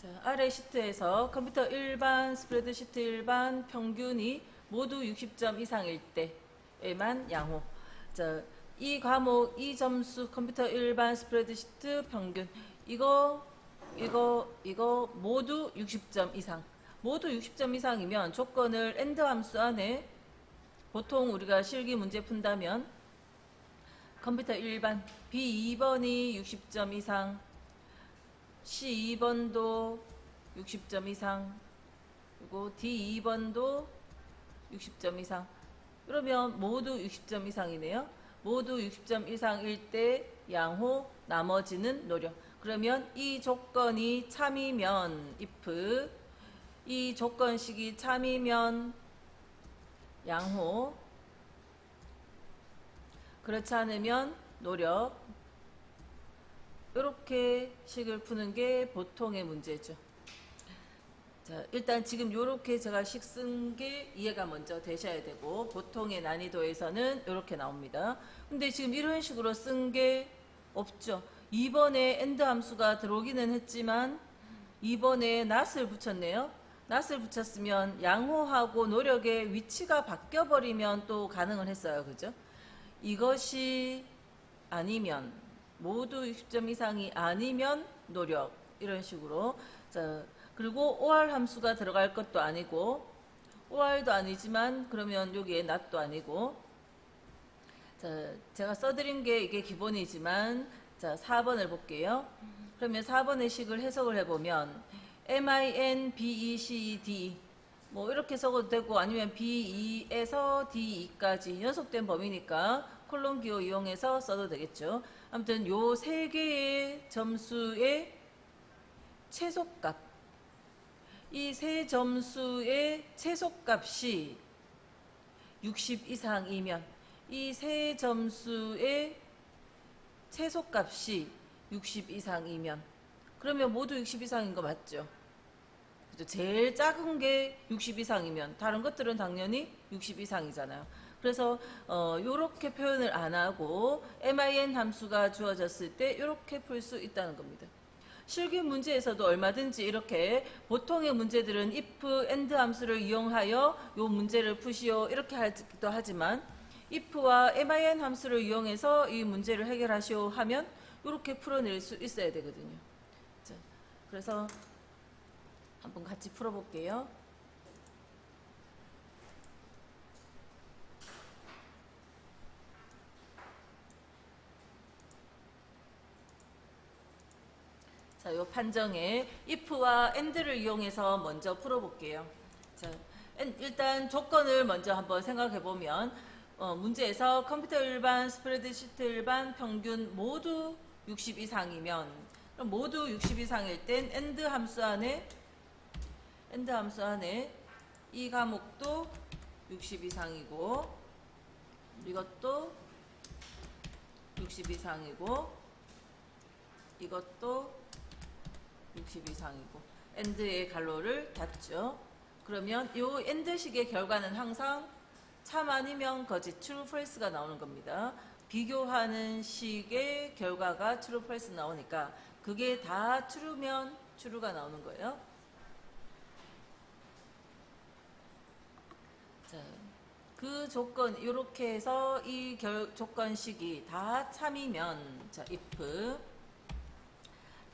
자, 아래 시트에서 컴퓨터 일반, 스프레드시트 일반 평균이 모두 60점 이상일 때에만 양호. 자, 이 과목, 이 점수 컴퓨터 일반, 스프레드시트 평균 이거 모두 60점 이상. 모두 60점 이상이면 조건을 AND 함수 안에 보통 우리가 실기 문제 푼다면 컴퓨터 일반 B2번이 60점 이상, C2번도 60점 이상, 그리고 D2번도 60점 이상. 그러면 모두 60점 이상이네요. 모두 60점 이상일 때 양호, 나머지는 노력. 그러면 이 조건이 참이면 if, 이 조건식이 참이면 양호, 그렇지 않으면 노력. 이렇게 식을 푸는 게 보통의 문제죠. 자, 일단 지금 이렇게 제가 식 쓴 게 이해가 먼저 되셔야 되고, 보통의 난이도에서는 이렇게 나옵니다. 근데 지금 이런 식으로 쓴 게 없죠. 2번에 AND 함수가 들어오기는 했지만 2번에 not을 붙였네요. not을 붙였으면 양호하고 노력의 위치가 바뀌어 버리면 또 가능을 했어요. 그죠? 이것이 아니면, 모두 60점 이상이 아니면 노력, 이런 식으로. 자, 그리고 OR 함수가 들어갈 것도 아니고, OR도 아니지만 그러면 여기에 not도 아니고. 자, 제가 써드린 게 이게 기본이지만, 자, 4번을 볼게요. 그러면 4번의 식을 해석을 해보면 min, be, c, d 뭐 이렇게 써도 되고, 아니면 B2에서 D2까지 연속된 범위니까 콜론 기호 이용해서 써도 되겠죠. 아무튼 요 세 개의 점수의 최소값, 이 세 점수의 최소값이 60 이상이면, 이 세 점수의 최소값이 60 이상이면, 그러면 모두 60 이상인 거 맞죠? 제일 작은 게 60 이상이면 다른 것들은 당연히 60 이상이잖아요. 그래서 요렇게 표현을 안 하고 min 함수가 주어졌을 때 이렇게 풀 수 있다는 겁니다. 실기 문제에서도 얼마든지 이렇게, 보통의 문제들은 if, and 함수를 이용하여 요 문제를 푸시오 이렇게 하기도 하지만, if와 min 함수를 이용해서 이 문제를 해결하시오 하면 이렇게 풀어낼 수 있어야 되거든요. 자, 그래서 한번 같이 풀어볼게요. 자, 요 판정에 if와 and를 이용해서 먼저 풀어볼게요. 자, 일단 조건을 먼저 한번 생각해 보면, 문제에서 컴퓨터 일반, 스프레드시트 일반 평균 모두 60 이상이면, 그럼 모두 60 이상일 땐 and 함수 안에 이 과목도 60 이상이고, 이것도 60 이상이고, 이것도 60 이상이고, AND의 괄호를 닫죠. 그러면 이 AND식의 결과는 항상 참 아니면 거짓, true, false가 나오는 겁니다. 비교하는 식의 결과가 true, false 나오니까 그게 다 true면 true가 나오는 거예요. 자, 그 조건, 이렇게 해서 이 조건식이 다 참이면, 자, if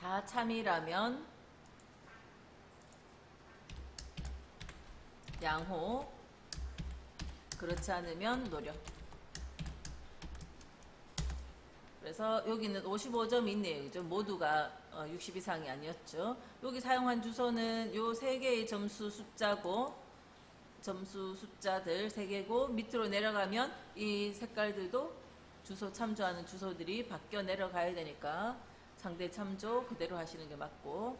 다 참이라면 양호, 그렇지 않으면 노력. 그래서 여기는 55점이 있네요. 그죠? 모두가 60 이상이 아니었죠. 여기 사용한 주소는 요 세 개의 점수 숫자고, 점수 숫자들 3개고, 밑으로 내려가면 이 색깔들도 주소 참조하는 주소들이 바뀌어 내려가야 되니까 상대 참조 그대로 하시는 게 맞고.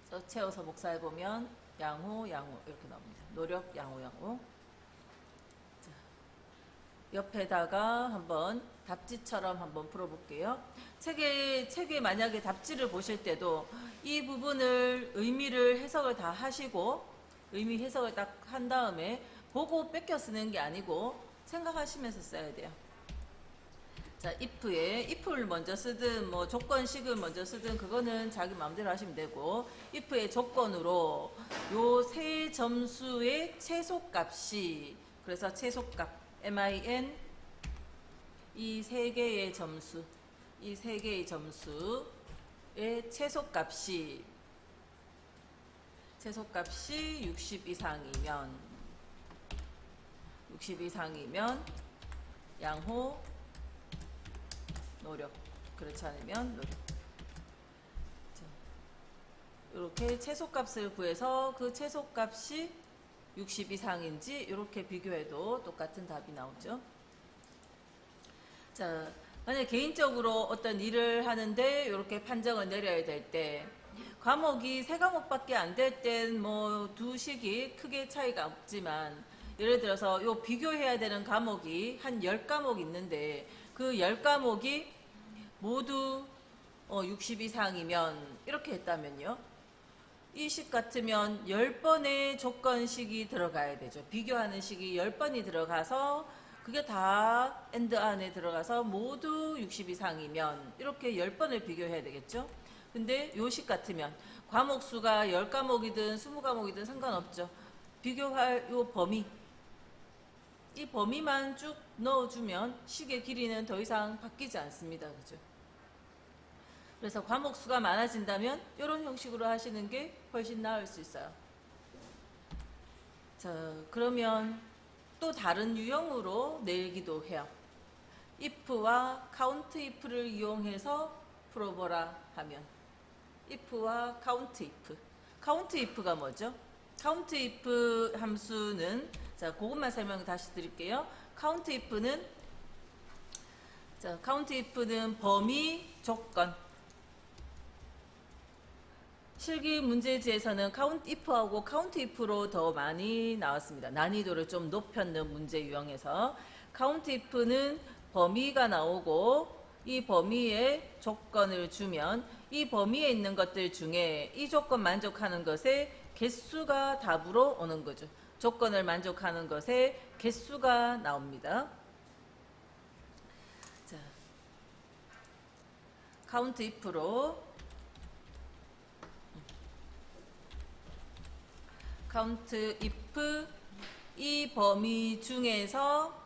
그래서 채워서 복사해보면 양호, 양호 이렇게 나옵니다. 노력, 양호, 양호. 자, 옆에다가 한번 답지처럼 한번 풀어볼게요. 책에 만약에 답지를 보실 때도 이 부분을 의미를 해석을 다 하시고, 의미 해석을 딱 한 다음에 보고 뺏겨 쓰는 게 아니고 생각하시면서 써야 돼요. 자, if를 먼저 쓰든 뭐 조건식을 먼저 쓰든 그거는 자기 마음대로 하시면 되고, if의 조건으로 요 세 점수의 최소값이, 그래서 최소값 min, 이 세 개의 점수의 최소값이 60 이상이면 양호, 노력, 그렇지 않으면 노력. 이렇게 최소값을 구해서 그 최소값이 60 이상인지 이렇게 비교해도 똑같은 답이 나오죠. 자, 만약 개인적으로 어떤 일을 하는데 이렇게 판정을 내려야 될 때, 과목이 3과목밖에 안 될 땐 뭐 두 식이 크게 차이가 없지만, 예를 들어서 요 비교해야 되는 과목이 한 10과목 있는데 그 10과목이 모두 60 이상이면 이렇게 했다면요, 이 식 같으면 10번의 조건식이 들어가야 되죠. 비교하는 식이 10번이 들어가서 그게 다 AND 안에 들어가서 모두 60 이상이면 이렇게 10번을 비교해야 되겠죠. 근데 요 식 같으면 과목 수가 10과목이든 20과목이든 상관없죠. 비교할 요 범위, 이 범위만 쭉 넣어주면 식의 길이는 더 이상 바뀌지 않습니다. 그죠? 그래서 과목 수가 많아진다면 이런 형식으로 하시는 게 훨씬 나을 수 있어요. 자, 그러면 또 다른 유형으로 내기도 해요. if와 count if를 이용해서 풀어보라 하면, if와 count if. count if가 뭐죠? count if 함수는, 자, 그것만 설명 다시 드릴게요. count if는 범위, 조건. 실기 문제지에서는 count if하고 count if로 더 많이 나왔습니다. 난이도를 좀 높였는 문제 유형에서 count if는 범위가 나오고, 이 범위에 조건을 주면 이 범위에 있는 것들 중에 이 조건 만족하는 것의 개수가 답으로 오는 거죠. 조건을 만족하는 것의 개수가 나옵니다. 자, count if로 count if, 이 범위 중에서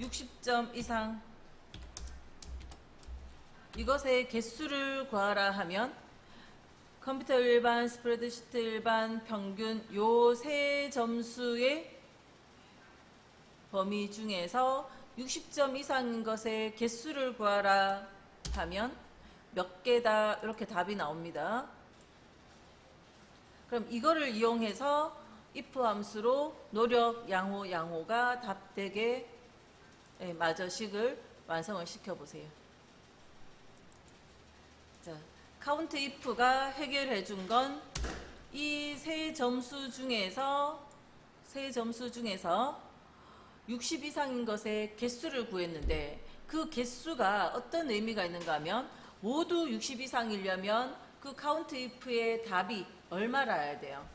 60점 이상, 이것의 개수를 구하라 하면 컴퓨터 일반, 스프레드시트 일반, 평균 요 세 점수의 범위 중에서 60점 이상인 것의 개수를 구하라 하면 몇 개다, 이렇게 답이 나옵니다. 그럼 이거를 이용해서 if 함수로 노력, 양호가 답되게 마저 식을 완성을 시켜보세요. 자, count if가 해결해 준 건 이 세 점수 중에서 60 이상인 것의 개수를 구했는데, 그 개수가 어떤 의미가 있는가 하면 모두 60 이상이려면 그 count if의 답이 얼마라야 돼요?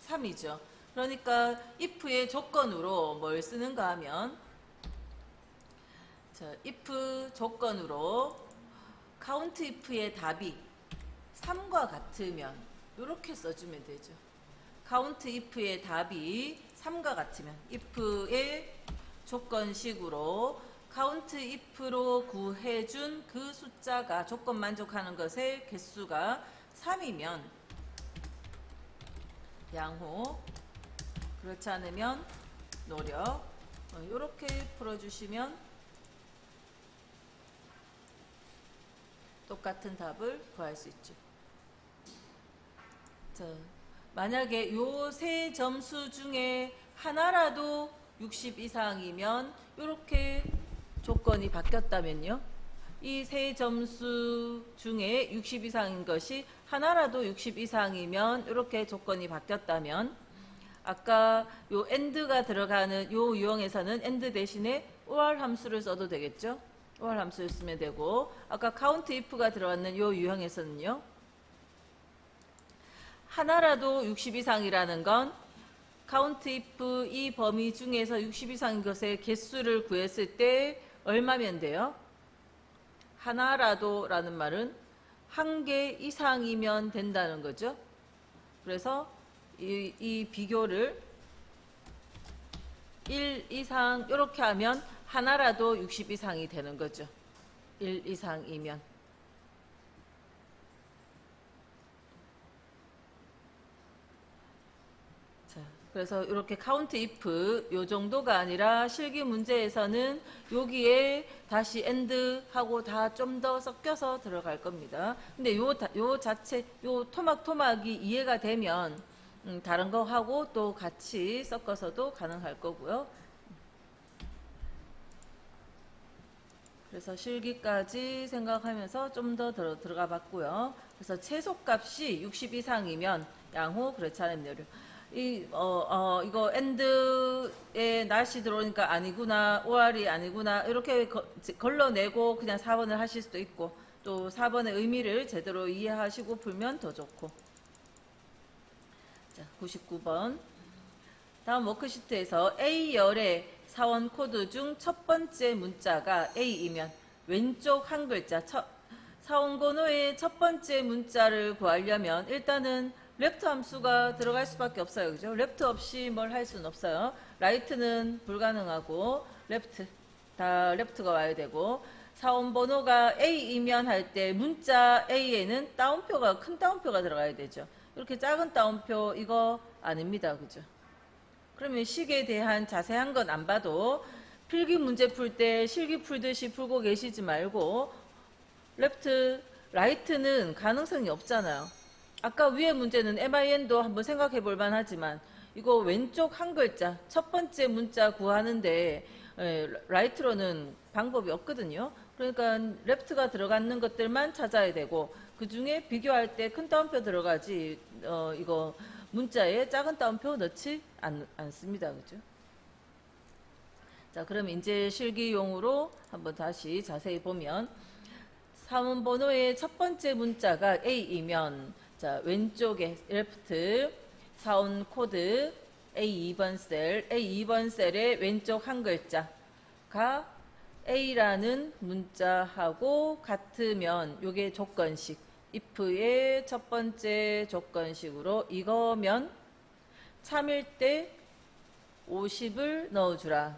3이죠. 그러니까 if의 조건으로 뭘 쓰는가 하면, 자, if 조건으로 count if의 답이 3과 같으면 이렇게 써주면 되죠. count if의 답이 3과 같으면 if의 조건식으로 count if로 구해준 그 숫자가, 조건 만족하는 것의 개수가 3이면 양호, 그렇지 않으면 노력. 이렇게 풀어주시면 똑같은 답을 구할 수 있죠. 자, 만약에 요 세 점수 중에 하나라도 60 이상이면 이렇게 조건이 바뀌었다면요, 이 세 점수 중에 60 이상인 것이 하나라도 60 이상이면 이렇게 조건이 바뀌었다면, 아까 요 AND가 들어가는 요 유형에서는 AND 대신에 OR 함수를 써도 되겠죠. OR 함수를 쓰면 되고, 아까 count if가 들어갔는 요 유형에서는요, 하나라도 60 이상이라는 건 count if 이 범위 중에서 60 이상인 것의 개수를 구했을 때 얼마면 돼요? 하나라도 라는 말은 한 개 이상이면 된다는 거죠. 그래서 이 비교를 1 이상 이렇게 하면 하나라도 60 이상이 되는 거죠. 1 이상이면. 자, 그래서 이렇게 count if 요 정도가 아니라 실기 문제에서는 여기에 다시 and 하고 다 좀 더 섞여서 들어갈 겁니다. 근데 요 자체 요 토막이 이해가 되면 다른 거 하고 또 같이 섞어서도 가능할 거고요. 그래서 실기까지 생각하면서 좀 더 들어가 봤고요. 그래서 최소값이 60 이상이면 양호, 그렇지 않으면 여류. 이거 end에 날씨 들어오니까 아니구나, 5월이 아니구나, 이렇게 걸러내고 그냥 4번을 하실 수도 있고, 또 4번의 의미를 제대로 이해하시고 풀면 더 좋고. 자, 99번. 다음 워크시트에서 A열의 사원 코드 중 첫 번째 문자가 A이면 왼쪽 한 글자, 사원 번호의 첫 번째 문자를 구하려면 일단은 레프트 함수가 들어갈 수밖에 없어요. 그죠? 레프트 없이 뭘 할 수는 없어요. 라이트는 불가능하고 다 레프트가 와야 되고, 사원 번호가 A이면 할 때 문자 A에는 큰 따옴표가 들어가야 되죠. 이렇게 작은 따옴표 이거 아닙니다. 그죠? 그러면 식에 대한 자세한 건 안 봐도 필기 문제 풀 때 실기 풀듯이 풀고 계시지 말고, 라이트는 가능성이 없잖아요. 아까 위에 문제는 MIN도 한번 생각해 볼 만하지만 이거 왼쪽 한 글자 첫 번째 문자 구하는데 라이트로는 방법이 없거든요. 그러니까 레프트가 들어가는 것들만 찾아야 되고, 그 중에 비교할 때 큰 따옴표 들어가지 이거 문자에 작은 따옴표 넣지 않습니다. 그죠? 자, 그럼 이제 실기용으로 한번 다시 자세히 보면, 사원 번호의 첫 번째 문자가 A이면, 자, 왼쪽에 레프트 사원 코드 A2번 셀의 왼쪽 한 글자가 A라는 문자하고 같으면 요게 조건식, if의 첫 번째 조건식으로 이거면 참일 때 50을 넣어주라.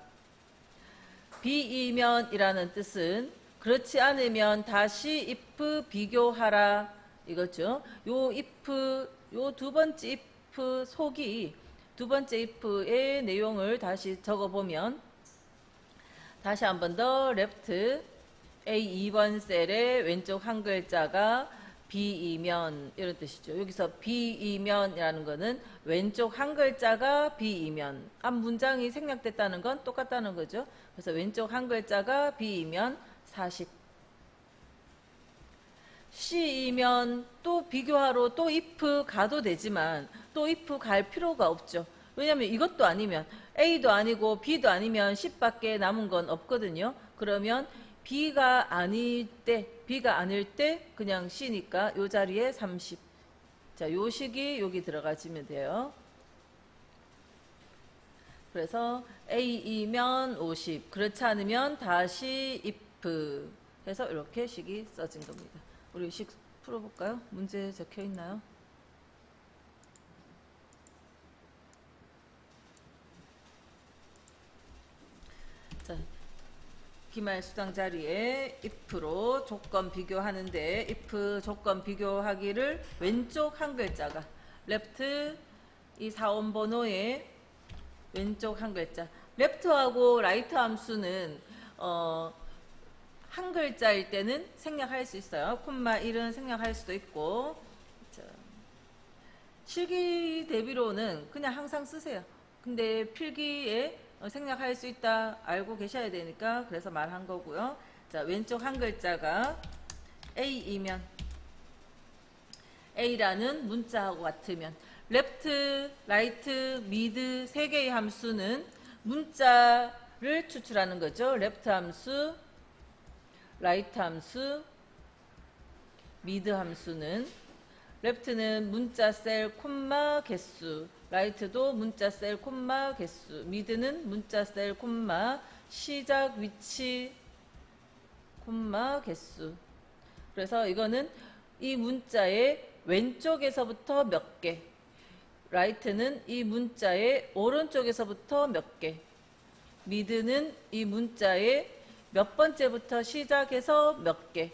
B이면 이라는 뜻은 그렇지 않으면 다시 if 비교하라 이거죠. 요 두 번째 if 속이 두 번째 if의 내용을 다시 적어보면, 다시 한 번 더 레프트 A2번 셀의 왼쪽 한 글자가 B이면 이런 뜻이죠. 여기서 B이면이라는 거는 왼쪽 한 글자가 B이면, 앞 문장이 생략됐다는 건 똑같다는 거죠. 그래서 왼쪽 한 글자가 B이면 40. C이면 또 비교하러 또 if 가도 되지만 또 if 갈 필요가 없죠. 왜냐하면 이것도 아니면 A도 아니고 B도 아니면 C밖에 남은 건 없거든요. 그러면 B가 아닐 때 그냥 C니까 요 자리에 30. 자, 요 식이 여기 들어가시면 돼요. 그래서 A이면 50, 그렇지 않으면 다시 if 해서 이렇게 식이 써진 겁니다. 우리 식 풀어볼까요? 문제 적혀 있나요? 자, 기말 수당 자리에 if로 조건 비교하는데, if 조건 비교하기를 왼쪽 한 글자가 left, 이 사원 번호의 왼쪽 한 글자, left하고 right 함수는 한 글자일 때는 생략할 수 있어요. 콤마 1은 생략할 수도 있고, 자, 실기 대비로는 그냥 항상 쓰세요. 근데 필기에 생략할 수 있다 알고 계셔야 되니까 그래서 말한 거고요. 자, 왼쪽 한 글자가 A이면, A라는 문자하고 같으면, left, right, mid 세 개의 함수는 문자를 추출하는 거죠. left 함수, right 함수, mid 함수는 레프트는 문자 셀 콤마 개수, 라이트도 문자 셀 콤마 개수, 미드는 문자 셀 콤마 시작 위치 콤마 개수. 그래서 이거는 이 문자의 왼쪽에서부터 몇 개, 라이트는 이 문자의 오른쪽에서부터 몇 개, 미드는 이 문자의 몇 번째부터 시작해서 몇 개.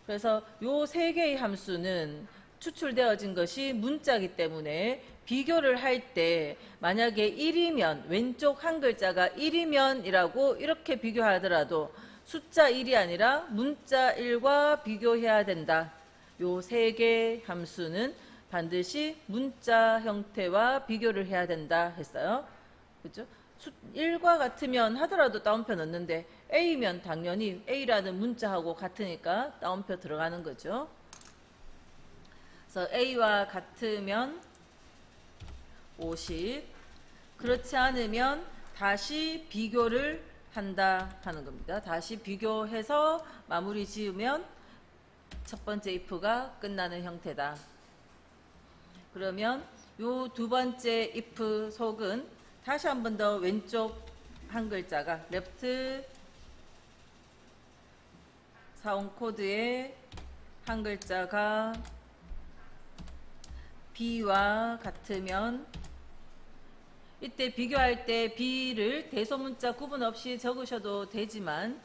그래서 요 세 개의 함수는 추출되어진 것이 문자이기 때문에 비교를 할 때 만약에 1이면, 왼쪽 한 글자가 1이면이라고 이렇게 비교하더라도 숫자 1이 아니라 문자 1과 비교해야 된다. 요 세 개 함수는 반드시 문자 형태와 비교를 해야 된다 했어요. 그죠? 1과 같으면 하더라도 따옴표 넣는데 A면 당연히 A라는 문자하고 같으니까 따옴표 들어가는 거죠. 그래서 A와 같으면 50, 그렇지 않으면 다시 비교를 한다 하는 겁니다. 다시 비교해서 마무리 지으면 첫 번째 if가 끝나는 형태다. 그러면 요 두 번째 if 속은 다시 한 번 더 왼쪽 한 글자가 레프트 사원 코드의 한 글자가 B와 같으면 이때 비교할 때 B를 대소문자 구분 없이 적으셔도 되지만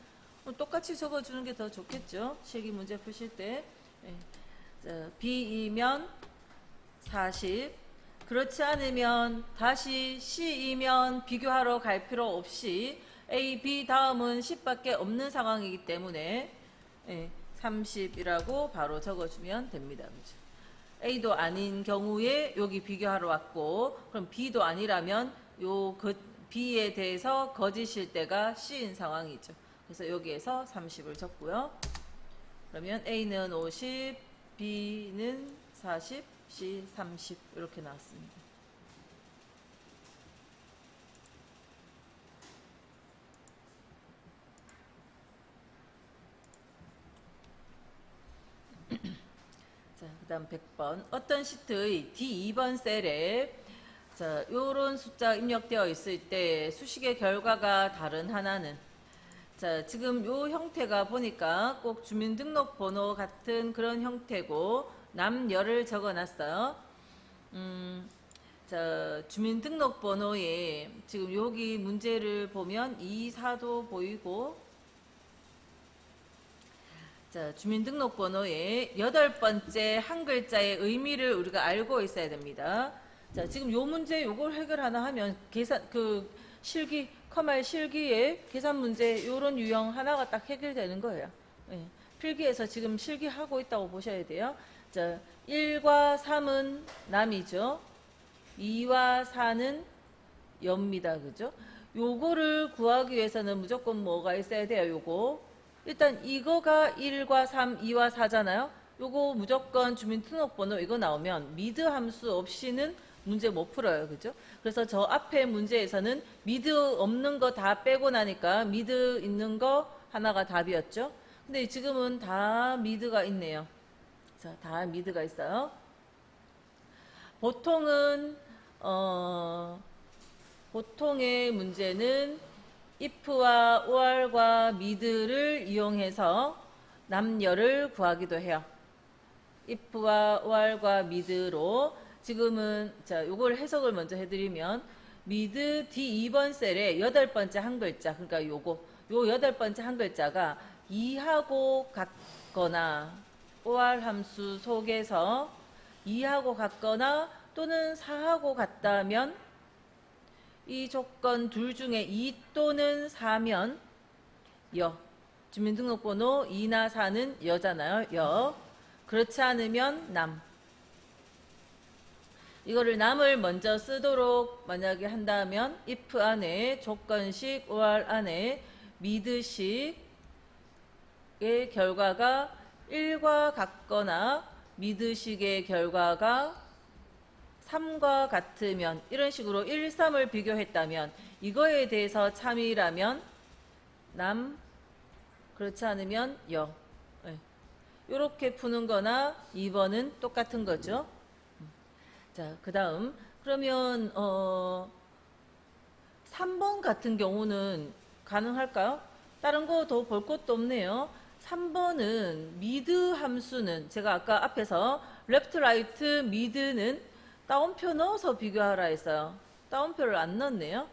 똑같이 적어주는 게 더 좋겠죠. 실기 문제 푸실 때. B이면 40, 그렇지 않으면 다시 C이면 비교하러 갈 필요 없이 A, B 다음은 10밖에 없는 상황이기 때문에 30이라고 바로 적어주면 됩니다. 그렇죠? A도 아닌 경우에 여기 비교하러 왔고, 그럼 B도 아니라면 요 B에 대해서 거짓일 때가 C인 상황이죠. 그래서 여기에서 30을 적고요. 그러면 A는 50, B는 40, C 30 이렇게 나왔습니다. 자, 그 다음 100번. 어떤 시트의 D2번 셀에 자, 요런 숫자 입력되어 있을 때 수식의 결과가 다른 하나는, 자, 지금 요 형태가 보니까 꼭 주민등록번호 같은 그런 형태고 남열을 적어놨어요. 자, 주민등록번호에 지금 여기 문제를 보면 2, 4도 보이고, 자, 주민등록번호의 8번째 한 글자의 의미를 우리가 알고 있어야 됩니다. 자, 지금 요 문제 요걸 해결 하나 하면 계산 실기 컴활 실기에 계산 문제 요런 유형 하나가 딱 해결되는 거예요. 예, 필기에서 지금 실기하고 있다고 보셔야 돼요. 자, 1과 3은 남이죠. 2와 4는 엽니다. 그죠? 요거를 구하기 위해서는 무조건 뭐가 있어야 돼요? 요거. 일단 이거가 1과 3, 2와 4잖아요. 요거 무조건 주민등록번호 이거 나오면 미드 함수 없이는 문제 못 풀어요. 그죠? 그래서 저 앞에 문제에서는 미드 없는 거 다 빼고 나니까 미드 있는 거 하나가 답이었죠. 근데 지금은 다 미드가 있네요. 자, 다 미드가 있어요. 보통은 보통의 문제는 if와 or과 mid를 이용해서 남열을 구하기도 해요. if와 or과 mid로 지금은 자, 요걸 해석을 먼저 해드리면 mid D2번 셀에 8번째 한 글자, 그러니까 요거 요 8번째 한 글자가 2하고 같거나 or 함수 속에서 2하고 같거나 또는 4하고 같다면 이 조건 둘 중에 2 또는 4면 여. 주민등록번호 2나 4는 여잖아요. 여. 그렇지 않으면 남. 이거를 남을 먼저 쓰도록 만약에 한다면 if 안에 조건식 or 안에 mid식의 결과가 1과 같거나 mid식의 결과가 3과 같으면 이런 식으로 1, 3을 비교했다면 이거에 대해서 참이라면 남, 그렇지 않으면 여. 네. 이렇게 푸는 거나 2번은 똑같은 거죠. 자, 그 다음 그러면 3번 같은 경우는 가능할까요? 다른 거 더 볼 것도 없네요. 3번은 미드 함수는 제가 아까 앞에서 레프트 라이트 미드는 따옴표 넣어서 비교하라 했어요. 따옴표를 안 넣었네요.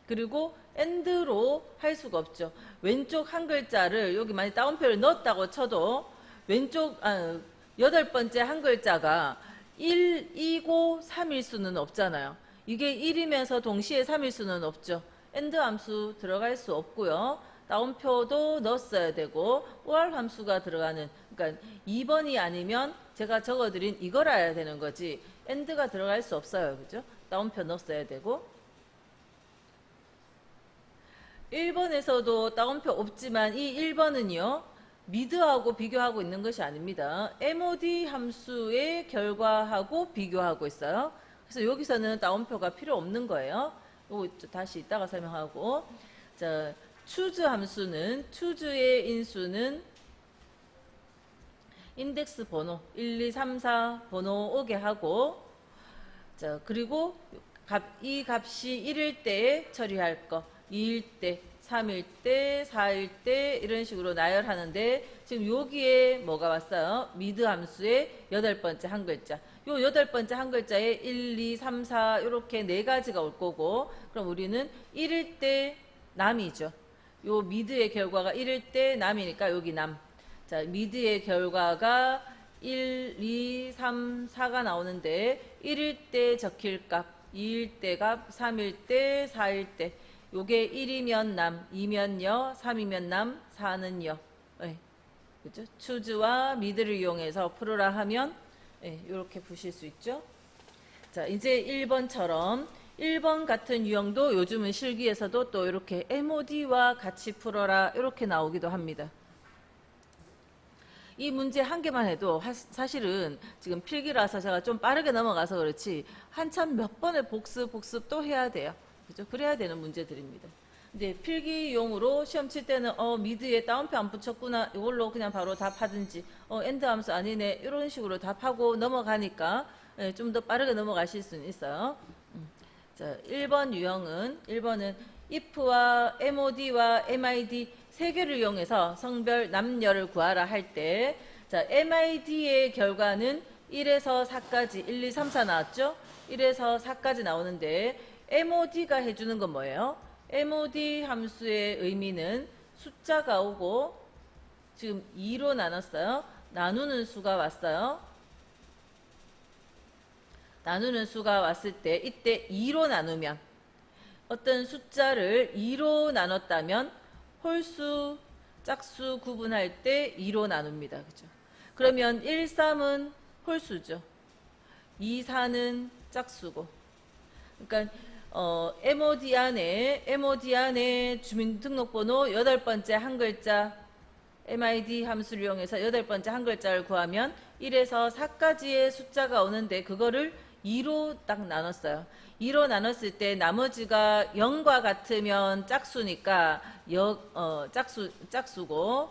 그리고 엔드로 할 수가 없죠. 왼쪽 한 글자를 여기 만약 따옴표를 넣었다고 쳐도 왼쪽 8번째 한 글자가 1, 2고 3일 수는 없잖아요. 이게 1이면서 동시에 3일 수는 없죠. 엔드 함수 들어갈 수 없고요. 따옴표도 넣었어야 되고 or 함수가 들어가는, 그러니까 2번이 아니면 제가 적어드린 이거라야 되는 거지 엔드가 들어갈 수 없어요. 그죠? 따옴표 넣었어야 되고 1번에서도 따옴표 없지만 이 1번은요 미드하고 비교하고 있는 것이 아닙니다. MOD 함수의 결과하고 비교하고 있어요. 그래서 여기서는 따옴표가 필요 없는 거예요. 이거 다시 이따가 설명하고, 자, choose 함수는 choose의 인수는 인덱스 번호 1, 2, 3, 4 번호 오게 하고, 자, 그리고 이 값이 1일 때 처리할 거, 2일 때, 3일 때, 4일 때 이런 식으로 나열하는데 지금 여기에 뭐가 왔어요? 미드 함수의 8번째 한 글자. 요 8번째 한 글자에 1, 2, 3, 4 이렇게 4가지가 올 거고, 그럼 우리는 1일 때 남이죠. 요 미드의 결과가 1일 때 남이니까 여기 남. 자, 미드의 결과가 1, 2, 3, 4가 나오는데 1일 때 적힐 값, 2일 때 값, 3일 때, 4일 때. 요게 1이면 남, 2면 여, 3이면 남, 4는 여. 네. 그죠? 추즈와 미드를 이용해서 풀으라 하면 이렇게 푸실 수 있죠. 자, 이제 1번처럼 1번 같은 유형도 요즘은 실기에서도 또 이렇게 MOD와 같이 풀어라 이렇게 나오기도 합니다. 이 문제 한 개만 해도 사실은 지금 필기라서 제가 좀 빠르게 넘어가서 그렇지 한참 몇 번의 복습 또 해야 돼요. 그죠? 그래야 되는 문제들입니다. 근데 필기용으로 시험 칠 때는 미드에 따옴표 안 붙였구나 이걸로 그냥 바로 답하든지 엔드 함수 아니네 이런 식으로 답하고 넘어가니까 좀 더 빠르게 넘어가실 수는 있어요. 자, 1번 유형은 1번은 if와 mod와 mid 세 개를 이용해서 성별 남녀를 구하라 할 때, 자, mid의 결과는 1에서 4까지 1, 2, 3, 4 나왔죠? 1에서 4까지 나오는데 mod가 해주는 건 뭐예요? mod 함수의 의미는 숫자가 오고 지금 2로 나눴어요. 나누는 수가 왔어요. 나누는 수가 왔을 때 이때 2로 나누면 어떤 숫자를 2로 나눴다면 홀수, 짝수 구분할 때 2로 나눕니다. 그죠? 그러면 1, 3은 홀수죠. 2, 4는 짝수고. 그러니까 MOD 안에 주민등록번호 8번째 한 글자 MID 함수를 이용해서 8번째 한 글자를 구하면 1에서 4까지의 숫자가 오는데 그거를 2로 딱 나눴어요. 2로 나눴을 때 나머지가 0과 같으면 짝수니까 짝수고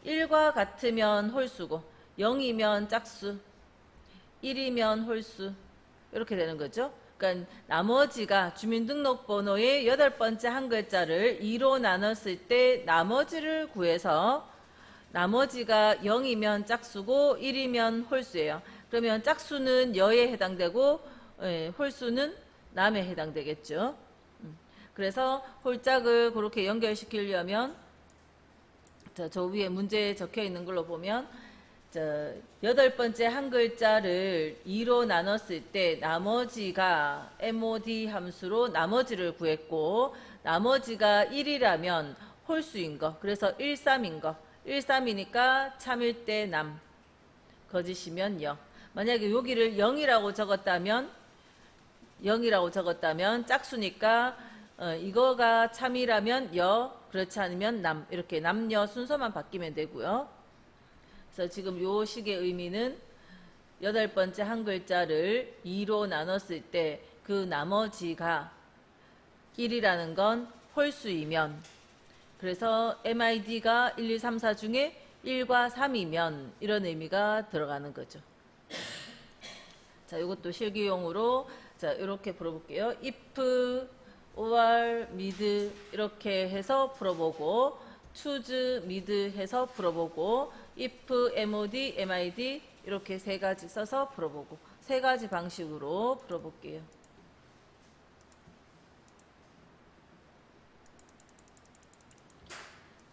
1과 같으면 홀수고 0이면 짝수 1이면 홀수 이렇게 되는 거죠. 그러니까 나머지가 주민등록번호의 8번째 한 글자를 2로 나눴을 때 나머지를 구해서 나머지가 0이면 짝수고 1이면 홀수예요. 그러면 짝수는 여에 해당되고 홀수는 남에 해당되겠죠. 그래서 홀짝을 그렇게 연결시키려면 저 위에 문제에 적혀 있는 걸로 보면 8번째 한 글자를 2로 나눴을 때 나머지가 MOD 함수로 나머지를 구했고 나머지가 1이라면 홀수인 거. 그래서 1, 3인 거. 1, 3이니까 참일 때 남. 거짓이면 0. 만약에 여기를 0이라고 적었다면 짝수니까 이거가 참이라면 여, 그렇지 않으면 남. 이렇게 남녀 순서만 바뀌면 되고요. 그래서 지금 요 식의 의미는 8번째 한 글자를 2로 나눴을 때 그 나머지가 1이라는 건 홀수이면 그래서 MID가 1, 2, 3, 4 중에 1과 3이면 이런 의미가 들어가는 거죠. 자, 이것도 실기용으로 자, 이렇게 풀어볼게요. if, or, mid 이렇게 해서 풀어보고 choose, mid 해서 풀어보고 if, mod, mid 이렇게 세 가지 써서 풀어보고 세 가지 방식으로 풀어볼게요.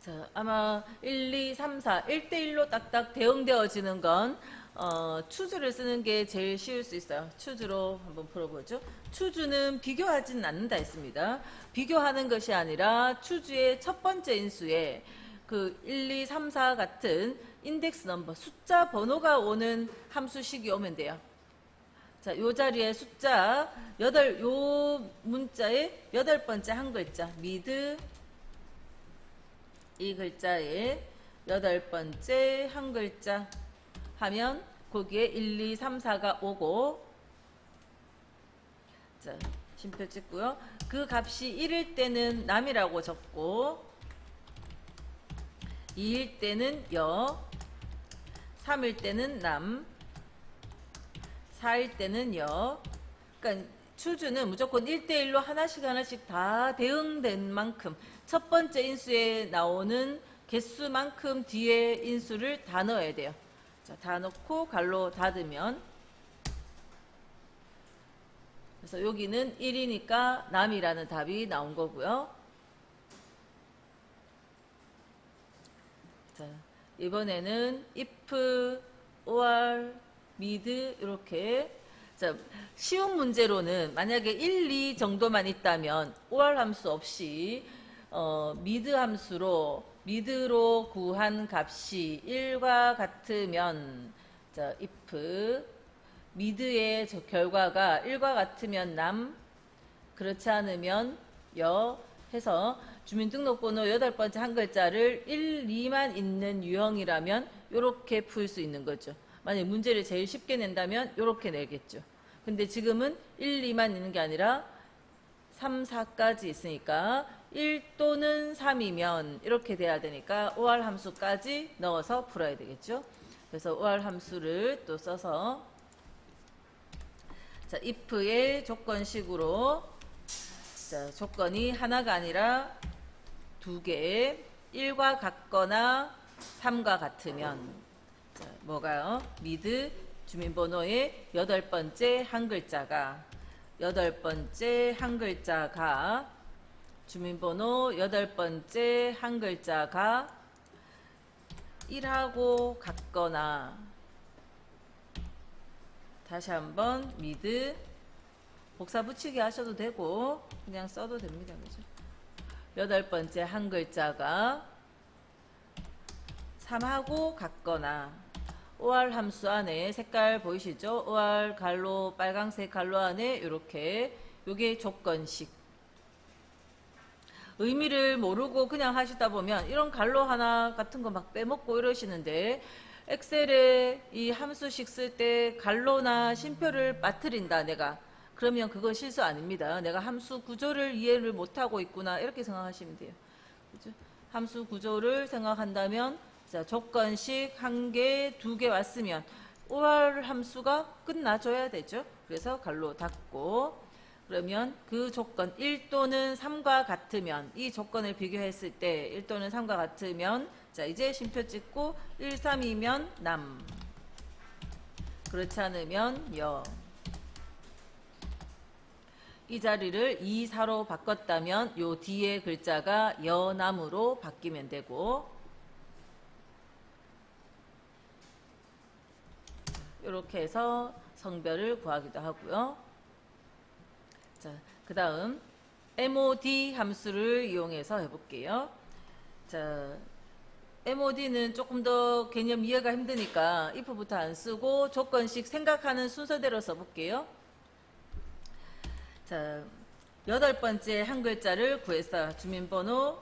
자, 아마 1, 2, 3, 4 1대1로 딱딱 대응되어지는 건 추주를 쓰는 게 제일 쉬울 수 있어요. 추주로 한번 풀어보죠. 추주는 비교하지는 않는다 했습니다. 비교하는 것이 아니라 추주의 첫 번째 인수에 그 1, 2, 3, 4 같은 인덱스 넘버, 숫자 번호가 오는 함수식이 오면 돼요. 자, 요 자리에 숫자 요 문자의 8번째 한 글자 미드 이 글자에 8번째 한 글자 하면 거기에 1, 2, 3, 4가 오고 자, 쉼표 찍고요. 그 값이 1일 때는 남이라고 적고 2일 때는 여 3일 때는 남 4일 때는 여 그러니까 추주는 무조건 1대1로 하나씩 다 대응된 만큼 첫 번째 인수에 나오는 개수만큼 뒤에 인수를 다 넣어야 돼요. 자, 다 넣고 갈로 닫으면 그래서 여기는 1이니까 남이라는 답이 나온 거고요. 자, 이번에는 if, or, mid 이렇게 자, 쉬운 문제로는 만약에 1, 2 정도만 있다면 or 함수 없이 mid 함수로 미드로 구한 값이 1과 같으면 자, if 미드의 결과가 1과 같으면 남 그렇지 않으면 여 해서 주민등록번호 8번째 한 글자를 1, 2만 있는 유형이라면 이렇게 풀 수 있는 거죠. 만약 문제를 제일 쉽게 낸다면 이렇게 내겠죠. 근데 지금은 1, 2만 있는 게 아니라 3, 4까지 있으니까 1 또는 3이면 이렇게 돼야 되니까 or 함수까지 넣어서 풀어야 되겠죠. 그래서 or 함수를 또 써서 자, if의 조건식으로 자, 조건이 하나가 아니라 2개 1과 같거나 3과 같으면 자, 뭐가요? mid 주민번호의 8번째 한 글자가 8번째 한 글자가 주민번호 8번째 한 글자가 1하고 같거나 다시 한번 mid 복사 붙이기 하셔도 되고 그냥 써도 됩니다. 그죠? 8번째 한 글자가 3하고 같거나 or 함수 안에 색깔 보이시죠? or 갈로 빨강색 갈로 안에 이렇게 요게 조건식 의미를 모르고 그냥 하시다 보면 이런 갈로 하나 같은 거 막 빼먹고 이러시는데 엑셀에 이 함수식 쓸 때 갈로나 쉼표를 빠뜨린다 내가 그러면 그건 실수 아닙니다. 내가 함수 구조를 이해를 못하고 있구나 이렇게 생각하시면 돼요. 그죠? 함수 구조를 생각한다면 자, 조건식 1개, 2개 왔으면 or 함수가 끝나줘야 되죠. 그래서 갈로 닫고 그러면 그 조건 1 또는 3과 같으면 이 조건을 비교했을 때 1 또는 3과 같으면 자 이제 쉼표 찍고 1, 3이면 남 그렇지 않으면 여 이 자리를 2, 4로 바꿨다면 요 뒤에 글자가 여남으로 바뀌면 되고 이렇게 해서 성별을 구하기도 하고요. 자, 그 다음 mod 함수를 이용해서 해볼게요. 자, mod는 조금 더 개념 이해가 힘드니까 if부터 안 쓰고 조건식 생각하는 순서대로 써볼게요. 자, 8번째 한 글자를 구했어요. 주민번호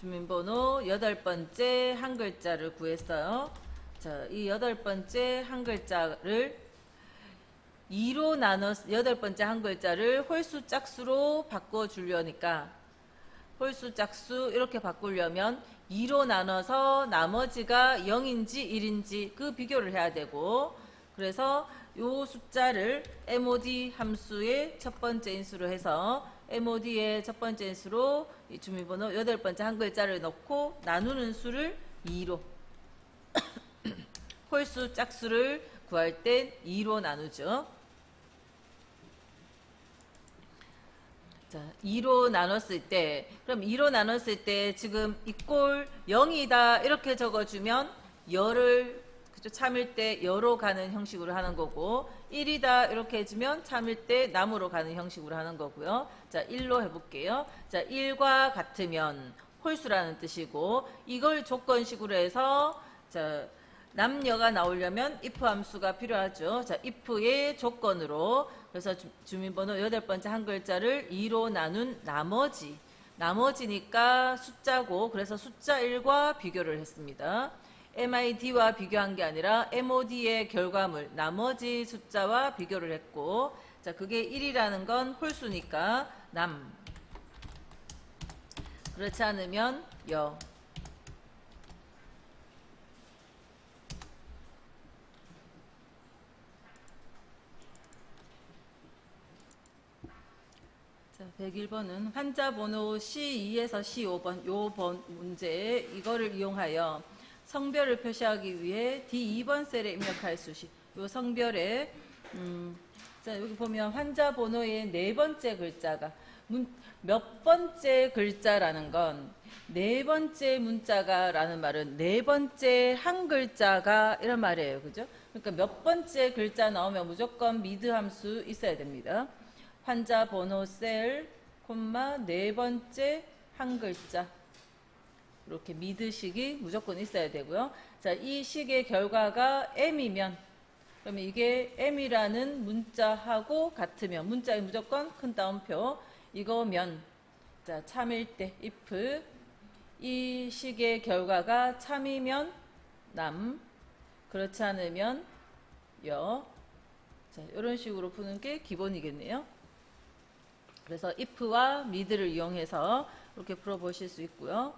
8번째 한 글자를 구했어요. 자, 이 8번째 한 글자를 2로 나눠서 8번째 한 글자를 홀수 짝수로 바꿔주려니까 홀수, 짝수 이렇게 바꾸려면 2로 나눠서 나머지가 0인지 1인지 그 비교를 해야 되고, 그래서 요 숫자를 MOD 함수의 첫 번째 인수로 해서 MOD의 첫 번째 인수로 이 주민번호 8번째 한 글자를 넣고 나누는 수를 2로 홀수, 짝수를 구할 땐 2로 나누죠. 자, 2로 나눴을 때, 그럼 2로 나눴을 때 지금 이꼴 0이다 이렇게 적어주면 열을 그죠? 참을 때 여로 가는 형식으로 하는 거고, 1이다 이렇게 해주면 참을 때 남으로 가는 형식으로 하는 거고요. 자, 1로 해볼게요. 자, 1과 같으면 홀수라는 뜻이고, 이걸 조건식으로 해서 자, 남녀가 나오려면 if 함수가 필요하죠. 자, if의 조건으로, 그래서 주민번호 8번째 한 글자를 2로 나눈 나머지니까 숫자고, 그래서 숫자 1과 비교를 했습니다. MID와 비교한 게 아니라 MOD의 결과물 나머지 숫자와 비교를 했고, 자, 그게 1이라는 건 홀수니까 남, 그렇지 않으면 여. 자, 101번은 환자 번호 C2에서 C5번 요 번 문제, 이거를 이용하여 성별을 표시하기 위해 D2번 셀에 입력할 수식. 요 성별에 자, 여기 보면 환자 번호의 네 번째 글자가 몇 번째 글자라는 건 네 번째 문자가라는 말은 네 번째 한 글자가 이런 말이에요. 그죠? 그러니까 몇 번째 글자 나오면 무조건 미드 함수 있어야 됩니다. 환자 번호 셀, 콤마 네 번째 한 글자. 이렇게 미드식이 무조건 있어야 되고요. 자, 이 식의 결과가 M이면, 그러면 이게 M이라는 문자하고 같으면, 문자에 무조건 큰 따옴표, 이거면, 자, 참일 때 if, 이 식의 결과가 참이면 남, 그렇지 않으면 여. 자, 이런 식으로 푸는 게 기본이겠네요. 그래서 if와 mid를 이용해서 이렇게 풀어보실 수 있고요.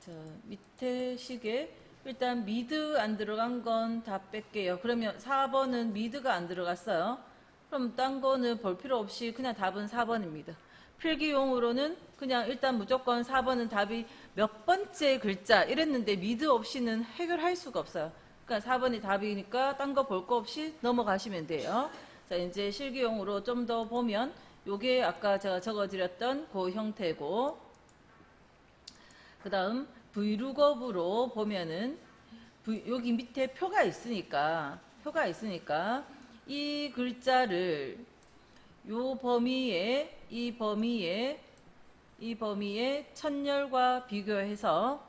자, 밑에 식에 일단 미드 안 들어간 건 다 뺄게요. 그러면 4번은 미드가 안 들어갔어요. 그럼 딴 거는 볼 필요 없이 그냥 답은 4번입니다. 필기용으로는 그냥 일단 무조건 4번은 답이 몇 번째 글자 이랬는데 미드 없이는 해결할 수가 없어요. 그러니까 4번이 답이니까 딴 거 볼 거 없이 넘어가시면 돼요. 자, 이제 실기용으로 좀 더 보면 요게 아까 제가 적어드렸던 그 형태고, 그 다음 V룩업으로 보면은 여기 밑에 표가 있으니까 이 글자를 요 범위에 이 범위에 천열과 비교해서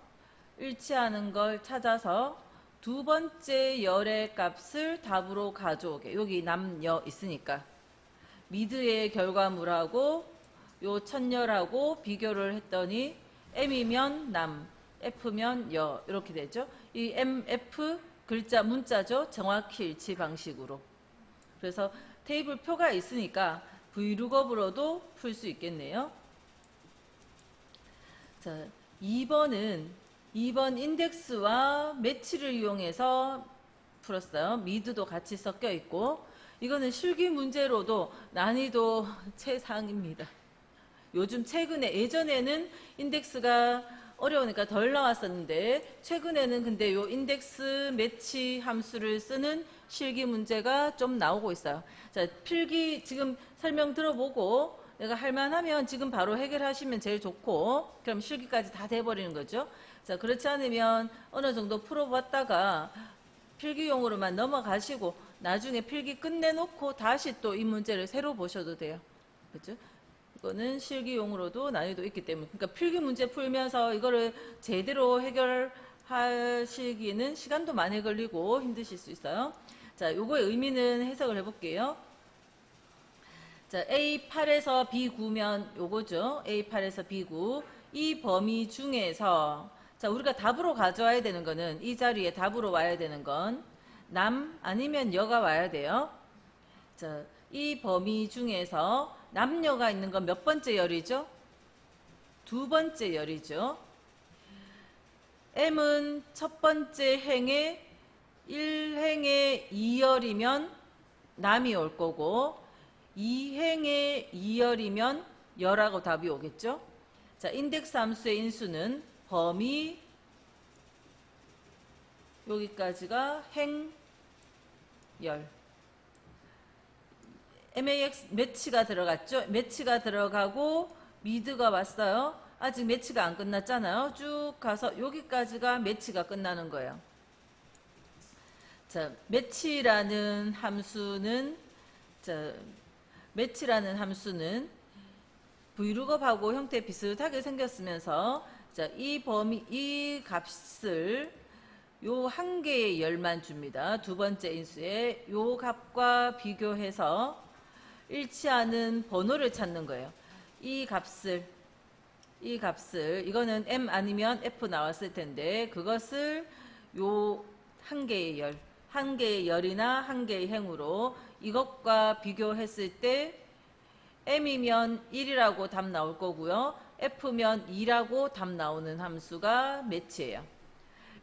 일치하는 걸 찾아서 두 번째 열의 값을 답으로 가져오게. 여기 남여 있으니까 미드의 결과물하고 요 천열하고 비교를 했더니 M이면 남, F면 여 이렇게 되죠. 이 MF 글자 문자죠. 정확히 일치 방식으로. 그래서 테이블 표가 있으니까 V룩업으로도 풀 수 있겠네요. 자, 2번 인덱스와 매치를 이용해서 풀었어요. 미드도 같이 섞여 있고, 이거는 실기 문제로도 난이도 최상입니다. 요즘 최근에, 예전에는 인덱스가 어려우니까 덜 나왔었는데, 최근에는 근데 요 인덱스 매치 함수를 쓰는 실기 문제가 좀 나오고 있어요. 자, 필기 지금 설명 들어보고 내가 할만하면 지금 바로 해결하시면 제일 좋고, 그럼 실기까지 다 돼버리는 거죠. 자, 그렇지 않으면 어느 정도 풀어봤다가 필기용으로만 넘어가시고 나중에 필기 끝내놓고 다시 또 이 문제를 새로 보셔도 돼요. 그죠? 이거는 실기용으로도 난이도 있기 때문에, 그러니까 필기 문제 풀면서 이거를 제대로 해결하시기는 시간도 많이 걸리고 힘드실 수 있어요. 자, 요거의 의미는 해석을 해볼게요. 자, A8에서 B9면 요거죠. A8에서 B9. 이 범위 중에서, 자, 우리가 답으로 가져와야 되는 거는, 이 자리에 답으로 와야 되는 건 남 아니면 여가 와야 돼요. 자, 이 범위 중에서 남녀가 있는 건 몇 번째 열이죠? 두 번째 열이죠. m은 첫 번째 행에 1행에 2열이면 남이 올 거고 2행에 2열이면 열하고 답이 오겠죠. 자, 인덱스 함수의 인수는 범위 여기까지가 행 열. max 매치가 들어갔죠. 매치가 들어가고 미드가 왔어요. 아직 매치가 안 끝났잖아요. 쭉 가서 여기까지가 매치가 끝나는 거예요. 자, 매치라는 함수는 vlookup하고 형태 비슷하게 생겼으면서 자, 이 값을 요 한 개의 열만 줍니다. 두 번째 인수에 요 값과 비교해서 일치하는 번호를 찾는 거예요. 이 값을 이거는 m 아니면 f 나왔을 텐데 그것을 요 한 개의 열이나 한 개의 행으로 이것과 비교했을 때 m이면 1이라고 답 나올 거고요. f면 2라고 답 나오는 함수가 매치예요.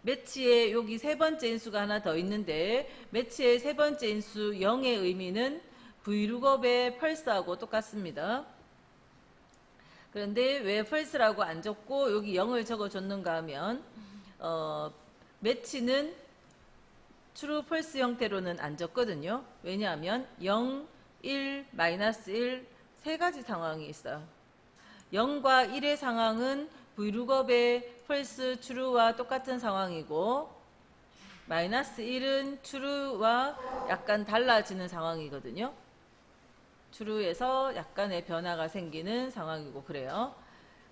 매치에 여기 세 번째 인수가 하나 더 있는데 매치의 세 번째 인수 0의 의미는 vlookup의 펄스하고 똑같습니다. 그런데 왜 펄스라고 안 적고 여기 0을 적어줬는가 하면 매치는 true, false 형태로는 안 적거든요. 왜냐하면 0, 1, 마이너스 1 세 가지 상황이 있어요. 0과 1의 상황은 vlookup의 false, true와 똑같은 상황이고 마이너스 1은 true와 약간 달라지는 상황이거든요. true에서 약간의 변화가 생기는 상황이고 그래요.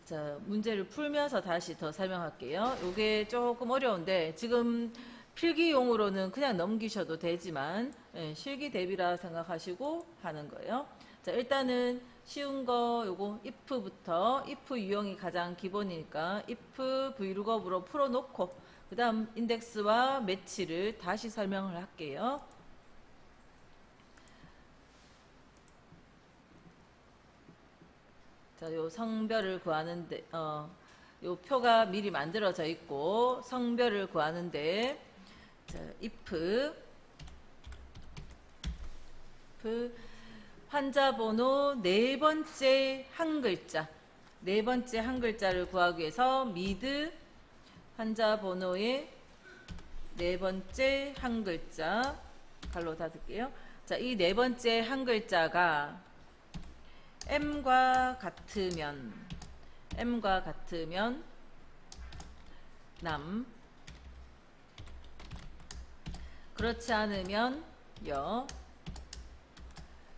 자, 문제를 풀면서 다시 더 설명할게요. 이게 조금 어려운데 지금 필기용으로는 그냥 넘기셔도 되지만 실기 대비라 생각하시고 하는 거예요. 자, 일단은 쉬운 거 요거 if부터 if 유형이 가장 기본이니까 if vlookup으로 풀어놓고 그 다음 인덱스와 매치를 다시 설명을 할게요. 자, 요 성별을 구하는데 요 표가 미리 만들어져 있고 성별을 구하는데 자, if 환자 번호 네 번째 한 글자를 구하기 위해서 mid 환자 번호의 네 번째 한 글자 갈로 닫을게요. 자, 이 네 번째 한 글자가 m과 같으면 남, 그렇지 않으면 여.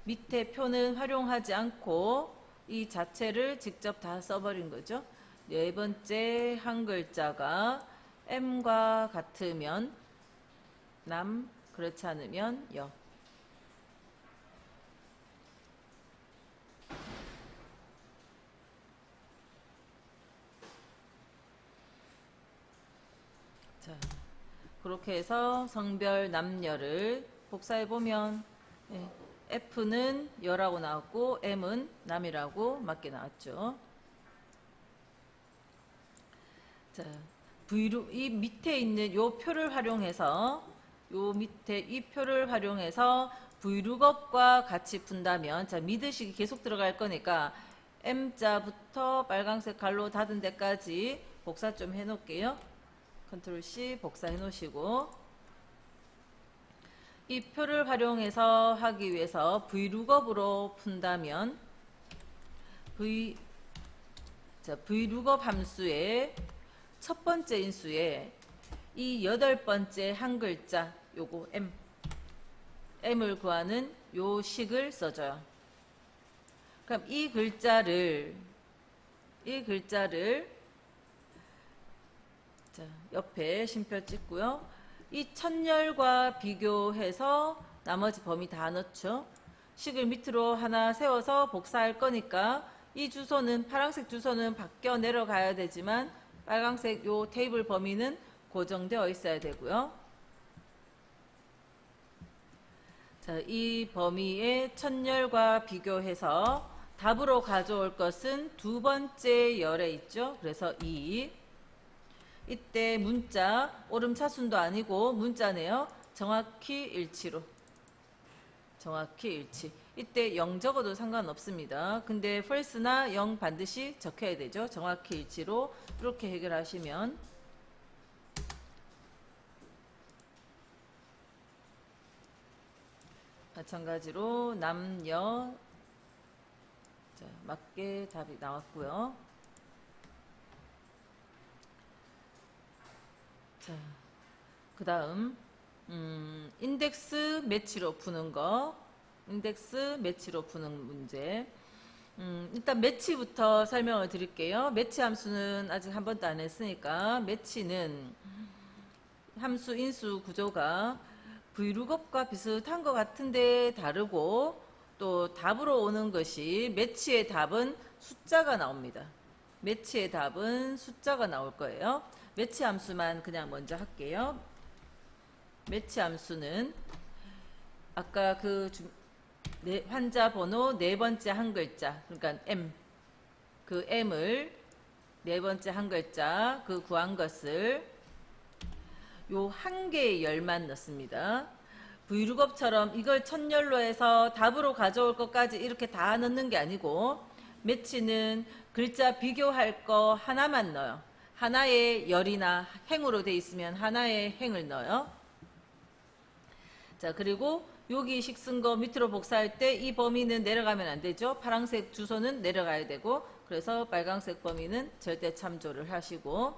밑에 표는 활용하지 않고 이 자체를 직접 다 써버린 거죠. 네 번째 한 글자가 m과 같으면 남, 그렇지 않으면 여. 자, 그렇게 해서 성별 남녀를 복사해 보면 F는 여라고 나왔고 M은 남이라고 맞게 나왔죠. 자, 이 밑에 있는 요 표를 활용해서 vlookup과 같이 푼다면 자, 미드식이 계속 들어갈 거니까 M자부터 빨간색 갈로 닫은 데까지 복사 좀 해 놓을게요. 컨트롤 C 복사해 놓으시고 이 표를 활용해서 하기 위해서 vlookup으로 푼다면 vlookup 함수의 첫 번째 인수에 이 여덟 번째 한 글자 요거 m을 구하는 요 식을 써줘요. 그럼 이 글자를 자, 옆에 쉼표 찍고요. 이 천열과 비교해서 나머지 범위 다 넣죠. 식을 밑으로 하나 세워서 복사할 거니까 이 주소는 파란색 주소는 바뀌어 내려가야 되지만 빨간색 요 테이블 범위는 고정되어 있어야 되고요. 자, 이 범위의 천열과 비교해서 답으로 가져올 것은 두 번째 열에 있죠. 그래서 2. 이때 문자, 오름차순도 아니고 문자네요. 정확히 일치로. 정확히 일치. 이때 0 적어도 상관없습니다. 근데 false나 0 반드시 적혀야 되죠. 정확히 일치로 이렇게 해결하시면 마찬가지로 남녀 자, 맞게 답이 나왔고요. 자, 그 다음 인덱스 매치로 푸는 거. 인덱스 매치로 푸는 문제. 일단 매치부터 설명을 드릴게요. 매치 함수는 아직 한 번도 안 했으니까 매치는 함수 인수 구조가 vlookup과 비슷한 것 같은데 다르고 또 답으로 오는 것이 매치의 답은 숫자가 나옵니다. 매치의 답은 숫자가 나올 거예요. 매치 함수만 그냥 먼저 할게요. 매치 함수는 아까 그 환자 번호 네 번째 한 글자, 그러니까 M, 그 M을 네 번째 한 글자 그 구한 것을 요 한 개의 열만 넣습니다. vlookup처럼 이걸 첫 열로 해서 답으로 가져올 것까지 이렇게 다 넣는 게 아니고 매치는 글자 비교할 거 하나만 넣어요. 하나의 열이나 행으로 돼 있으면 하나의 행을 넣어요. 자, 그리고 여기 식 쓴 거 밑으로 복사할 때 이 범위는 내려가면 안 되죠. 파란색 주소는 내려가야 되고, 그래서 빨간색 범위는 절대 참조를 하시고,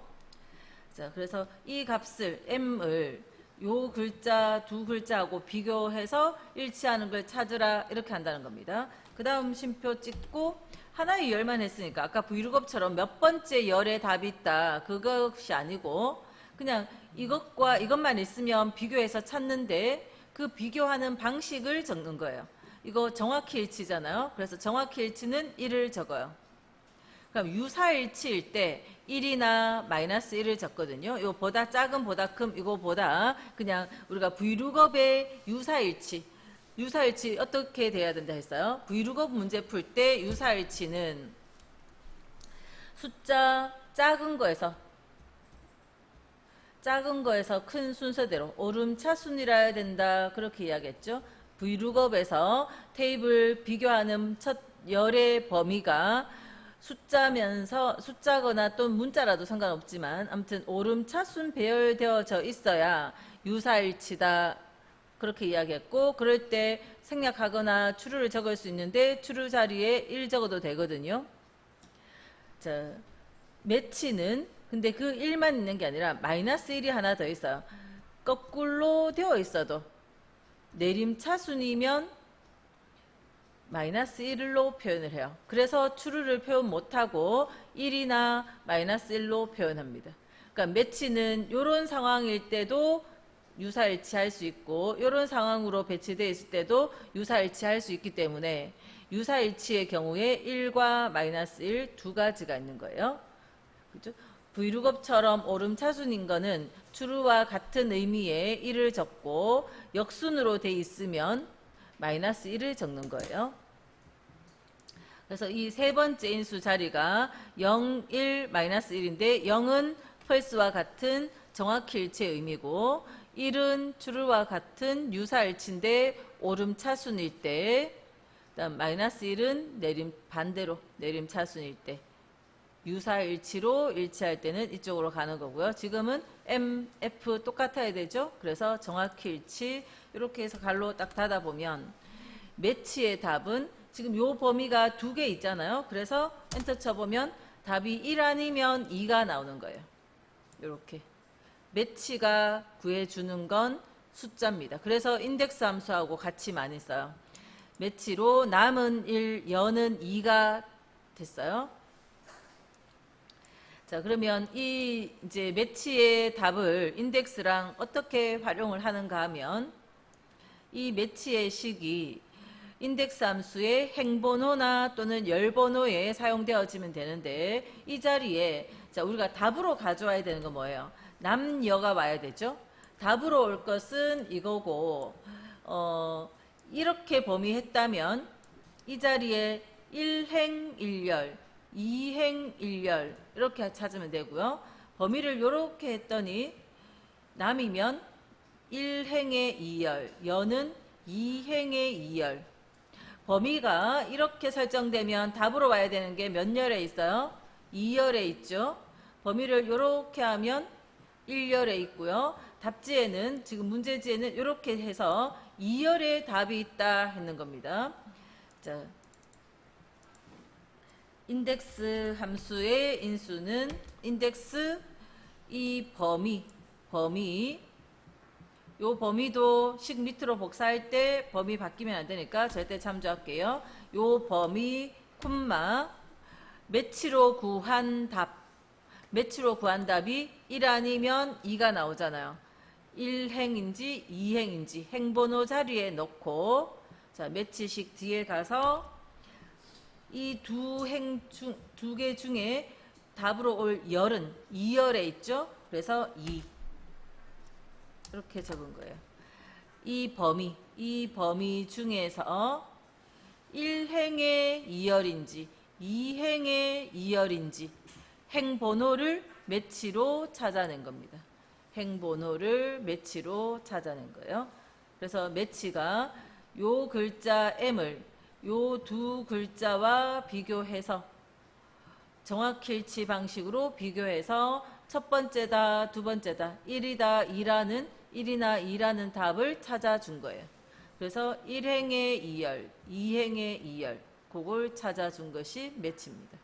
자, 그래서 이 값을 m을 요 글자 두 글자하고 비교해서 일치하는 걸 찾으라 이렇게 한다는 겁니다. 그 다음 쉼표 찍고 하나의 열만 했으니까 아까 vlookup처럼 몇 번째 열에 답이 있다 그것이 아니고 그냥 이것과 이것만 있으면 비교해서 찾는데 그 비교하는 방식을 적는 거예요. 이거 정확히 일치잖아요. 그래서 정확히 일치는 1을 적어요. 그럼 유사일치일 때 1이나 마이너스 1을 적거든요. 이거 보다 작은 보다 큰 이거보다 그냥 우리가 vlookup의 유사일치 어떻게 돼야 된다 했어요? vlookup 문제 풀 때 유사일치는 숫자 작은 거에서 큰 순서대로 오름차순이라 해야 된다 그렇게 이야기했죠. vlookup에서 테이블 비교하는 첫 열의 범위가 숫자거나 또 문자라도 상관없지만 아무튼 오름차순 배열되어져 있어야 유사일치다 그렇게 이야기했고, 그럴 때 생략하거나 추루를 적을 수 있는데 추루 자리에 1 적어도 되거든요. 자, 매치는 근데 그 1만 있는 게 아니라 마이너스 1이 하나 더 있어요. 거꾸로 되어 있어도 내림차순이면 마이너스 1로 표현을 해요. 그래서 추루를 표현 못하고 1이나 마이너스 1로 표현합니다. 그러니까 매치는 이런 상황일 때도 유사일치할 수 있고 이런 상황으로 배치되어 있을 때도 유사일치할 수 있기 때문에 유사일치의 경우에 1과 마이너스 1 두 가지가 있는 거예요. 그죠? vlookup처럼 오름차순인 거는 true와 같은 의미의 1을 적고 역순으로 돼 있으면 마이너스 1을 적는 거예요. 그래서 이 세 번째 인수 자리가 0, 1, 마이너스 1인데 0은 false와 같은 정확히 일치의 의미고 1은 true와 같은 유사일치인데 오름차순일 때, 그다음 마이너스 1은 반대로 내림차순일 때 유사일치로 일치할 때는 이쪽으로 가는 거고요. 지금은 M, F 똑같아야 되죠. 그래서 정확히 일치 이렇게 해서 갈로 딱 닫아 보면 매치의 답은 지금 요 범위가 두 개 있잖아요. 그래서 엔터 쳐보면 답이 1 아니면 2가 나오는 거예요. 이렇게 매치가 구해주는 건 숫자입니다. 그래서 인덱스 함수하고 같이 많이 써요. 매치로 남은 1, 여는 2가 됐어요. 자, 그러면 이 이제 매치의 답을 인덱스랑 어떻게 활용을 하는가 하면 이 매치의 식이 인덱스 함수의 행번호나 또는 열번호에 사용되어지면 되는데 이 자리에 자, 우리가 답으로 가져와야 되는 건 뭐예요? 남여가 와야 되죠. 답으로 올 것은 이거고 이렇게 범위했다면 이 자리에 1행 1열, 2행 1열 이렇게 찾으면 되고요. 범위를 이렇게 했더니 남이면 1행의 2열, 여는 2행의 2열. 범위가 이렇게 설정되면 답으로 와야 되는 게 몇 열에 있어요? 2열에 있죠. 범위를 이렇게 하면 1열에 있고요. 답지에는 지금 문제지에는 이렇게 해서 2열에 답이 있다 했는 겁니다. 자, 인덱스 함수의 인수는 인덱스 이 범위 요 범위도 식 밑으로 복사할 때 범위 바뀌면 안 되니까 절대 참조할게요. 요 범위 콤마 매치로 구한 답, 매치로 구한 답이 1 아니면 2가 나오잖아요. 1행인지 2행인지 행번호 자리에 넣고, 자, 매치식 뒤에 가서 이 두 개 중에 답으로 올 열은 2열에 있죠. 그래서 2 이렇게 적은 거예요. 이 범위 중에서 1행의 2열인지 2행의 2열인지 행번호를 매치로 찾아낸 겁니다. 행번호를 매치로 찾아낸 거예요. 그래서 매치가 요 글자 M을 요 두 글자와 비교해서 정확일치 방식으로 비교해서 첫 번째다, 두 번째다, 1이다, 2라는 1이나 2라는 답을 찾아준 거예요. 그래서 1행의 2열, 2행의 2열 그걸 찾아준 것이 매치입니다.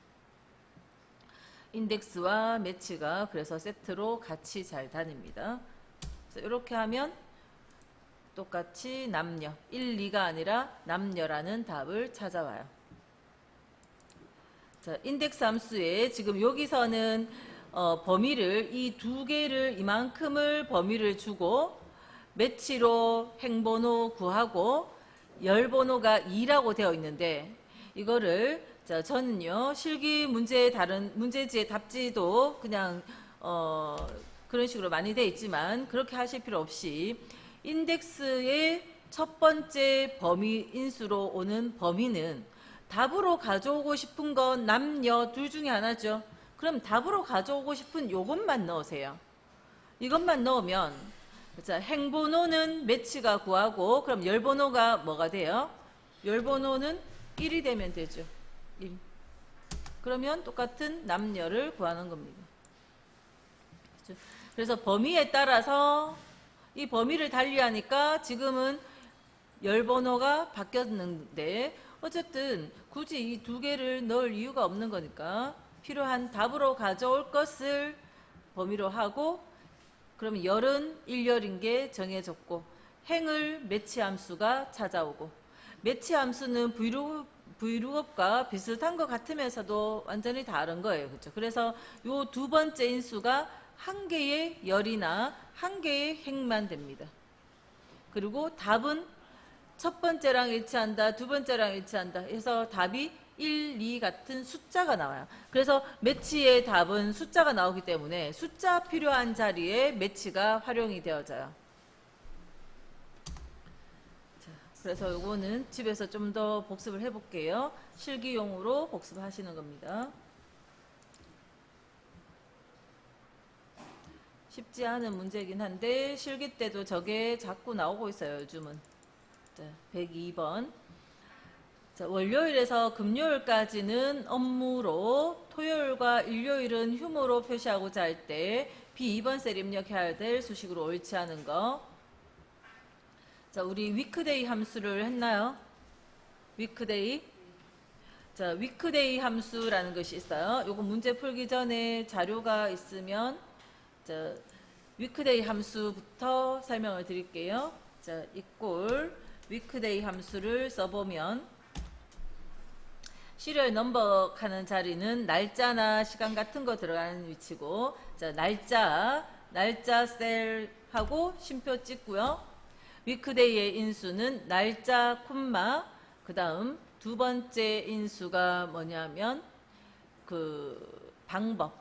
인덱스와 매치가 그래서 세트로 같이 잘 다닙니다. 그래서 이렇게 하면 똑같이 남녀, 1, 2가 아니라 남녀라는 답을 찾아와요. 자, 인덱스 함수에 지금 여기서는 범위를 이 두 개를 이만큼을 범위를 주고 매치로 행번호 구하고 열번호가 2라고 되어 있는데 이거를 자, 저는요 실기 문제 다른 문제지의 답지도 그냥 그런 식으로 많이 되어 있지만 그렇게 하실 필요 없이 인덱스의 첫 번째 범위 인수로 오는 범위는 답으로 가져오고 싶은 건 남녀 둘 중에 하나죠. 그럼 답으로 가져오고 싶은 요것만 넣으세요. 이것만 넣으면 자, 행번호는 매치가 구하고 그럼 열번호가 뭐가 돼요? 열번호는 1이 되면 되죠. 1. 그러면 똑같은 남녀를 구하는 겁니다. 그렇죠? 그래서 범위에 따라서 이 범위를 달리하니까 지금은 열번호가 바뀌었는데 어쨌든 굳이 이 두 개를 넣을 이유가 없는 거니까 필요한 답으로 가져올 것을 범위로 하고 그러면 열은 1열인 게 정해졌고 행을 매치 함수가 찾아오고 매치 함수는 Vlookup과 비슷한 것 같으면서도 완전히 다른 거예요. 그렇죠? 그래서 요 두 번째 인수가 한 개의 열이나 한 개의 행만 됩니다. 그리고 답은 첫 번째랑 일치한다, 두 번째랑 일치한다 해서 답이 1, 2 같은 숫자가 나와요. 그래서 매치의 답은 숫자가 나오기 때문에 숫자 필요한 자리에 매치가 활용이 되어져요. 자, 그래서 이거는 집에서 좀 더 복습을 해볼게요. 실기용으로 복습하시는 겁니다. 쉽지 않은 문제이긴 한데 실기 때도 저게 자꾸 나오고 있어요. 요즘은. 자, 102번. 자, 월요일에서 금요일까지는 업무로 토요일과 일요일은 휴무로 표시하고자 할 때 B2번 셀 입력해야 될 수식으로 옳지 않은 거. 자, 우리 위크데이 함수를 했나요? 위크데이. 자, 위크데이 함수라는 것이 있어요. 요거 문제 풀기 전에 자료가 있으면 자, 위크데이 함수부터 설명을 드릴게요. 자, 이꼴 위크데이 함수를 써보면 시리얼 넘버 하는 자리는 날짜나 시간 같은 거 들어가는 위치고 자, 날짜 셀하고 쉼표 찍고요. 위크데이의 인수는 날짜 콤마 그 다음 두 번째 인수가 뭐냐면 그 방법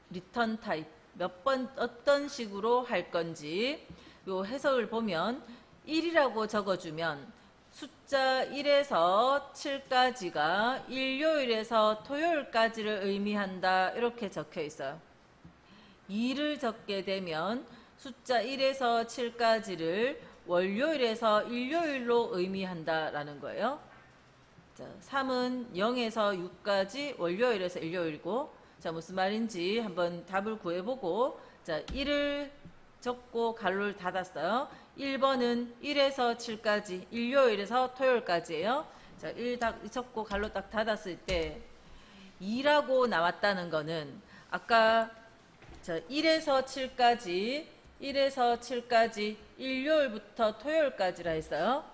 리턴 타입 몇 번 어떤 식으로 할 건지 요 해석을 보면 1이라고 적어주면 숫자 1에서 7까지가 일요일에서 토요일까지를 의미한다. 이렇게 적혀 있어요. 2를 적게 되면 숫자 1에서 7까지를 월요일에서 일요일로 의미한다라는 거예요. 자, 3은 0에서 6까지 월요일에서 일요일이고, 자, 무슨 말인지 한번 답을 구해보고, 자, 1을 적고 가로를 닫았어요. 1번은 1에서 7까지, 일요일에서 토요일까지예요. 자, 1 적고 가로 딱 닫았을 때 2라고 나왔다는 거는 아까 자, 1에서 7까지 일요일부터 토요일까지라 했어요.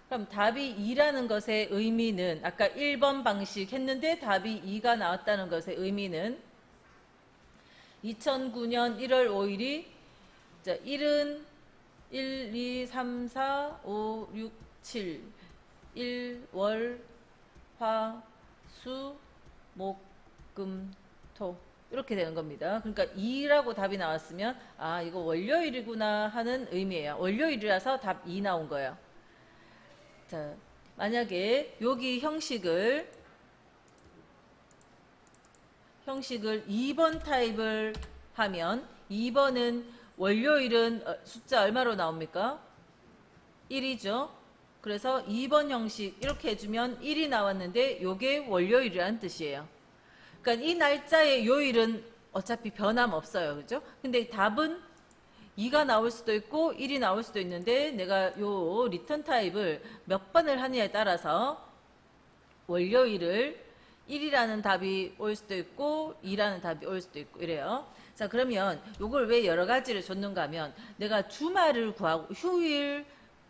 그럼 답이 2라는 것의 의미는 아까 1번 방식 했는데 답이 2가 나왔다는 것의 의미는 2009년 1월 5일이 자, 1은 1, 2, 3, 4, 5, 6, 7 1, 월, 화, 수, 목, 금, 토 이렇게 되는 겁니다. 그러니까 2라고 답이 나왔으면 아 이거 월요일이구나 하는 의미예요. 월요일이라서 답 2 나온 거예요. 자, 만약에 여기 형식을 2번 타입을 하면 2번은 월요일은 숫자 얼마로 나옵니까? 1이죠. 그래서 2번 형식 이렇게 해주면 1이 나왔는데 요게 월요일이라는 뜻이에요. 그러니까 이 날짜의 요일은 어차피 변함없어요. 그죠? 근데 답은 2가 나올 수도 있고 1이 나올 수도 있는데 내가 요 리턴 타입을 몇 번을 하느냐에 따라서 월요일을 1이라는 답이 올 수도 있고 2라는 답이 올 수도 있고 이래요. 자, 그러면 요걸 왜 여러 가지를 줬는가 하면 내가 주말을 구하고 휴일,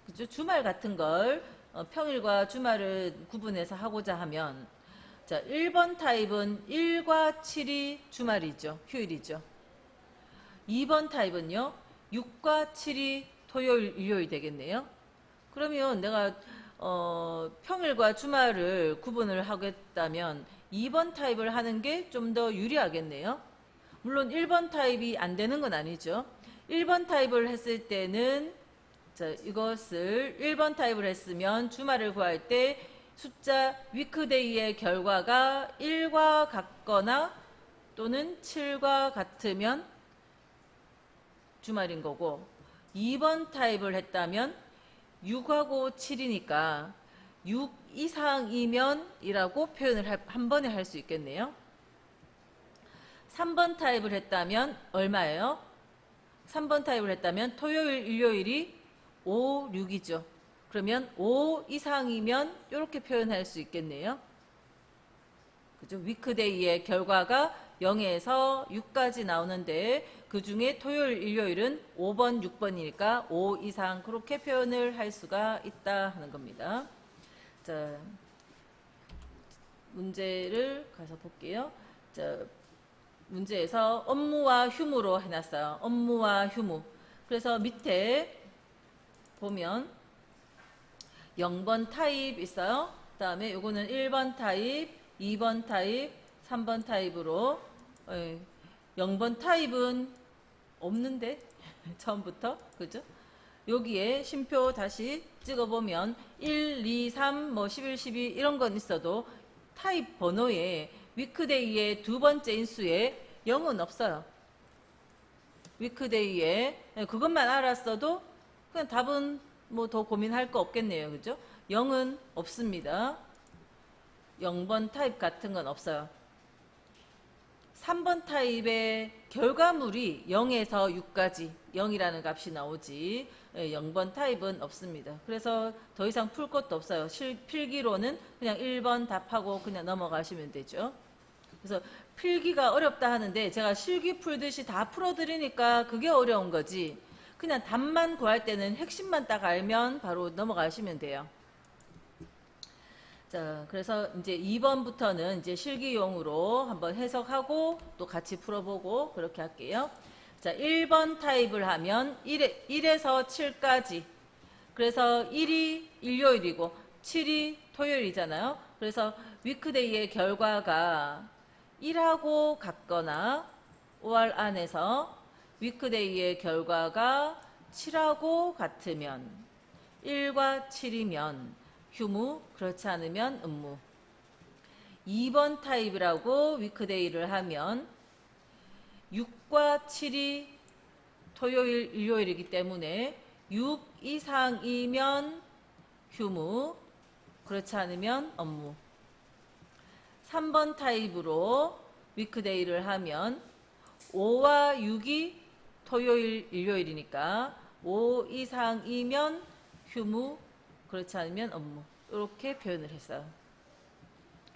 그죠? 주말 같은 걸 평일과 주말을 구분해서 하고자 하면 자, 1번 타입은 1과 7이 주말이죠. 휴일이죠. 2번 타입은요. 6과 7이 토요일, 일요일 되겠네요. 그러면 내가 평일과 주말을 구분을 하겠다면 2번 타입을 하는 게 좀 더 유리하겠네요. 물론 1번 타입이 안 되는 건 아니죠. 1번 타입을 했을 때는 자, 이것을 1번 타입을 했으면 주말을 구할 때 숫자 위크데이의 결과가 1과 같거나 또는 7과 같으면 주말인 거고 2번 타입을 했다면 6하고 7이니까 6 이상이면 이라고 표현을 한 번에 할 수 있겠네요. 3번 타입을 했다면 얼마예요? 3번 타입을 했다면 토요일, 일요일이 5, 6이죠. 그러면 5 이상이면 이렇게 표현할 수 있겠네요. 그죠? 위크데이의 결과가 0에서 6까지 나오는데 그 중에 토요일, 일요일은 5번, 6번이니까 5 이상 그렇게 표현을 할 수가 있다 하는 겁니다. 자, 문제를 가서 볼게요. 자, 문제에서 업무와 휴무로 해놨어요. 업무와 휴무. 그래서 밑에 보면 0번 타입 있어요. 그 다음에 요거는 1번 타입, 2번 타입, 3번 타입으로 0번 타입은 없는데 처음부터 그죠? 여기에 쉼표 다시 찍어보면 1, 2, 3, 뭐 11, 12 이런 건 있어도 타입 번호에 위크데이의 두 번째 인수에 0은 없어요. 위크데이에 그것만 알았어도 그냥 답은 뭐 더 고민할 거 없겠네요. 그죠? 0은 없습니다. 0번 타입 같은 건 없어요. 3번 타입의 결과물이 0에서 6까지 0이라는 값이 나오지 0번 타입은 없습니다. 그래서 더 이상 풀 것도 없어요. 필기로는 그냥 1번 답하고 그냥 넘어가시면 되죠. 그래서 필기가 어렵다 하는데 제가 실기 풀듯이 다 풀어드리니까 그게 어려운 거지. 그냥 답만 구할 때는 핵심만 딱 알면 바로 넘어가시면 돼요. 자, 그래서 이제 2번부터는 이제 실기용으로 한번 해석하고 또 같이 풀어보고 그렇게 할게요. 자, 1번 타입을 하면 1에서 7까지. 그래서 1이 일요일이고 7이 토요일이잖아요. 그래서 위크데이의 결과가 1하고 같거나 5월 안에서 위크데이의 결과가 7하고 같으면 1과 7이면 휴무, 그렇지 않으면 음무. 2번 타입이라고 위크데이를 하면 6과 7이 토요일, 일요일이기 때문에 6 이상이면 휴무, 그렇지 않으면 업무. 3번 타입으로 위크데이를 하면 5와 6이 토요일, 일요일이니까 5 이상이면 휴무, 그렇지 않으면 업무. 이렇게 표현을 했어요.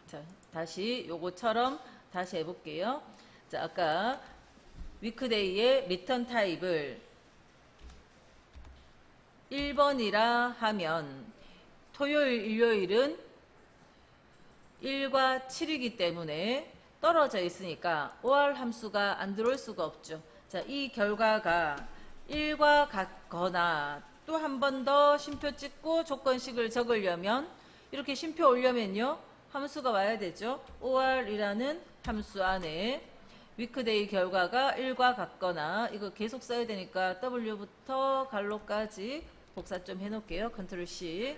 자, 다시 요거처럼 다시 해볼게요. 자, 아까 위크데이의 리턴 타입을 1번이라 하면 토요일, 일요일은 1과 7이기 때문에 떨어져 있으니까 OR 함수가 안 들어올 수가 없죠. 자, 이 결과가 1과 같거나 또 한 번 더 쉼표 찍고 조건식을 적으려면 이렇게 쉼표 올려면요 함수가 와야 되죠. OR이라는 함수 안에 위크데이 결과가 1과 같거나, 이거 계속 써야 되니까 W부터 갈로까지 복사 좀 해놓을게요. 컨트롤 C.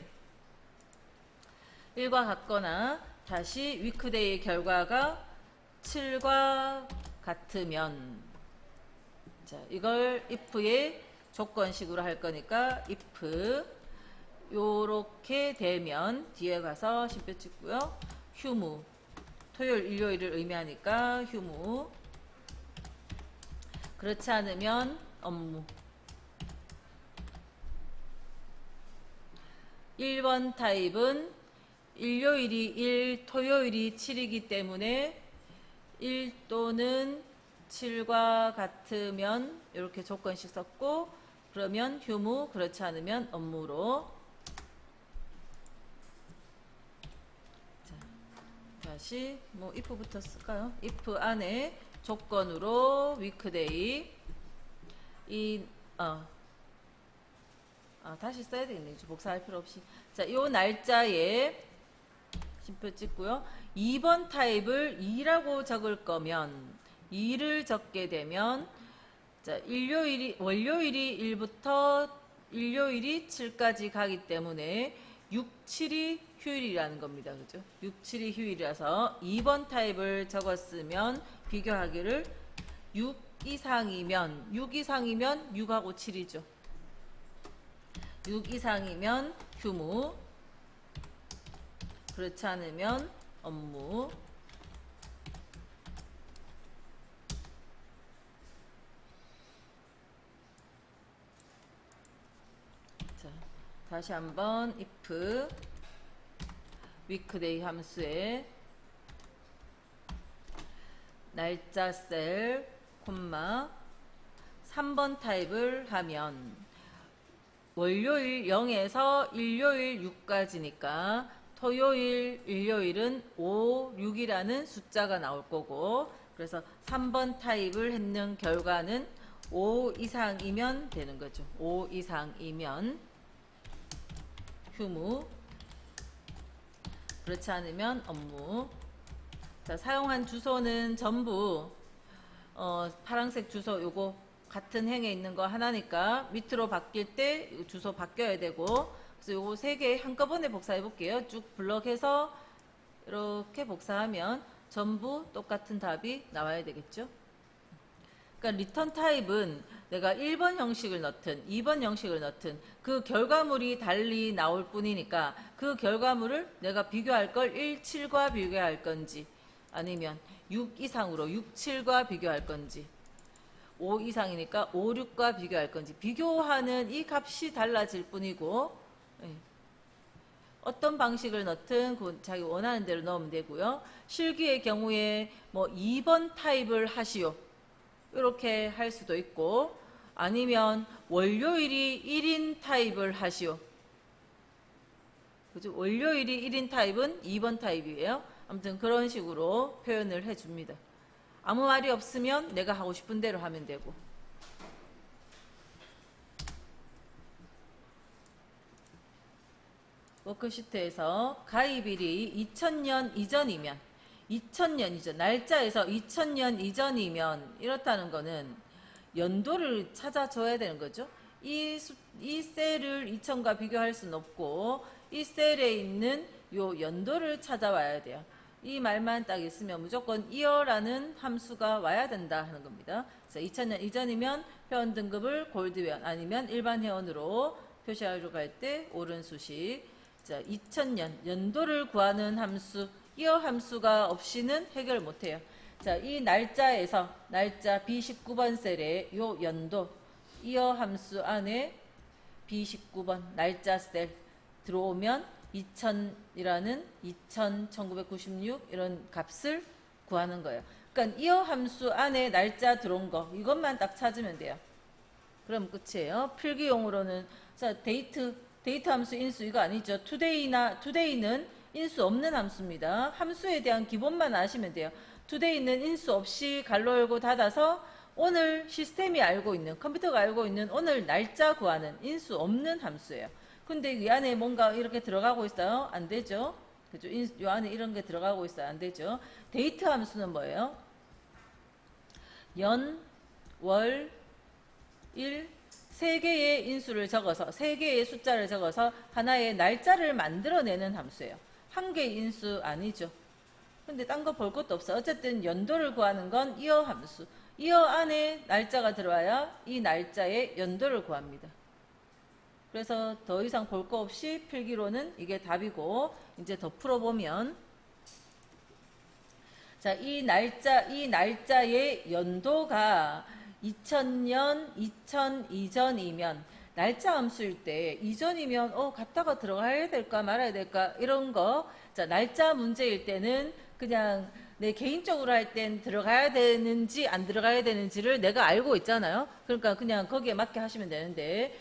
1과 같거나, 다시 위크데이 결과가 7과 같으면, 자, 이걸 if의 조건식으로 할 거니까 if 요렇게 되면 뒤에 가서 쉼표 찍고요. 휴무, 토요일, 일요일을 의미하니까 휴무, 그렇지 않으면 업무. 1번 타입은 일요일이 1, 토요일이 7이기 때문에 1 또는 7과 같으면 이렇게 조건식 썼고, 그러면 휴무, 그렇지 않으면 업무로. 자, 다시 뭐 if부터 쓸까요? if 안에 조건으로 위크데이 다시 써야 되겠네요. 복사할 필요 없이. 자, 요 날짜에 쉼표 찍고요. 2번 타입을 2라고 적을 거면 2를 적게 되면, 자, 월요일이 1부터 일요일이 7까지 가기 때문에 6, 7이 휴일이라는 겁니다. 그죠? 6, 7이 휴일이라서 2번 타입을 적었으면 비교하기를 6 이상이면 6하고 7이죠. 6 이상이면 휴무, 그렇지 않으면 업무. 자, 다시 한번 if 위크데이 함수에 날짜 셀 콤마 3번 타입을 하면 월요일 0에서 일요일 6까지니까 토요일, 일요일은 5, 6이라는 숫자가 나올 거고, 그래서 3번 타입을 했는 결과는 5 이상이면 되는 거죠. 5 이상이면 휴무, 그렇지 않으면 업무. 자, 사용한 주소는 전부 파란색 주소 요거 같은 행에 있는 거 하나니까 밑으로 바뀔 때 주소 바뀌어야 되고, 그래서 요거 3개 한꺼번에 복사해 볼게요. 쭉 블럭해서 이렇게 복사하면 전부 똑같은 답이 나와야 되겠죠. 그러니까 리턴 타입은 내가 1번 형식을 넣든 2번 형식을 넣든 그 결과물이 달리 나올 뿐이니까 그 결과물을 내가 비교할 걸 1, 7과 비교할 건지, 아니면 6 이상으로 6, 7과 비교할 건지, 5 이상이니까 5, 6과 비교할 건지, 비교하는 이 값이 달라질 뿐이고, 어떤 방식을 넣든 자기 원하는 대로 넣으면 되고요. 실기의 경우에 뭐 2번 타입을 하시오, 이렇게 할 수도 있고, 아니면 월요일이 1인 타입을 하시오. 그죠? 월요일이 1인 타입은 2번 타입이에요. 아무튼 그런 식으로 표현을 해줍니다. 아무 말이 없으면 내가 하고 싶은 대로 하면 되고. 워크시트에서 가입일이 2000년 이전이면, 2000년 이전, 날짜에서 2000년 이전이면 이렇다는 거는 연도를 찾아줘야 되는 거죠. 이 셀을 2000과 비교할 수는 없고, 이 셀에 있는 요 연도를 찾아와야 돼요. 이 말만 딱 있으면 무조건 year라는 함수가 와야 된다 하는 겁니다. 그래서 2000년 이전이면 회원 등급을 골드 회원 아니면 일반 회원으로 표시하려고 할 때 옳은 수식. 자, 2000년 연도를 구하는 함수 year 함수가 없이는 해결 못해요. 자, 이 날짜에서 날짜 B19번 셀에 요 연도 year 함수 안에 B19번 날짜 셀 들어오면 2000이라는 2000, 1996 이런 값을 구하는 거예요. 그러니까 year 함수 안에 날짜 들어온 거 이것만 딱 찾으면 돼요. 그럼 끝이에요. 필기용으로는 자, 데이트 함수 인수 이거 아니죠. today는 인수 없는 함수입니다. 함수에 대한 기본만 아시면 돼요. today는 인수 없이 괄호 열고 닫아서 오늘 시스템이 알고 있는 컴퓨터가 알고 있는 오늘 날짜 구하는 인수 없는 함수예요. 근데 이 안에 뭔가 이렇게 들어가고 있어요? 안 되죠. 그죠? 이 안에 이런 게 들어가고 있어요? 안 되죠. 데이트 함수는 뭐예요? 연, 월, 일, 세 개의 인수를 적어서 세 개의 숫자를 적어서 하나의 날짜를 만들어내는 함수예요. 한 개의 인수 아니죠. 근데 딴 거 볼 것도 없어. 어쨌든 연도를 구하는 건 year 함수. year 안에 날짜가 들어와야 이 날짜의 연도를 구합니다. 그래서 더 이상 볼 거 없이 필기로는 이게 답이고 이제 더 풀어보면 자, 이 날짜의 연도가 2000년, 2000 이전이면 날짜 함수일 때 이전이면 갖다가 들어가야 될까 말아야 될까 이런 거. 자, 날짜 문제일 때는 그냥 내 개인적으로 할 땐 들어가야 되는지 안 들어가야 되는지를 내가 알고 있잖아요. 그러니까 그냥 거기에 맞게 하시면 되는데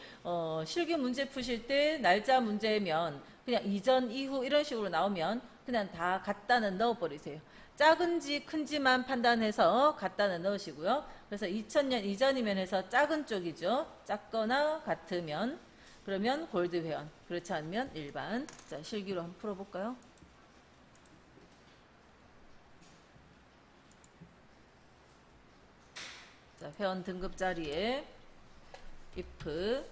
실기 문제 푸실 때 날짜 문제면 그냥 이전, 이후 이런 식으로 나오면 그냥 다 갖다는 넣어버리세요. 작은지 큰지만 판단해서 갖다는 넣으시고요. 그래서 2000년 이전이면 해서 작은 쪽이죠. 작거나 같으면 그러면 골드 회원, 그렇지 않으면 일반. 자, 실기로 한번 풀어볼까요? 자, 회원 등급 자리에 if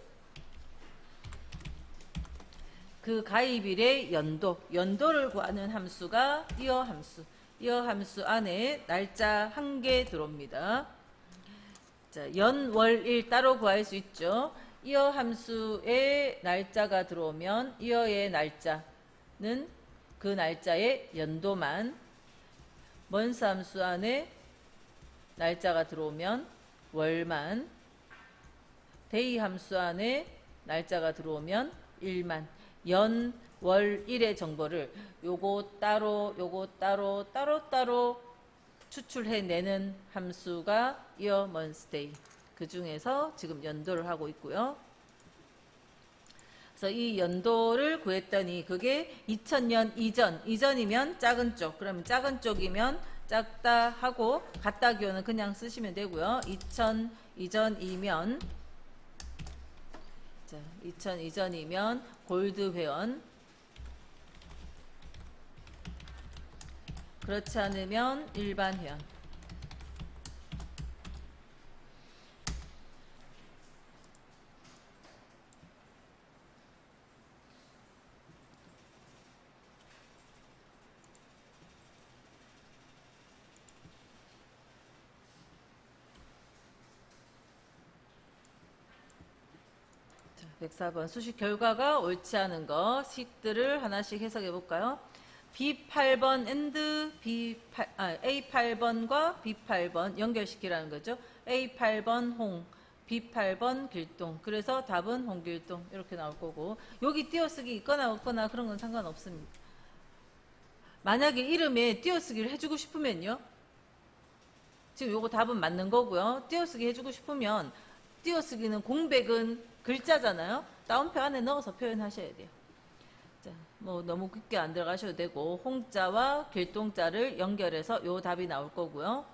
그 가입일의 연도를 구하는 함수가 year 함수. year 함수 안에 날짜 한 개 들어옵니다. 자, 연, 월, 일 따로 구할 수 있죠. year 함수에 날짜가 들어오면 year의 날짜는 그 날짜의 연도만, month 함수 안에 날짜가 들어오면 월만, day 함수 안에 날짜가 들어오면 일만, 연, 월, 일의 정보를 요거 따로 추출해내는 함수가 year, month, day. 그 중에서 지금 연도를 하고 있고요. 그래서 이 연도를 구했더니 그게 2000년 이전이면 작은 쪽, 그러면 작은 쪽이면 작다 하고 같다 기호는 그냥 쓰시면 되고요. 2000 이전이면 자, 2000 이전이면 골드 회원, 그렇지 않으면 일반 회원. 자, 104번 수식 결과가 옳지 않은 거 식들을 하나씩 해석해 볼까요? B8번 and A8번과 B8번 연결시키라는 거죠. A8번 홍, B8번 길동. 그래서 답은 홍길동 이렇게 나올 거고, 여기 띄어쓰기 있거나 없거나 그런 건 상관없습니다. 만약에 이름에 띄어쓰기를 해주고 싶으면요, 지금 요거 답은 맞는 거고요. 띄어쓰기 해주고 싶으면 띄어쓰기는 공백은 글자잖아요. 따옴표 안에 넣어서 표현하셔야 돼요. 자, 뭐 너무 깊게 안 들어가셔도 되고, 홍자와 길동자를 연결해서 요 답이 나올 거고요.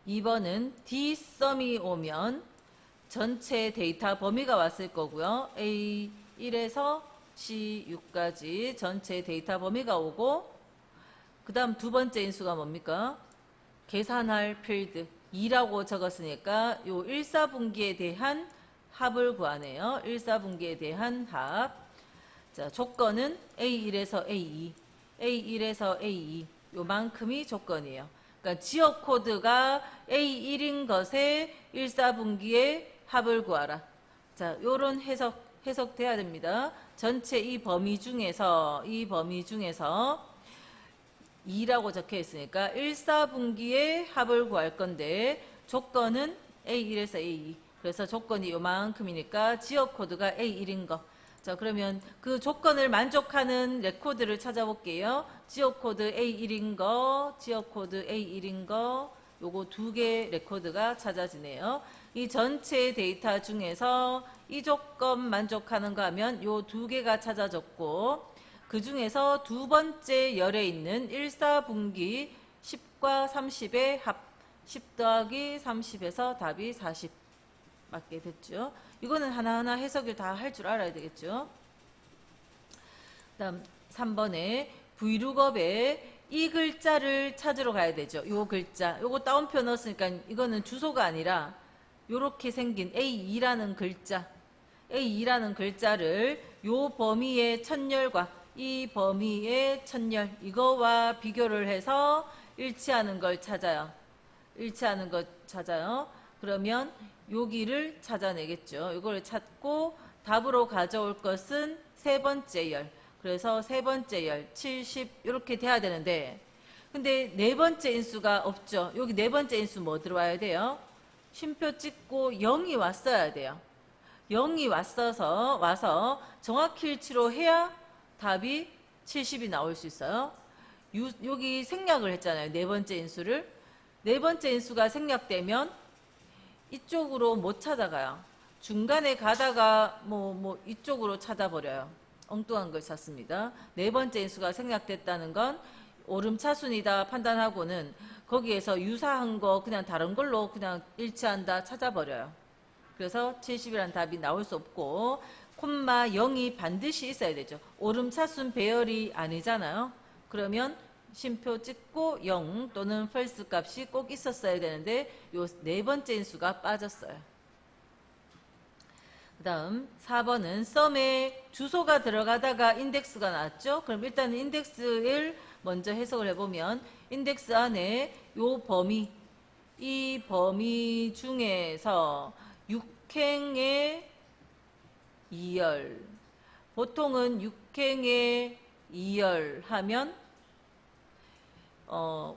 2번은 D썸이 오면 전체 데이터 범위가 왔을 거고요. A1에서 C6까지 전체 데이터 범위가 오고, 그 다음 두 번째 인수가 뭡니까? 계산할 필드 2라고 적었으니까 요 1, 4분기에 대한 합을 구하네요. 1, 4분기에 대한 합. 자, 조건은 A1에서 A2, A1에서 A2 요만큼이 조건이에요. 그러니까 지역 코드가 A1인 것에 1, 4분기의 합을 구하라. 자, 요런 해석돼야 됩니다. 전체 이 범위 중에서 2라고 적혀 있으니까 1, 4분기의 합을 구할 건데 조건은 A1에서 A2. 그래서 조건이 요만큼이니까 지역 코드가 A1인 거. 자, 그러면 그 조건을 만족하는 레코드를 찾아볼게요. 지역 코드 A1인 거, 지역 코드 A1인 거, 요거 2개 레코드가 찾아지네요. 이 전체 데이터 중에서 이 조건 만족하는 거 하면 요 2개가 찾아졌고, 그 중에서 두 번째 열에 있는 1, 4분기 10과 30의 합, 10 더하기 30에서 답이 40 맞게 됐죠. 이거는 하나하나 해석을 다 할 줄 알아야 되겠죠. 다음 3번에 V룩업에 이 글자를 찾으러 가야 되죠. 요 글자. 요거 따옴표 넣었으니까 이거는 주소가 아니라 요렇게 생긴 A2라는 글자. A2라는 글자를 요 범위의 첫열과 이 범위의 첫열 이거와 비교를 해서 일치하는 걸 찾아요. 일치하는 것 찾아요. 그러면 여기를 찾아내겠죠. 이걸 찾고 답으로 가져올 것은 세 번째 열. 그래서 세 번째 열 70 이렇게 돼야 되는데 근데 네 번째 인수가 없죠. 여기 네 번째 인수 뭐 들어와야 돼요? 쉼표 찍고 0이 왔어야 돼요. 0이 와서 정확히 일치로 해야 답이 70이 나올 수 있어요. 여기 생략을 했잖아요. 네 번째 인수를. 네 번째 인수가 생략되면 이쪽으로 못 찾아가요. 중간에 가다가 뭐 이쪽으로 찾아버려요. 엉뚱한 걸 찾습니다. 네 번째 인수가 생략됐다는 건 오름차순이다 판단하고는 거기에서 유사한 거 그냥 다른 걸로 그냥 일치한다 찾아버려요. 그래서 70이라는 답이 나올 수 없고 콤마 0이 반드시 있어야 되죠. 오름차순 배열이 아니잖아요. 그러면 쉼표 찍고 0 또는 false 값이 꼭 있었어야 되는데 요 네 번째 인수가 빠졌어요. 그 다음 4번은 썸에 주소가 들어가다가 인덱스가 나왔죠. 그럼 일단 인덱스를 먼저 해석을 해보면 인덱스 안에 요 범위 이 범위 중에서 6행의 2열 보통은 6행의 2열 하면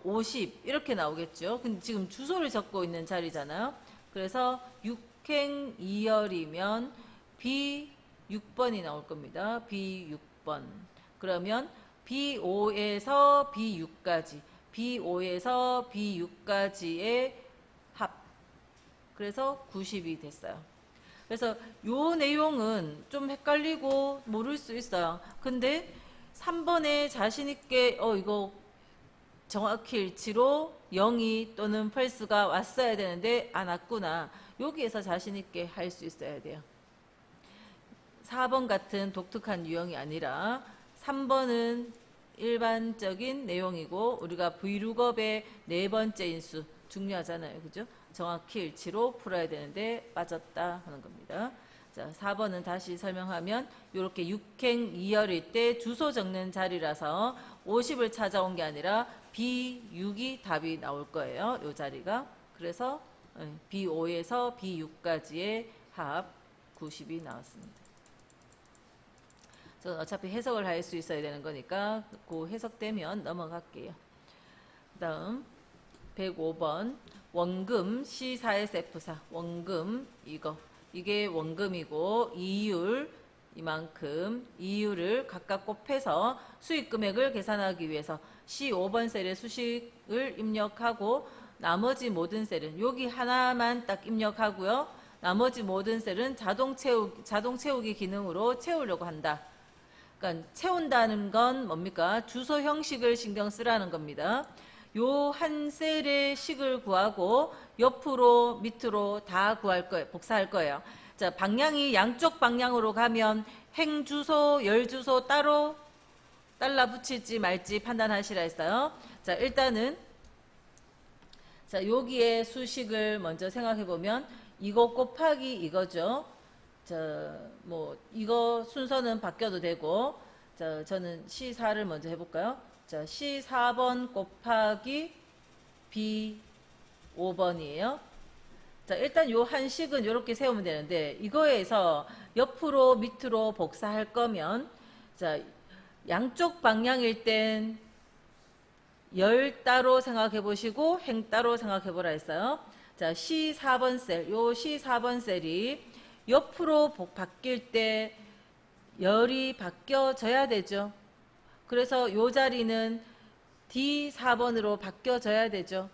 50 이렇게 나오겠죠. 근데 지금 주소를 적고 있는 자리잖아요. 그래서 6행 2열이면 B6번이 나올 겁니다. B6번. 그러면 B5에서 B6까지 B5에서 B6까지의 합. 그래서 90이 됐어요. 그래서 요 내용은 좀 헷갈리고 모를 수 있어요. 근데 3번에 자신있게 이거 정확히 일치로 0이 또는 false가 왔어야 되는데 안 왔구나. 여기에서 자신있게 할 수 있어야 돼요. 4번 같은 독특한 유형이 아니라 3번은 일반적인 내용이고 우리가 V룩업의 네 번째 인수 중요하잖아요. 그죠? 정확히 일치로 풀어야 되는데 빠졌다 하는 겁니다. 자, 4번은 다시 설명하면 이렇게 6행 2열일 때 주소 적는 자리라서 50을 찾아온 게 아니라 B6이 답이 나올 거예요. 이 자리가. 그래서 B5에서 B6까지의 합 90이 나왔습니다. 저는 어차피 해석을 할 수 있어야 되는 거니까 그 해석되면 넘어갈게요. 그 다음 105번 원금 C4에서 F4 원금 이게 원금이고 이율 이만큼 이율을 각각 곱해서 수익 금액을 계산하기 위해서 C5번 셀에 수식을 입력하고 나머지 모든 셀은 여기 하나만 딱 입력하고요. 나머지 모든 셀은 자동 채우기 기능으로 채우려고 한다. 그러니까 채운다는 건 뭡니까? 주소 형식을 신경 쓰라는 겁니다. 요 한 셀의 식을 구하고 옆으로 밑으로 다 구할 거예요. 복사할 거예요. 자, 방향이 양쪽 방향으로 가면 행 주소, 열 주소 따로 달라 붙일지 말지 판단하시라 했어요. 자, 일단은 자, 여기에 수식을 먼저 생각해 보면 이거 곱하기 이거죠. 뭐 이거 순서는 바뀌어도 되고, 저는 C4를 먼저 해볼까요? C4번 곱하기 B5번이에요. 일단 요 한식은 이렇게 세우면 되는데, 이거에서 옆으로 밑으로 복사할 거면, 양쪽 방향일 땐 열 따로 생각해 보시고 행 따로 생각해 보라 했어요. C4번 셀, 요 C4번 셀이 옆으로 바뀔 때 열이 바뀌어져야 되죠. 그래서 요 자리는 D4번으로 바뀌어져야 되죠.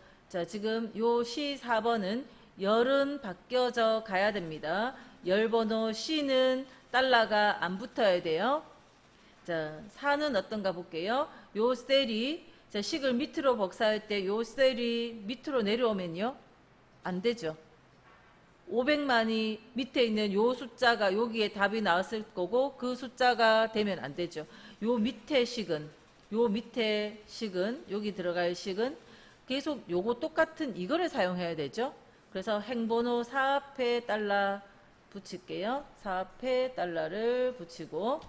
지금 요 C4번은 열은 바뀌어져 가야 됩니다. 열 번호 C는 달러가 안 붙어야 돼요. 4는 어떤가 볼게요. 요 셀이 식을 밑으로 복사할 때 요 셀이 밑으로 내려오면요, 안 되죠. 500만이 밑에 있는 요 숫자가 여기에 답이 나왔을 거고, 그 숫자가 되면 안 되죠. 요 밑에 식은 여기 들어갈 식은 계속 요거 똑같은 이거를 사용해야 되죠. 그래서 행번호 4 앞에 달러 붙일게요. 4 앞에 달러를 붙이고,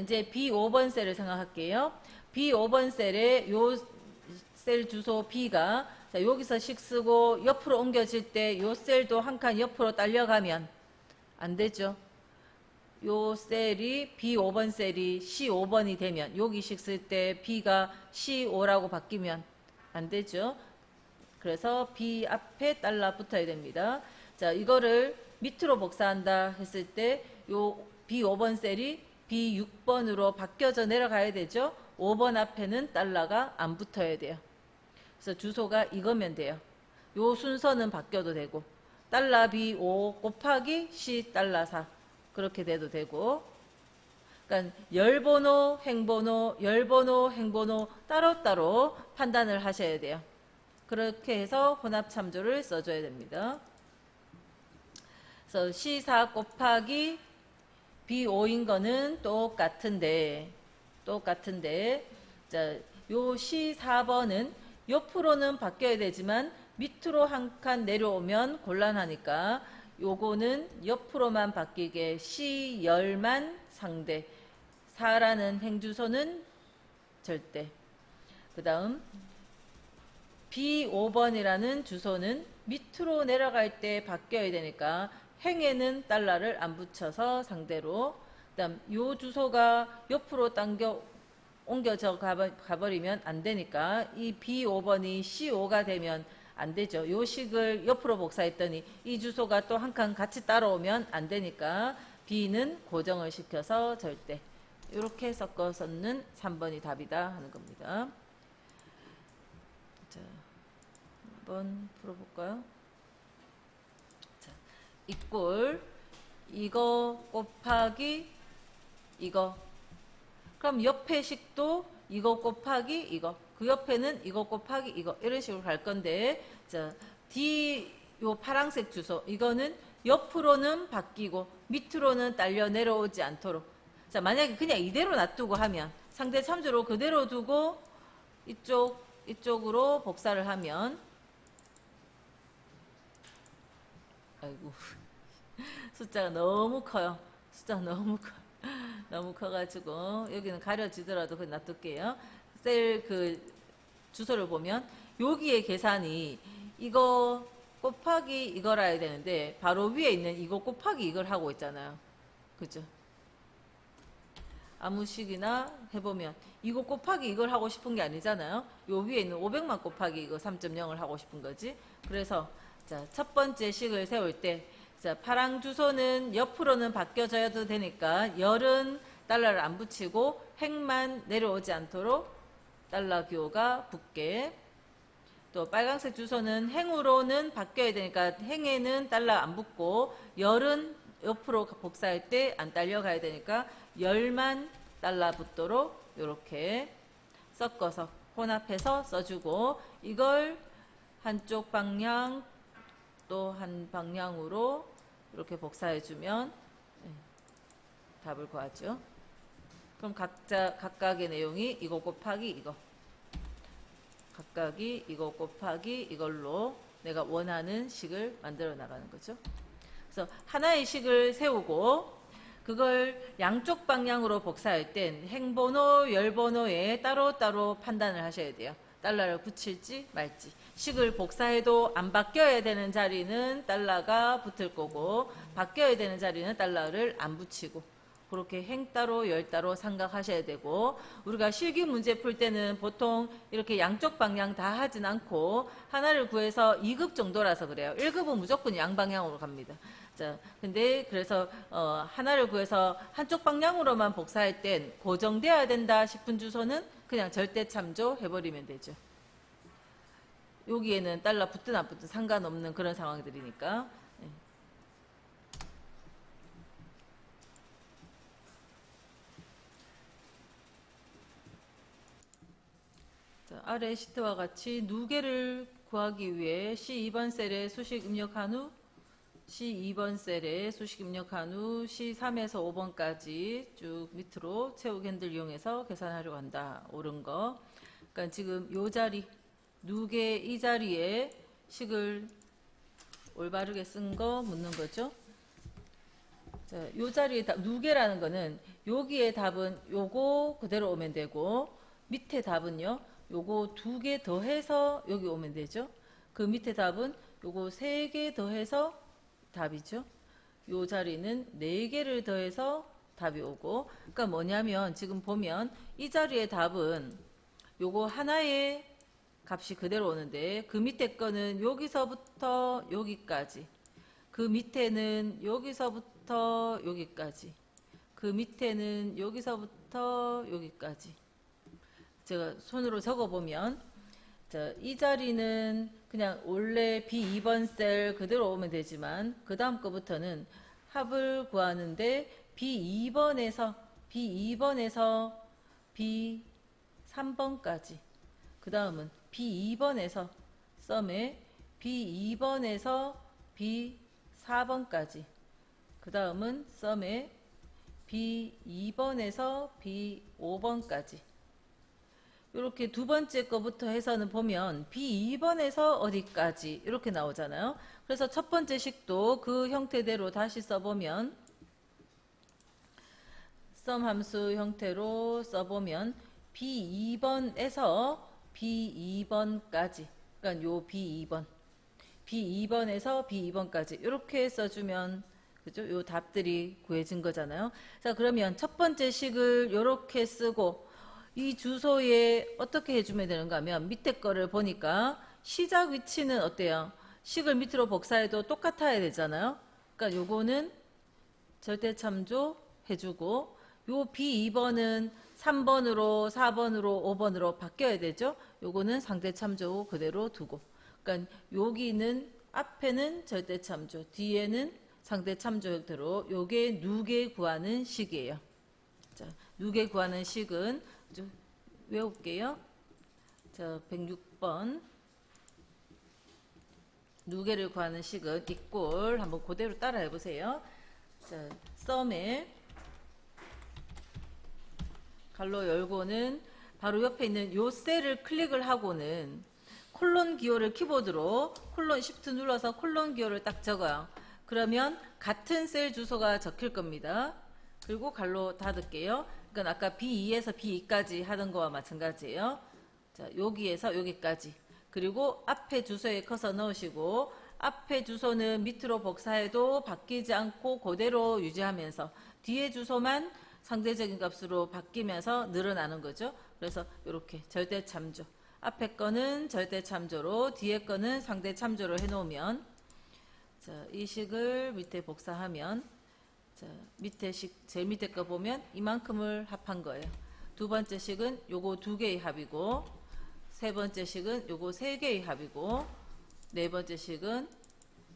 이제 B5번 셀을 생각할게요. B5번 셀에 요 셀 주소 B가 여기서 식 쓰고 옆으로 옮겨질 때 요 셀도 한 칸 옆으로 딸려가면 안 되죠. 요 셀이 B5번 셀이 C5번이 되면, 여기 식 쓸 때 B가 C5라고 바뀌면 안 되죠. 그래서 B 앞에 달러 붙어야 됩니다. 이거를 밑으로 복사한다 했을 때 요 B5번 셀이 B6번으로 바뀌어져 내려가야 되죠. 5번 앞에는 달러가 안 붙어야 돼요. 그래서 주소가 이거면 돼요. 요 순서는 바뀌어도 되고, 달러 B5 곱하기 C 달러 4 그렇게 돼도 되고, 그러니까 열번호, 행번호, 열번호, 행번호 따로따로 판단을 하셔야 돼요. 그렇게 해서 혼합 참조를 써줘야 됩니다. 그래서 C4 곱하기 B5인 거는 똑같은데, 요 C4번은 옆으로는 바뀌어야 되지만 밑으로 한 칸 내려오면 곤란하니까 요거는 옆으로만 바뀌게 C10만 상대, 4라는 행주소는 절대. 그 다음 B5번이라는 주소는 밑으로 내려갈 때 바뀌어야 되니까 행에는 달러를 안 붙여서 상대로, 그 다음 요 주소가 옆으로 옮겨져 가버리면 안 되니까 이 B5번이 C5가 되면 안 되죠. 요 식을 옆으로 복사했더니 이 주소가 또 한 칸 같이 따라오면 안 되니까 B는 고정을 시켜서 절대. 이렇게 섞어서는 3번이 답이다 하는 겁니다. 자, 한번 풀어볼까요? 자, 이꼴 이거 곱하기 이거, 그럼 옆에 식도 이거 곱하기 이거, 그 옆에는 이거 곱하기 이거, 이런 식으로 갈 건데, D 요 파란색 주소 이거는 옆으로는 바뀌고 밑으로는 딸려 내려오지 않도록, 만약에 그냥 이대로 놔두고 하면, 상대 참조로 그대로 두고 이쪽으로 복사를 하면, 아이고 숫자가 너무 커요. 너무 커가지고 여기는 가려지더라도 그냥 놔둘게요. 셀 주소를 보면 여기에 계산이 이거 곱하기 이거라 해야 되는데 바로 위에 있는 이거 곱하기 이걸 하고 있잖아요. 그죠? 아무 식이나 해보면 이거 곱하기 이걸 하고 싶은 게 아니잖아요. 요 위에 있는 500만 곱하기 이거 3.0을 하고 싶은 거지. 그래서 첫 번째 식을 세울 때 파랑 주소는 옆으로는 바뀌어져도 되니까 열은 달러를 안 붙이고 행만 내려오지 않도록 달러 기호가 붙게, 또 빨간색 주소는 행으로는 바뀌어야 되니까 행에는 달러 안 붙고 열은 옆으로 복사할 때 안 딸려가야 되니까 열만 달러 붙도록 이렇게 섞어서 혼합해서 써주고, 이걸 한쪽 방향 또 한 방향으로 이렇게 복사해주면 답을 구하죠. 그럼 각각의 내용이 이거 곱하기 이거, 각각이 이거 곱하기 이걸로 내가 원하는 식을 만들어 나가는 거죠. 그래서 하나의 식을 세우고 그걸 양쪽 방향으로 복사할 땐 행번호, 열번호에 따로따로 판단을 하셔야 돼요. 달러를 붙일지 말지. 식을 복사해도 안 바뀌어야 되는 자리는 달러가 붙을 거고 바뀌어야 되는 자리는 달러를 안 붙이고 그렇게 행따로 열따로 생각하셔야 되고 우리가 실기 문제 풀 때는 보통 이렇게 양쪽 방향 다 하진 않고 하나를 구해서 2급 정도라서 그래요. 1급은 무조건 양방향으로 갑니다. 자, 근데 그래서 하나를 구해서 한쪽 방향으로만 복사할 땐 고정되어야 된다 싶은 주소는 그냥 절대 참조 해버리면 되죠. 여기에는 달러 붙든 안 붙든 상관없는 그런 상황들이니까. 네. 자, 아래 시트와 같이 누계를 구하기 위해 C2번 셀에 수식 입력한 후 C2번 셀에 수식 입력한 후 C3에서 5번까지 쭉 밑으로 채우기 핸들 이용해서 계산하려고 한다. 옳은 거. 그러니까 지금 요 자리 누계 이 자리에 식을 올바르게 쓴 거 묻는 거죠. 자, 요 자리에 누계라는 거는 여기에 답은 요거 그대로 오면 되고 밑에 답은요. 요거 2개 더해서 여기 오면 되죠. 그 밑에 답은 요거 3개 더해서 답이죠. 요 자리는 4개를 더해서 답이 오고 그러니까 뭐냐면 지금 보면 이 자리의 답은 요거 하나의 값이 그대로 오는데 그 밑에 거는 여기서부터 여기까지 그 밑에는 여기서부터 여기까지 그 밑에는 여기서부터 여기까지 제가 손으로 적어보면 이 자리는 그냥 원래 B2번 셀 그대로 오면 되지만 그 다음 거부터는 합을 구하는데 B2번에서 B3번까지 그 다음은 B2번에서 썸에 B2번에서 B4번까지 그 다음은 썸에 B2번에서 B5번까지 이렇게 두 번째 거부터 해서는 보면 B2번에서 어디까지 이렇게 나오잖아요. 그래서 첫 번째 식도 그 형태대로 다시 써보면 썸 함수 형태로 써보면 B2번에서 B2번까지 그러니까 요 B2번에서 B2번까지 이렇게 써주면 그죠? 요 답들이 구해진 거잖아요. 자, 그러면 첫 번째 식을 이렇게 쓰고 이 주소에 어떻게 해주면 되는가 하면 밑에 거를 보니까 시작 위치는 어때요? 식을 밑으로 복사해도 똑같아야 되잖아요. 그러니까 요거는 절대 참조 해주고 요 B2번은 3번으로 4번으로 5번으로 바뀌어야 되죠. 요거는 상대 참조 그대로 두고 그러니까 여기는 앞에는 절대 참조 뒤에는 상대 참조 형태로 요게 누계 구하는 식이에요. 자, 누계 구하는 식은 좀 외울게요. 자, 106번 누계를 구하는 식은 이꼴 한번 그대로 따라 해보세요. 자, 썸에 갈로 열고는 바로 옆에 있는 요 셀을 클릭을 하고는 콜론 기호를 키보드로 콜론 쉬프트 눌러서 콜론 기호를 딱 적어요. 그러면 같은 셀 주소가 적힐 겁니다. 그리고 갈로 닫을게요. 그러니까 아까 B2에서 B2까지 하던 거와 마찬가지예요. 자, 여기에서 여기까지. 그리고 앞에 주소에 커서 넣으시고 앞에 주소는 밑으로 복사해도 바뀌지 않고 그대로 유지하면서 뒤에 주소만 상대적인 값으로 바뀌면서 늘어나는 거죠. 그래서 이렇게 절대 참조. 앞에 거는 절대 참조로 뒤에 거는 상대 참조로 해놓으면 자, 이 식을 밑에 복사하면 자, 밑에 식, 제일 밑에 거 보면 이만큼을 합한 거예요. 두 번째 식은 요거 2개의 합이고, 세 번째 식은 요거 3개의 합이고, 네 번째 식은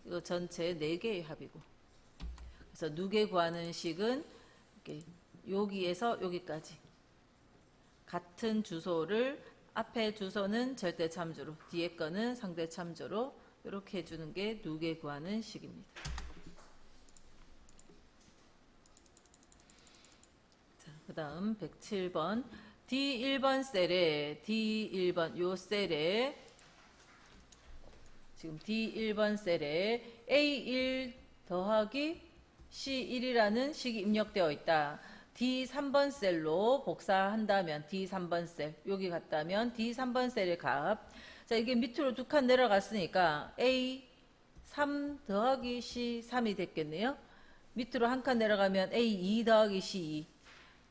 이거 전체 4개의 합이고. 그래서 누계 구하는 식은 이렇게 여기에서 여기까지 같은 주소를 앞에 주소는 절대 참조로, 뒤에 거는 상대 참조로 이렇게 해주는 게 누계 구하는 식입니다. 그 다음 107번 D1번 셀에 D1번 요 셀에 지금 D1번 셀에 A1 더하기 C1이라는 식이 입력되어 있다. D3번 셀로 복사한다면 D3번 셀 여기 갔다면 D3번 셀의 값. 자, 이게 밑으로 두 칸 내려갔으니까 A3 더하기 C3이 됐겠네요. 밑으로 한 칸 내려가면 A2 더하기 C2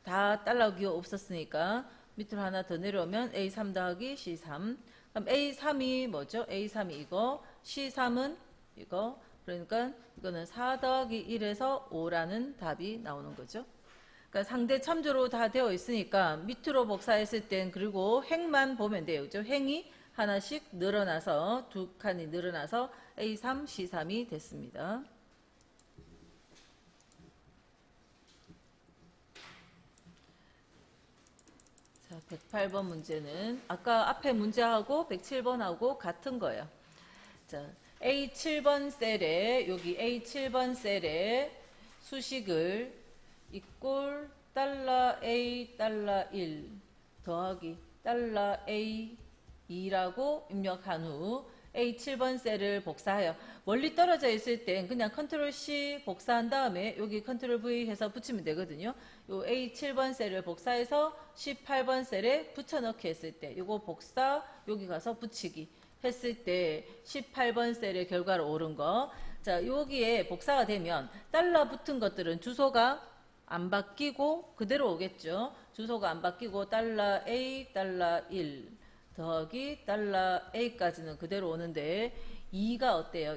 다 달러 기호 없었으니까 밑으로 하나 더 내려오면 A3 더하기 C3. 그럼 A3이 뭐죠? A3이 이거, C3은 이거. 그러니까 이거는 4 더하기 1에서 5라는 답이 나오는 거죠. 그러니까 상대 참조로 다 되어 있으니까 밑으로 복사했을 땐 그리고 행만 보면 돼요. 그죠? 행이 하나씩 늘어나서 두 칸이 늘어나서 A3, C3이 됐습니다. 자, 108번 문제는 아까 앞에 문제하고 107번하고 같은 거예요. 자, A7번 셀에 여기 A7번 셀에 수식을 이꼴 달러 $A 달러 1 더하기 달러 $A 2라고 입력한 후 A7번 셀을 복사하여 멀리 떨어져 있을 땐 그냥 컨트롤 C 복사한 다음에 여기 컨트롤 V 해서 붙이면 되거든요. 요 A7번 셀을 복사해서 18번 셀에 붙여넣기 했을 때 요거 복사 여기 가서 붙이기 했을 때 18번 셀의 결과로 오른 거. 자, 여기에 복사가 되면 달러 붙은 것들은 주소가 안 바뀌고 그대로 오겠죠. 주소가 안 바뀌고 달러 $A 달러 1 더하기 달러 A까지는 그대로 오는데 2가 어때요?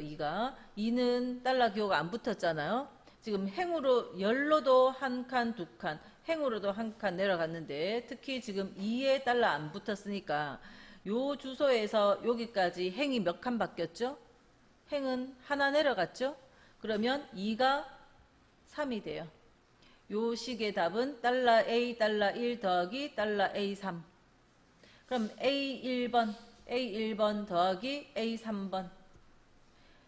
2는 달러 기호가 안 붙었잖아요. 지금 행으로 열로도 한 칸, 두 칸, 행으로도 한 칸 내려갔는데 특히 지금 2에 달러 안 붙었으니까 요 주소에서 여기까지 행이 몇 칸 바뀌었죠? 행은 하나 내려갔죠? 그러면 2가 3이 돼요. 요 식의 답은 달러 $A 달러 1 더하기 달러 $A 3. 그럼 A1번 더하기 A3번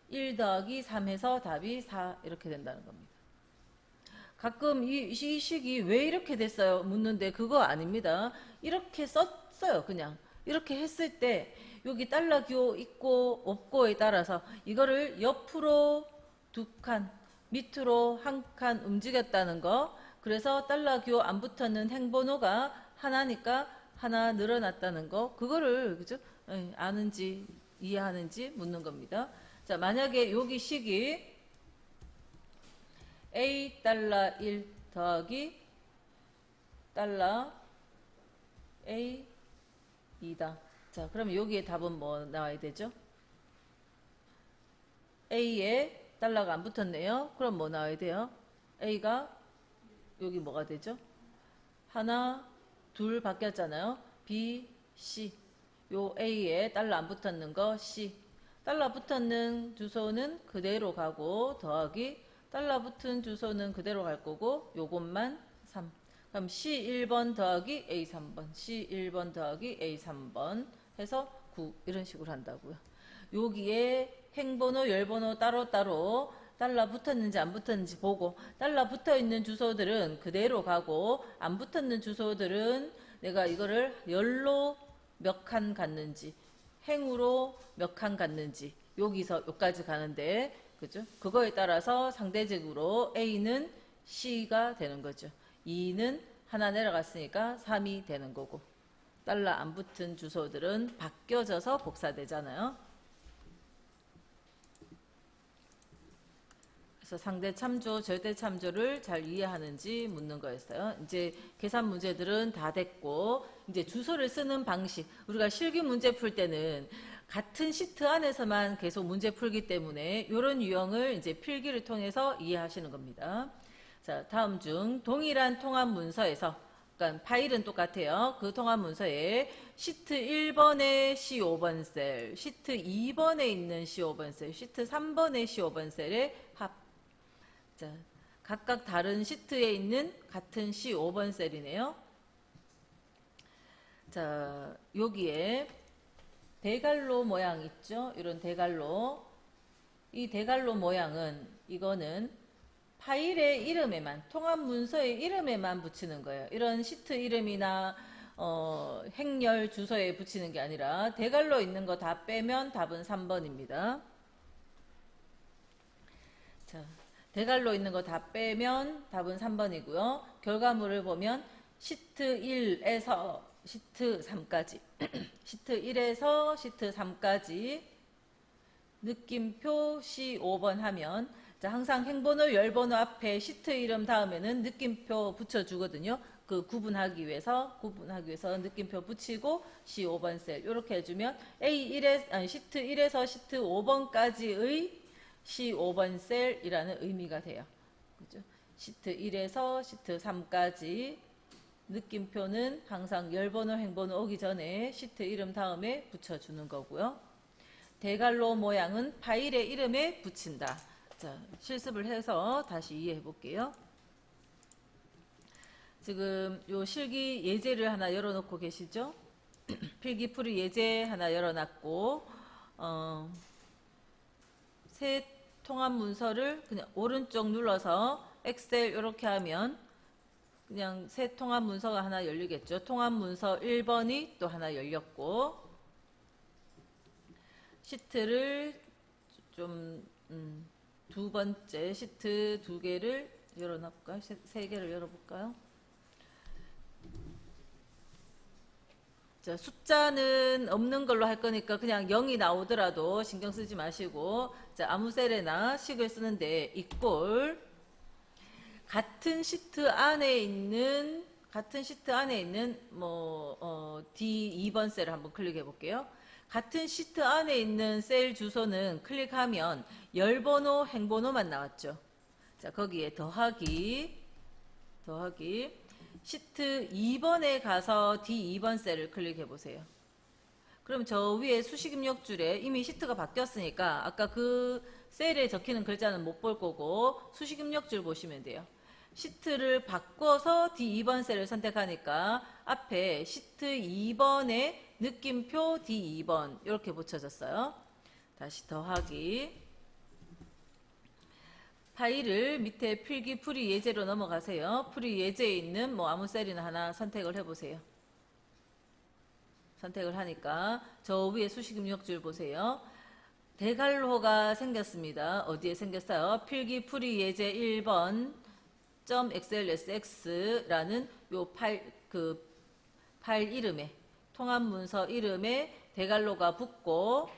1 더하기 3 해서 답이 4 이렇게 된다는 겁니다. 가끔 이 식이 왜 이렇게 됐어요? 묻는데 그거 아닙니다. 이렇게 썼어요. 그냥 이렇게 했을 때 여기 달러 기호 있고 없고에 따라서 이거를 옆으로 두 칸 밑으로 한 칸 움직였다는 거. 그래서 달러 기호 안 붙었는 행번호가 하나니까 하나 늘어났다는 거. 그거를 그죠? 아는지 이해하는지 묻는 겁니다. 자, 만약에 여기 식이 A 달러 1 더하기 달러 A 2다. 자, 그러면 여기에 답은 뭐 나와야 되죠? A에 달러가 안 붙었네요. 그럼 뭐 나와야 돼요? A가 여기 뭐가 되죠? 하나, 둘 바뀌었잖아요. B, C. 요 A에 달러 안 붙었는 거 C. 달러 붙었는 주소는 그대로 가고 더하기 달러 붙은 주소는 그대로 갈 거고 요것만 3. 그럼 C1번 더하기 A3번 C1번 더하기 A3번 해서 9 이런 식으로 한다고요. 여기에 행번호, 열번호 따로따로 달러 붙었는지 안 붙었는지 보고 달러 붙어있는 주소들은 그대로 가고 안 붙었는 주소들은 내가 이거를 열로 몇 칸 갔는지 행으로 몇 칸 갔는지 여기서 여기까지 가는데 그죠? 그거에 따라서 상대적으로 A는 C가 되는 거죠. 2는 하나 내려갔으니까 3이 되는 거고 달러 안 붙은 주소들은 바뀌어져서 복사되잖아요. 그래서 상대 참조, 절대 참조를 잘 이해하는지 묻는 거였어요. 이제 계산 문제들은 다 됐고 이제 주소를 쓰는 방식. 우리가 실기 문제 풀 때는 같은 시트 안에서만 계속 문제 풀기 때문에 이런 유형을 이제 필기를 통해서 이해하시는 겁니다. 자, 다음 중 동일한 통합 문서에서 그러니까 파일은 똑같아요. 그 통합 문서에 시트 1번의 C5번 셀, 시트 2번에 있는 C5번 셀, 시트 3번의 C5번 셀의 합. 자, 각각 다른 시트에 있는 같은 C5번 셀이네요. 자, 여기에 대갈로 모양 있죠? 이런 대갈로. 이 대갈로 모양은 이거는 파일의 이름에만, 통합 문서의 이름에만 붙이는 거예요. 이런 시트 이름이나 행렬 주소에 붙이는 게 아니라 대갈로 있는 거 다 빼면 답은 3번입니다. 자, 대갈로 있는 거 다 빼면 답은 3번이고요. 결과물을 보면 시트 1에서 시트 3까지 시트 1에서 시트 3까지 느낌표 C5번 하면 자, 항상 행번호, 열번호 앞에 시트 이름 다음에는 느낌표 붙여주거든요. 그 구분하기 위해서 느낌표 붙이고 C5번 셀 이렇게 해주면 시트 1에서 시트 5번까지의 C5번 셀이라는 의미가 돼요. 그죠? 시트 1에서 시트 3까지 느낌표는 항상 열번호, 행번호 오기 전에 시트 이름 다음에 붙여주는 거고요. 대갈로 모양은 파일의 이름에 붙인다. 자, 실습을 해서 다시 이해해 볼게요. 지금 요 실기 예제를 하나 열어놓고 계시죠? 필기풀이 예제 하나 열어놨고 새 통합 문서를 그냥 오른쪽 눌러서 엑셀 이렇게 하면 그냥 새 통합 문서가 하나 열리겠죠. 통합 문서 1번이 또 하나 열렸고 시트를 좀 두 번째 시트 2개를 열어놓을까요? 3개를 열어볼까요? 자, 숫자는 없는 걸로 할 거니까 그냥 0이 나오더라도 신경 쓰지 마시고 자, 아무 셀에나 식을 쓰는데 이꼴 같은 시트 안에 있는 D2번 셀을 한번 클릭해 볼게요. 같은 시트 안에 있는 셀 주소는 클릭하면 열번호, 행번호만 나왔죠. 자, 거기에 더하기 시트 2번에 가서 D2번 셀을 클릭해 보세요. 그럼 저 위에 수식 입력줄에 이미 시트가 바뀌었으니까 아까 그 셀에 적히는 글자는 못 볼 거고 수식 입력줄 보시면 돼요. 시트를 바꿔서 D2번 셀을 선택하니까 앞에 시트 2번에 느낌표 D2번 이렇게 붙여졌어요. 다시 더하기 파일을 밑에 필기 풀이 예제로 넘어가세요. 풀이 예제에 있는 아무 셀이나 하나 선택을 해보세요. 선택을 하니까 저 위에 수식 입력줄 보세요. 대갈로가 생겼습니다. 어디에 생겼어요? 필기 풀이 예제 1번 .xlsx라는 요 파일 이름에 통합 문서 이름에 대갈로가 붙고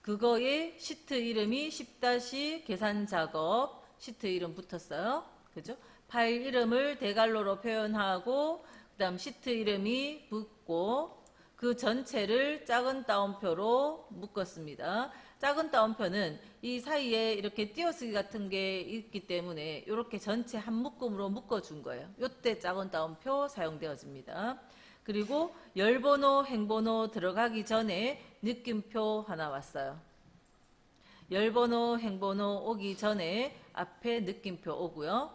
그거에 시트 이름이 10- 계산 작업 시트 이름 붙었어요. 그죠? 파일 이름을 대갈로로 표현하고 그다음 시트 이름이 붙고 그 전체를 작은 따옴표로 묶었습니다. 작은 따옴표는 이 사이에 이렇게 띄어쓰기 같은 게 있기 때문에 이렇게 전체 한 묶음으로 묶어준 거예요. 이때 작은 따옴표 사용되어집니다. 그리고 열번호, 행번호 들어가기 전에 느낌표 하나 왔어요. 열번호, 행번호 오기 전에 앞에 느낌표 오고요.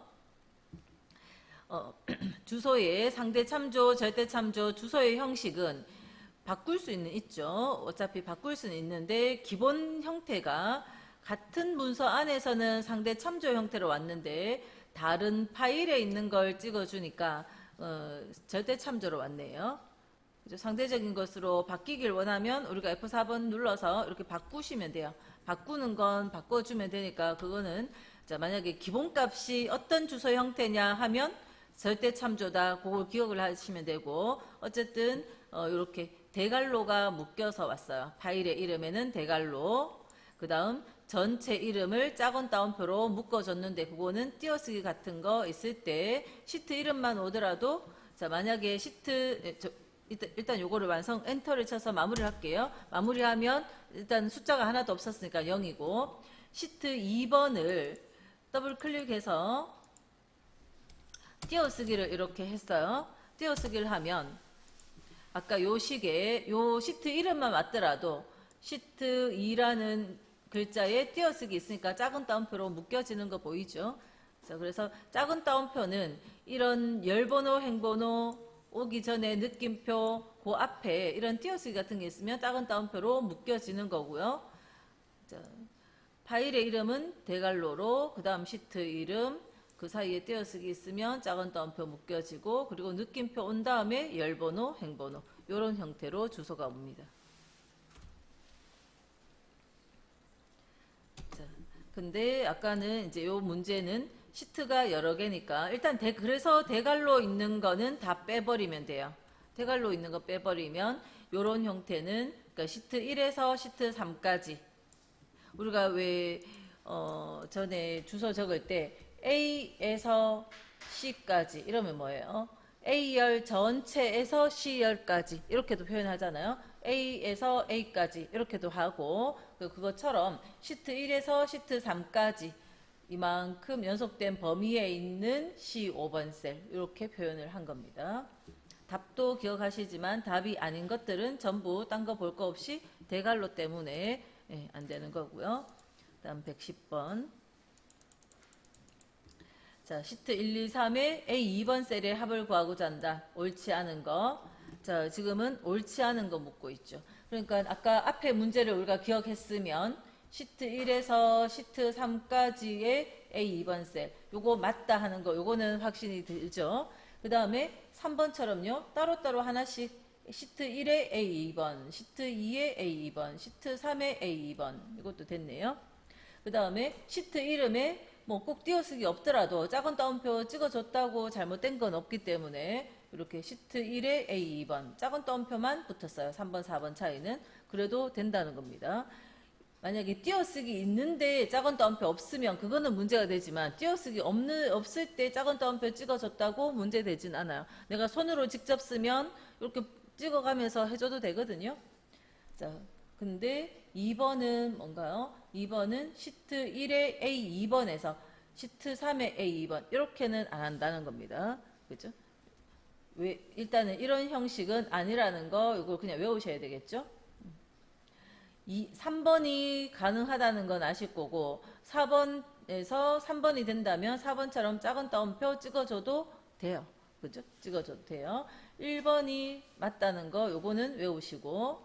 주소의 상대 참조, 절대 참조, 주소의 형식은 바꿀 수는 있죠. 어차피 바꿀 수는 있는데 기본 형태가 같은 문서 안에서는 상대 참조 형태로 왔는데 다른 파일에 있는 걸 찍어주니까 절대 참조로 왔네요. 상대적인 것으로 바뀌길 원하면 우리가 F4번 눌러서 이렇게 바꾸시면 돼요. 바꾸는 건 바꿔주면 되니까 그거는 자, 만약에 기본값이 어떤 주소 형태냐 하면 절대 참조다. 그걸 기억을 하시면 되고 어쨌든 이렇게 대갈로가 묶여서 왔어요. 파일의 이름에는 대갈로 그 다음 전체 이름을 작은 따옴표로 묶어줬는데 그거는 띄어쓰기 같은 거 있을 때 시트 이름만 오더라도 자 만약에 시트 일단 요거를 엔터를 쳐서 마무리를 할게요. 마무리하면 일단 숫자가 하나도 없었으니까 0이고 시트 2번을 더블 클릭해서 띄어쓰기를 이렇게 했어요. 띄어쓰기를 하면 아까 요 식에 요 시트 이름만 맞더라도 시트 2라는 글자에 띄어쓰기 있으니까 작은 따옴표로 묶여지는 거 보이죠? 그래서 작은 따옴표는 이런 열번호, 행번호 오기 전에 느낌표 그 앞에 이런 띄어쓰기 같은 게 있으면 작은 따옴표로 묶여지는 거고요. 자, 파일의 이름은 대갈로로 그 다음 시트 이름 그 사이에 띄어쓰기 있으면 작은 따옴표 묶여지고 그리고 느낌표 온 다음에 열번호, 행번호 이런 형태로 주소가 옵니다. 자, 근데 아까는 이제 요 문제는 시트가 여러 개니까 일단 그래서 대갈로 있는 거는 다 빼버리면 돼요. 대갈로 있는 거 빼버리면 요런 형태는 그러니까 시트 1에서 시트 3까지 우리가 왜 전에 주소 적을 때 A에서 C까지 이러면 뭐예요? A열 전체에서 C열까지 이렇게도 표현하잖아요. A에서 A까지 이렇게도 하고 그것처럼 시트 1에서 시트 3까지 이만큼 연속된 범위에 있는 C5번 셀 이렇게 표현을 한 겁니다. 답도 기억하시지만 답이 아닌 것들은 전부 딴 거 볼 거 없이 대갈로 때문에 안 되는 거고요. 다음 110번. 자, 시트 1, 2, 3의 A2번 셀의 합을 구하고자 한다. 옳지 않은 거. 자, 지금은 옳지 않은 거 묻고 있죠. 그러니까 아까 앞에 문제를 우리가 기억했으면 시트 1에서 시트 3까지의 A2번 셀. 요거 맞다 하는 거. 요거는 확신이 들죠. 그 다음에 3번처럼요. 따로따로 하나씩 시트 1의 A2번, 시트 2의 A2번, 시트 3의 A2번. 이것도 됐네요. 그 다음에 시트 이름에 뭐 꼭 띄어쓰기 없더라도 작은 따옴표 찍어줬다고 잘못된 건 없기 때문에 이렇게 시트 1의 A2번 작은 따옴표만 붙었어요. 3번, 4번 차이는. 그래도 된다는 겁니다. 만약에 띄어쓰기 있는데 작은 따옴표 없으면 그거는 문제가 되지만 띄어쓰기 없을 때 작은 따옴표 찍어줬다고 문제되진 않아요. 내가 손으로 직접 쓰면 이렇게 찍어가면서 해줘도 되거든요. 자, 근데 2번은 뭔가요? 2번은 시트 1의 A2번에서 시트 3의 A2번 이렇게는 안 한다는 겁니다. 그죠? 일단은 이런 형식은 아니라는 거 이걸 그냥 외우셔야 되겠죠? 3번이 가능하다는 건 아실 거고 4번에서 3번이 된다면 4번처럼 작은 따옴표 찍어줘도 돼요. 그죠? 찍어줘도 돼요. 1번이 맞다는 거 요거는 외우시고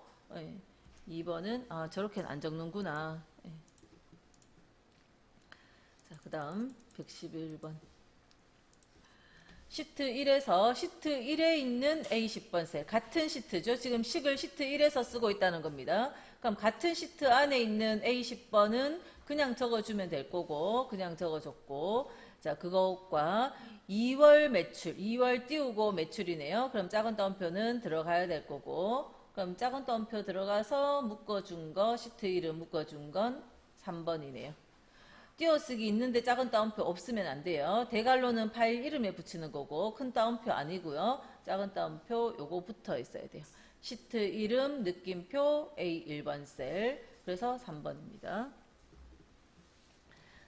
2번은 아 저렇게는 안 적는구나. 자, 그 다음 111번. 시트 1에서 시트 1에 있는 A10번 셀 같은 시트죠. 지금 식을 시트 1에서 쓰고 있다는 겁니다. 그럼 같은 시트 안에 있는 A10번은 그냥 적어주면 될 거고 그냥 적어줬고 자 그것과 2월 매출 2월 띄우고 매출이네요. 그럼 작은 따옴표는 들어가야 될 거고 그럼 작은 따옴표 들어가서 묶어준 거 시트 이름 묶어준 건 3번이네요. 띄어쓰기 있는데 작은 따옴표 없으면 안 돼요. 대갈로는 파일 이름에 붙이는 거고 큰 따옴표 아니고요. 작은 따옴표 요거 붙어 있어야 돼요. 시트 이름 느낌표 A1번 셀 그래서 3번입니다.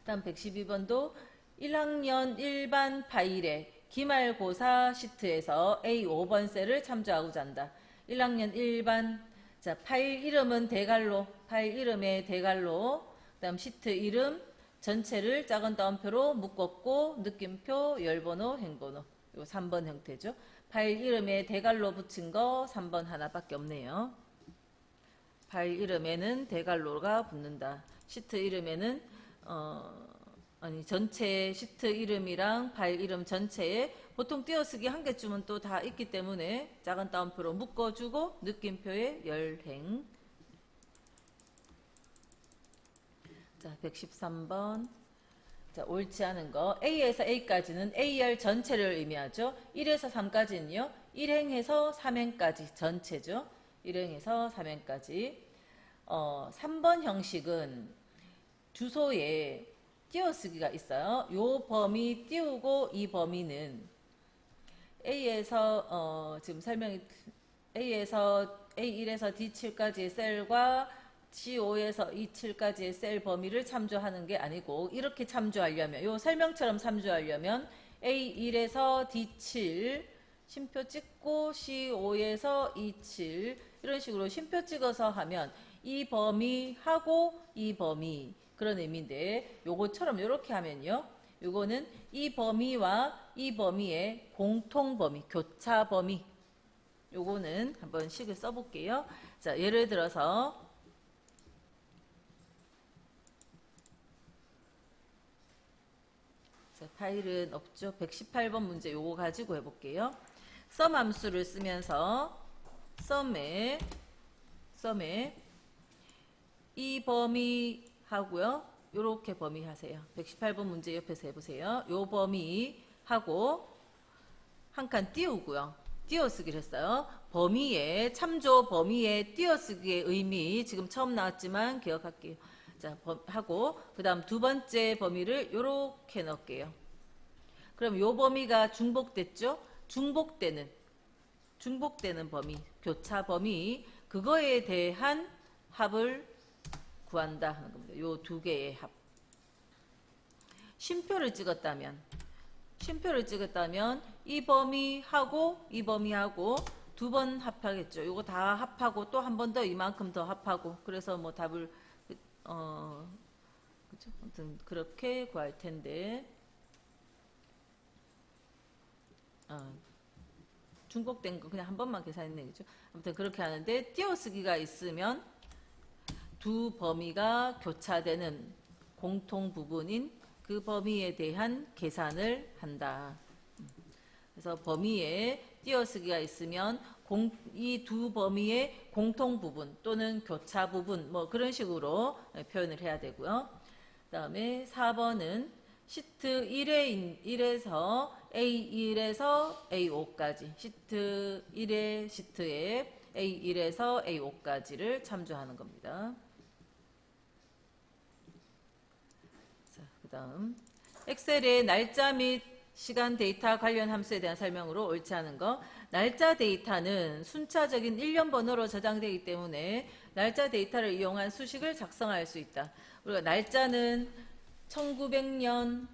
다음 112번도 1학년 일반 파일에 기말고사 시트에서 A5번 셀을 참조하고자 한다. 1학년 일반 자 파일 이름은 대갈로 파일 이름에 대갈로 그다음 시트 이름 전체를 작은 따옴표로 묶었고 느낌표 열번호 행번호 요 3번 형태죠. 파일 이름에 대갈로 붙인 거 3번 하나밖에 없네요. 파일 이름에는 대갈로가 붙는다. 시트 이름에는 아니 전체 시트 이름이랑 파일 이름 전체에 보통 띄어쓰기 한 개쯤은 또 다 있기 때문에 작은 따옴표로 묶어주고 느낌표에 열행. 자 113번. 자, 옳지 않은 거 A에서 A까지는 A열 전체를 의미하죠. 1에서 3까지는요. 1행에서 3행까지 전체죠. 1행에서 3행까지 3번 형식은 주소에 띄어쓰기가 있어요. 요 범위 띄우고 이 범위는 A에서 지금 설명이 A에서 A1에서 D7까지의 셀과 C5에서 E7까지의 셀 범위를 참조하는 게 아니고 이렇게 참조하려면 요 설명처럼 참조하려면 A1에서 D7 쉼표 찍고 C5에서 E7 이런 식으로 쉼표 찍어서 하면 이 범위하고 이 범위 그런 의미인데 요거처럼 이렇게 하면요. 요거는 이 범위와 이 범위의 공통 범위, 교차 범위 요거는 한번 식을 써볼게요. 자, 예를 들어서 자, 파일은 없죠. 118번 문제 요거 가지고 해볼게요. 썸 함수를 쓰면서 썸에 이 범위 하고요. 요렇게 범위 하세요. 118번 문제 옆에서 해보세요. 요 범위 하고 한 칸 띄우고요. 띄어쓰기를 했어요. 범위에, 참조 범위에 띄어쓰기의 의미 지금 처음 나왔지만 기억할게요. 자, 하고 그 다음 두 번째 범위를 요렇게 넣을게요. 그럼 요 범위가 중복됐죠? 중복되는 범위, 교차 범위, 그거에 대한 합을 구한다 하는 겁니다. 요 두 개의 합. 쉼표를 찍었다면 이 범위하고 이 범위하고 두 번 합하겠죠. 요거 다 합하고 또 한 번 더 이만큼 더 합하고, 그래서 뭐 답을 그죠? 아무튼 그렇게 구할 텐데, 중복된 거 그냥 한 번만 계산했네, 그죠? 아무튼 그렇게 하는데, 띄어쓰기가 있으면 두 범위가 교차되는 공통 부분인 그 범위에 대한 계산을 한다. 그래서 범위에 띄어쓰기가 있으면 이 두 범위의 공통 부분 또는 교차 부분, 뭐 그런 식으로 표현을 해야 되고요. 그 다음에 4번은 시트 1에서 A1에서 A5까지, 시트 1의 시트에 A1에서 A5까지를 참조하는 겁니다. 자, 그 다음 엑셀의 날짜 및 시간 데이터 관련 함수에 대한 설명으로 옳지 않은 거. 날짜 데이터는 순차적인 일련 번호로 저장되기 때문에 날짜 데이터를 이용한 수식을 작성할 수 있다. 우리가 날짜는 1900년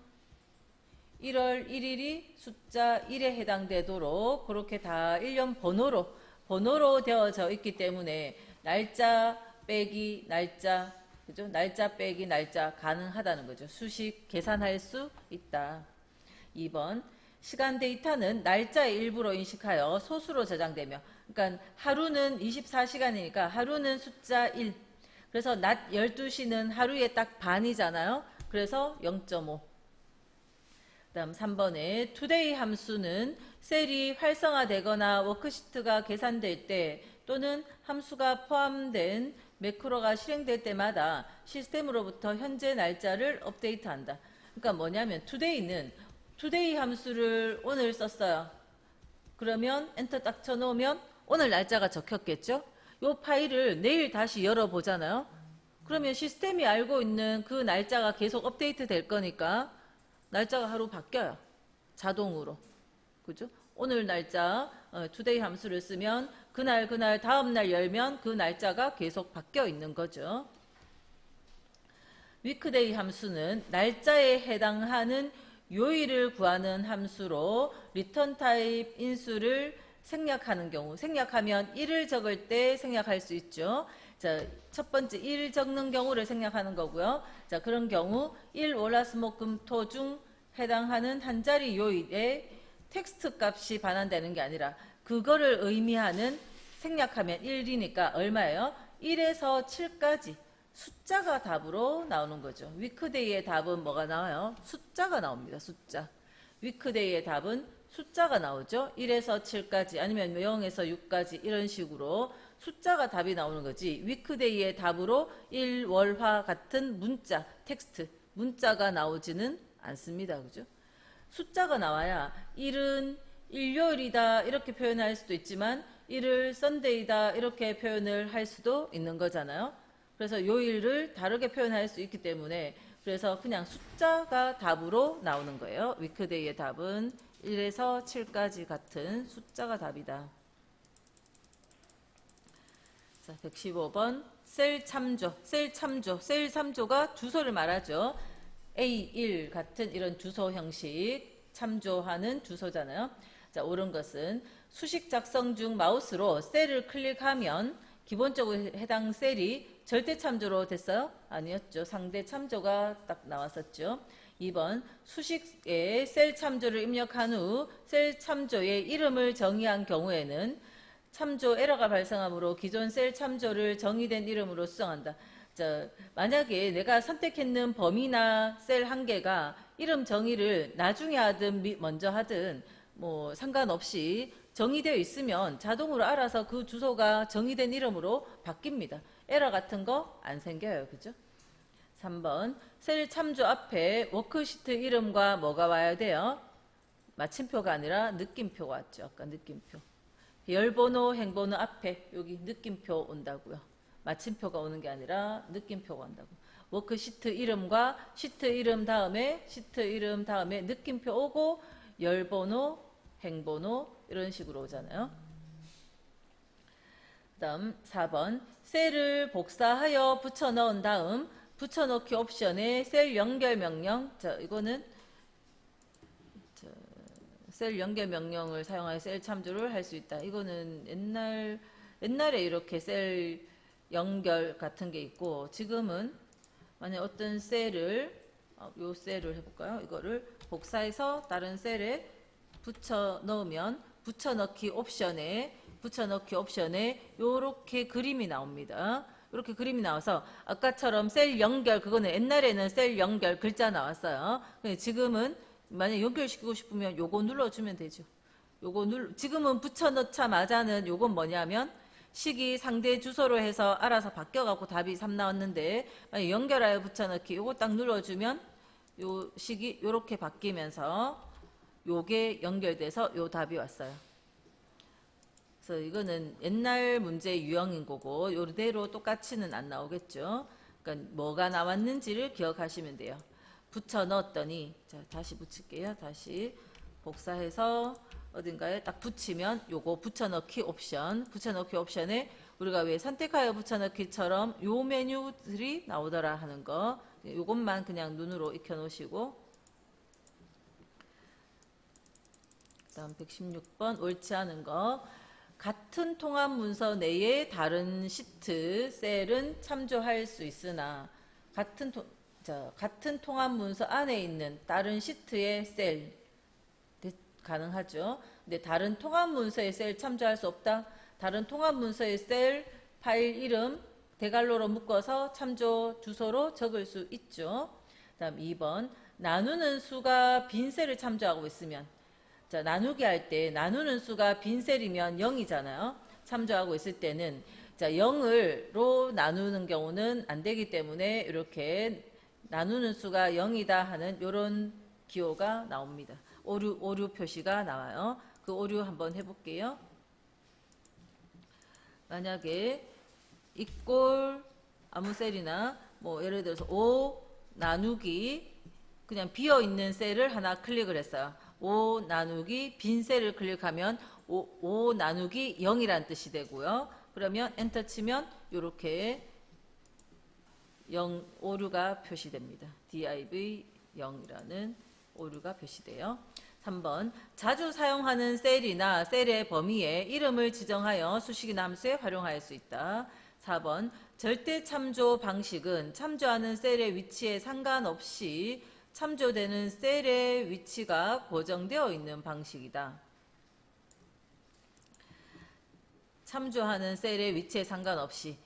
1월 1일이 숫자 1에 해당되도록 그렇게 다 일련 번호로 되어져 있기 때문에 날짜 빼기 날짜, 그죠? 날짜 빼기 날짜 가능하다는 거죠. 수식 계산할 수 있다. 2번, 시간 데이터는 날짜의 일부로 인식하여 소수로 저장되며, 그러니까 하루는 24시간이니까 하루는 숫자 1, 그래서 낮 12시는 하루에 딱 반이잖아요. 그래서 0.5. 다음 3번에 today 함수는 셀이 활성화되거나 워크시트가 계산될 때 또는 함수가 포함된 매크로가 실행될 때마다 시스템으로부터 현재 날짜를 업데이트한다. 그러니까 뭐냐면 today 함수를 오늘 썼어요. 그러면 엔터 딱 쳐놓으면 오늘 날짜가 적혔겠죠? 이 파일을 내일 다시 열어보잖아요. 그러면 시스템이 알고 있는 그 날짜가 계속 업데이트 될 거니까 날짜가 하루 바뀌어요. 자동으로. 그죠? 오늘 날짜 today 함수를 쓰면 그날 다음날 열면 그 날짜가 계속 바뀌어 있는 거죠. weekday 함수는 날짜에 해당하는 요일을 구하는 함수로 return type 인수를 생략하는 경우, 생략하면 1을 적을 때 생략할 수 있죠. 자, 첫 번째 1 적는 경우를 생략하는 거고요. 자, 그런 경우 1 월화수목금토 중 해당하는 한 자리 요일에 텍스트 값이 반환되는 게 아니라 그거를 의미하는, 생략하면 1이니까 얼마예요? 1에서 7까지 숫자가 답으로 나오는 거죠. 위크데이의 답은 뭐가 나와요? 숫자가 나옵니다. 숫자. 위크데이의 답은 숫자가 나오죠. 1에서 7까지 아니면 0에서 6까지 이런 식으로 숫자가 답이 나오는 거지. 위크데이의 답으로 일월화 같은 문자, 텍스트, 문자가 나오지는 않습니다. 그죠? 숫자가 나와야 일은 일요일이다 이렇게 표현할 수도 있지만 일을 썬데이다 이렇게 표현을 할 수도 있는 거잖아요. 그래서 요일을 다르게 표현할 수 있기 때문에 그래서 그냥 숫자가 답으로 나오는 거예요. 위크데이의 답은 1에서 7까지 같은 숫자가 답이다. 자, 115번 셀 참조가 주소를 말하죠. A1 같은 이런 주소 형식 참조하는 주소잖아요. 자, 옳은 것은 수식 작성 중 마우스로 셀을 클릭하면 기본적으로 해당 셀이 절대 참조로 됐어요? 아니었죠. 상대 참조가 딱 나왔었죠. 2번 수식에 셀 참조를 입력한 후 셀 참조의 이름을 정의한 경우에는 참조 에러가 발생하므로 기존 셀 참조를 정의된 이름으로 수정한다. 자, 만약에 내가 선택했는 범위나 셀 한 개가 이름 정의를 나중에 하든 먼저 하든 뭐 상관없이 정의되어 있으면 자동으로 알아서 그 주소가 정의된 이름으로 바뀝니다. 에러 같은 거 안 생겨요. 그죠? 3번 셀 참조 앞에 워크시트 이름과 뭐가 와야 돼요? 마침표가 아니라 느낌표가 왔죠. 아까 느낌표. 열번호, 행번호 앞에 여기 느낌표 온다고요. 마침표가 오는 게 아니라 느낌표가 온다고. 워크시트 이름과 시트 이름 다음에 느낌표 오고 열번호, 행번호 이런 식으로 오잖아요. 그 다음 4번 셀을 복사하여 붙여 넣은 다음 붙여넣기 옵션에 셀 연결 명령. 자, 이거는 셀 연결 명령을 사용하여 셀 참조를 할 수 있다. 이거는 옛날에 이렇게 셀 연결 같은 게 있고, 지금은 만약 어떤 셀을 요 셀을 해볼까요? 이거를 복사해서 다른 셀에 붙여 넣으면 붙여넣기 옵션에 요렇게 그림이 나옵니다. 이렇게 그림이 나와서 아까처럼 셀 연결, 그거는 옛날에는 셀 연결 글자 나왔어요. 근데 지금은 만약 연결시키고 싶으면 요거 눌러주면 되죠. 지금은 붙여넣자마자는 요건 뭐냐면 식이 상대 주소로 해서 알아서 바뀌어갖고 답이 3 나왔는데, 만약 연결하여 붙여넣기 요거 딱 눌러주면 요 식이 요렇게 바뀌면서 요게 연결돼서 요 답이 왔어요. 그래서 이거는 옛날 문제 유형인 거고 요대로 똑같이는 안 나오겠죠. 그러니까 뭐가 나왔는지를 기억하시면 돼요. 붙여 넣었더니, 자 다시 붙일게요. 다시 복사해서 어딘가에 딱 붙이면 요거 붙여넣기 옵션에 우리가 왜 선택하여 붙여넣기처럼 요 메뉴들이 나오더라 하는 거, 요것만 그냥 눈으로 익혀 놓으시고, 그다음 116번 옳지 않은 거. 같은 통합 문서 내에 다른 시트 셀은 참조할 수 있으나 같은 통합 문서 안에 있는 다른 시트의 셀 가능하죠. 근데 다른 통합 문서의 셀 참조할 수 없다. 다른 통합 문서의 셀 파일 이름 대괄호로 묶어서 참조 주소로 적을 수 있죠. 그다음 2번 나누는 수가 빈 셀을 참조하고 있으면, 자 나누기 할 때 나누는 수가 빈 셀이면 0이잖아요. 참조하고 있을 때는 자 0으로 나누는 경우는 안 되기 때문에 이렇게 나누는 수가 0이다 하는 이런 기호가 나옵니다. 오류 표시가 나와요. 그 오류 한번 해볼게요. 만약에 이꼴 아무 셀이나 뭐 예를 들어서 5 나누기 그냥 비어있는 셀을 하나 클릭을 했어요. 5 나누기 빈 셀을 클릭하면 5 나누기 0이란 뜻이 되고요. 그러면 엔터 치면 이렇게 0 오류가 표시됩니다. div 0이라는 오류가 표시돼요. 3번 자주 사용하는 셀이나 셀의 범위에 이름을 지정하여 수식이나 함수에 활용할 수 있다. 4번 절대 참조 방식은 참조하는 셀의 위치에 상관없이 참조되는 셀의 위치가 고정되어 있는 방식이다. 참조하는 셀의 위치에 상관없이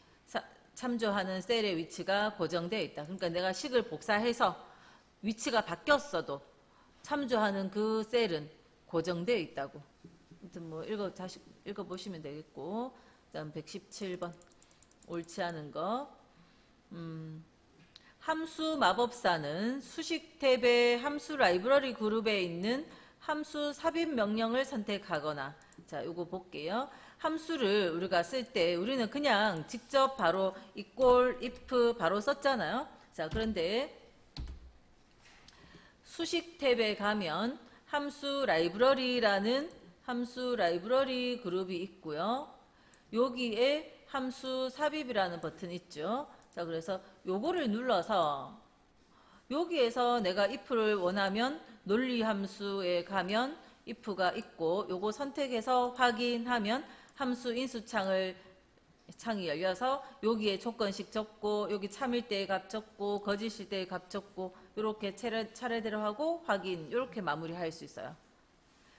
참조하는 셀의 위치가 고정되어 있다. 그러니까 내가 식을 복사해서 위치가 바뀌었어도 참조하는 그 셀은 고정되어 있다고. 아무튼 뭐 다시 읽어보시면 되겠고, 그다음 117번 옳지 않은 거. 함수 마법사는 수식 탭의 함수 라이브러리 그룹에 있는 함수 삽입 명령을 선택하거나, 자 요거 볼게요. 함수를 우리가 쓸 때 우리는 그냥 직접 바로 equal, if 바로 썼잖아요. 자 그런데 수식 탭에 가면 함수 라이브러리라는 함수 라이브러리 그룹이 있고요. 여기에 함수 삽입이라는 버튼이 있죠. 자 그래서 요거를 눌러서 여기에서 내가 if를 원하면 논리 함수에 가면 if가 있고, 요거 선택해서 확인하면 함수 인수 창이 열려서 여기에 조건식 적고 여기 참일 때의 값 적고 거짓일 때의 값 적고 이렇게 차례대로 하고 확인, 이렇게 마무리할 수 있어요.